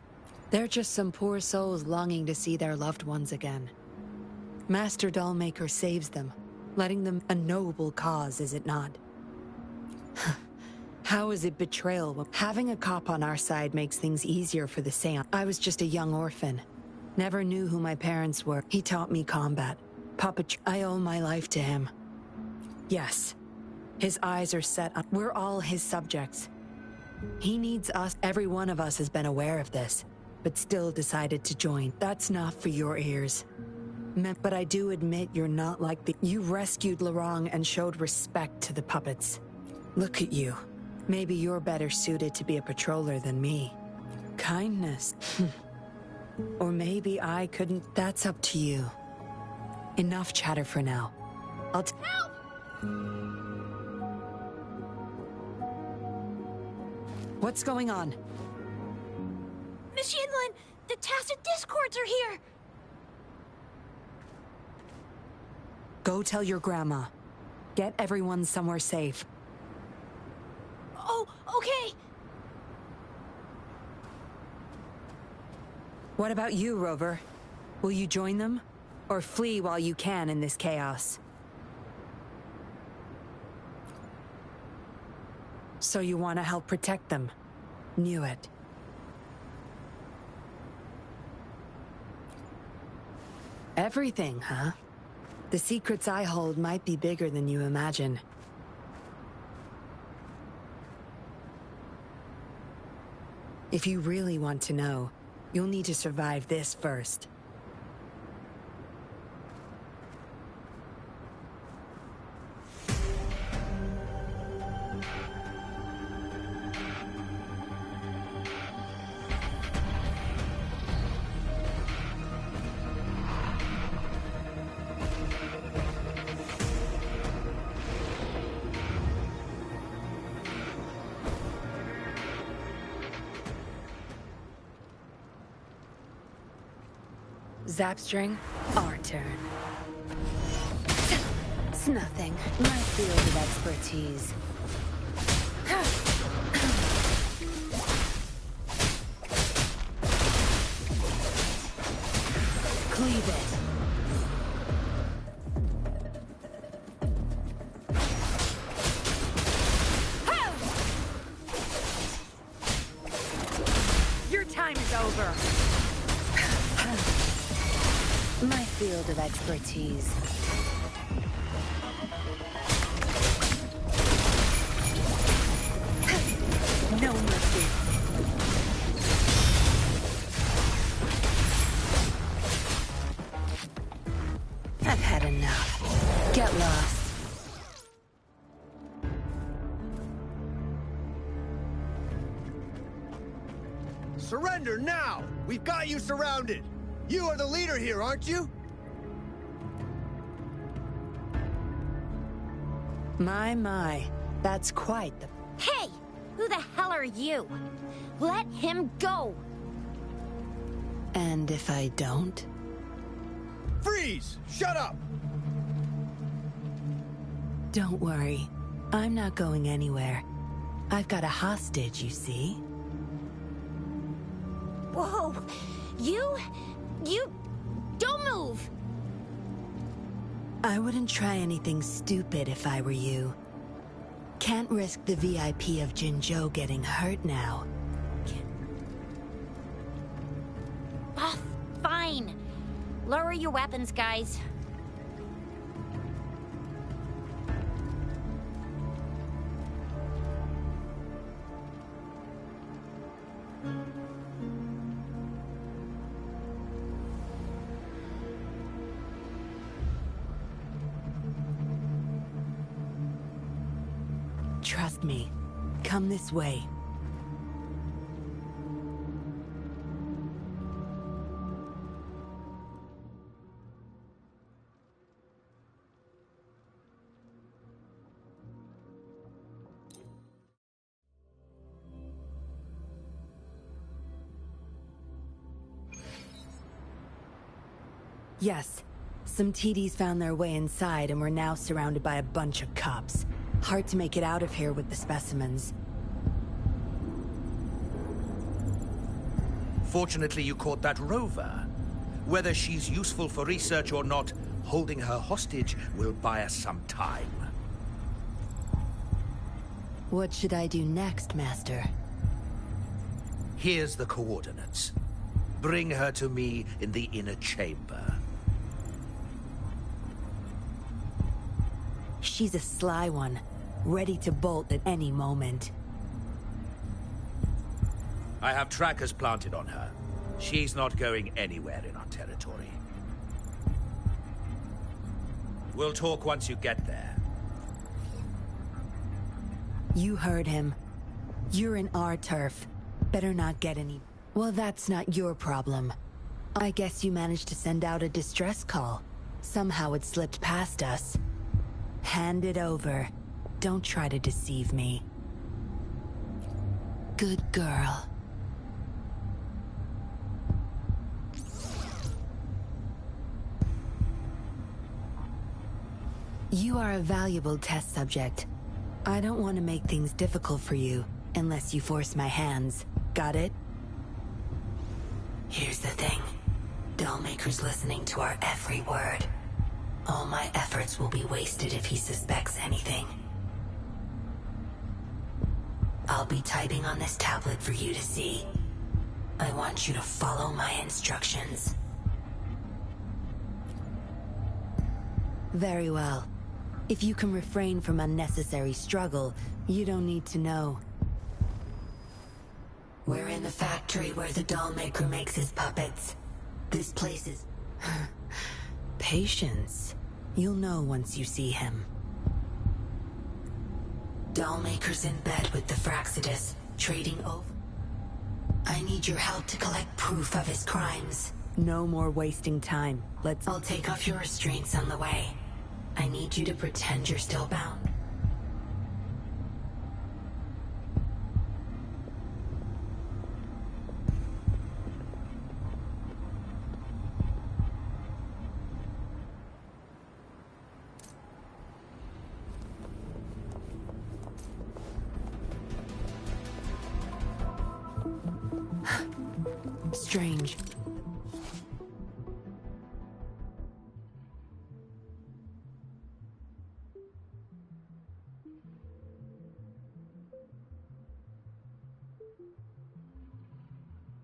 They're just some poor souls longing to see their loved ones again. Master Dollmaker saves them, letting them— a noble cause, is it not? How is it betrayal? Having a cop on our side makes things easier for the Seance. I was just a young orphan. Never knew who my parents were. He taught me combat. Puppetry. I owe my life to him. Yes. His eyes are set on— we're all his subjects. He needs us. Every one of us has been aware of this, but still decided to join. That's not for your ears. But I do admit you're not like the— you rescued Lorong and showed respect to the puppets. Look at you. Maybe you're better suited to be a patroller than me. Kindness. Or maybe I couldn't— that's up to you. Enough chatter for now. Help! What's going on? Miss Yinlin, the Tacit Discords are here! Go tell your grandma. Get everyone somewhere safe. Oh, okay! What about you, Rover? Will you join them? Or flee while you can in this chaos? So you want to help protect them? Knew it. Everything, huh? The secrets I hold might be bigger than you imagine. If you really want to know, you'll need to survive this first. Zapstring, our turn. It's nothing. My field of expertise. Cleave it. Your time is over. My field of expertise. No mercy. I've had enough. Get lost. Surrender now! We've got you surrounded! You are the leader here, aren't you? My. That's quite the— Hey! Who the hell are you? Let him go! And if I don't? Freeze! Shut up! Don't worry. I'm not going anywhere. I've got a hostage, you see? Whoa! You... don't move! I wouldn't try anything stupid if I were you. Can't risk the VIP of Jinzhou getting hurt now. Ah, fine. Lower your weapons, guys. trust me. Come this way. Yes. Some TDs found their way inside and we're now surrounded by a bunch of cops. Hard to make it out of here with the specimens. Fortunately, you caught that rover. Whether she's useful for research or not, holding her hostage will buy us some time. What should I do next, Master? Here's the coordinates. Bring her to me in the inner chamber. She's a sly one, ready to bolt at any moment. I have trackers planted on her. She's not going anywhere in our territory. We'll talk once you get there. You heard him. You're in our turf. Better not get any... Well, that's not your problem. I guess you managed to send out a distress call. Somehow it slipped past us. Hand it over. Don't try to deceive me. Good girl. You are a valuable test subject. I don't want to make things difficult for you, unless you force my hands. Got it? Here's the thing. Dollmaker's listening to our every word. All my efforts will be wasted if he suspects anything. I'll be typing on this tablet for you to see. I want you to follow my instructions. Very well. If you can refrain from unnecessary struggle, you don't need to know. We're in the factory where the Dollmaker makes his puppets. This place is... Patience. You'll know once you see him. Dollmaker's in bed with the Fraxidus, trading over... I need your help to collect proof of his crimes. No more wasting time. I'll take off your restraints on the way. I need you to pretend you're still bound. Strange.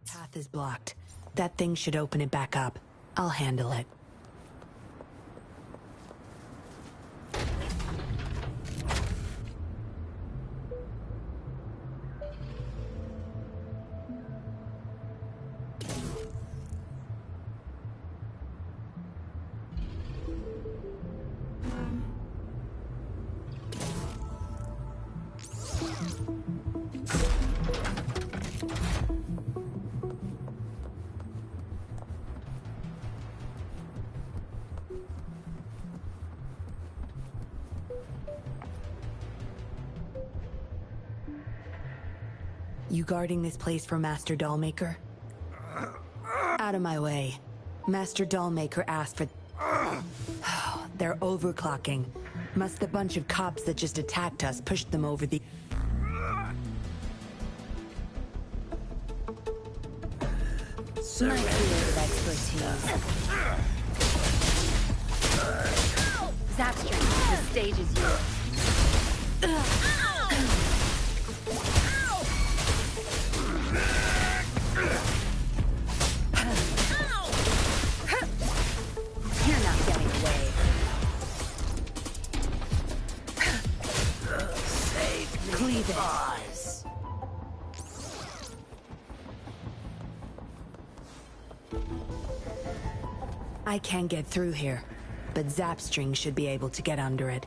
Path is blocked. That thing should open it back up. I'll handle it. You guarding this place for Master Dollmaker? Out of my way. Master Dollmaker asked for... They're overclocking. Must the bunch of cops that just attacked us pushed them over the... My field of expertise. Zapstring, the stage is yours. You're not getting away. Cleave it. I can't get through here, but Zapstring should be able to get under it.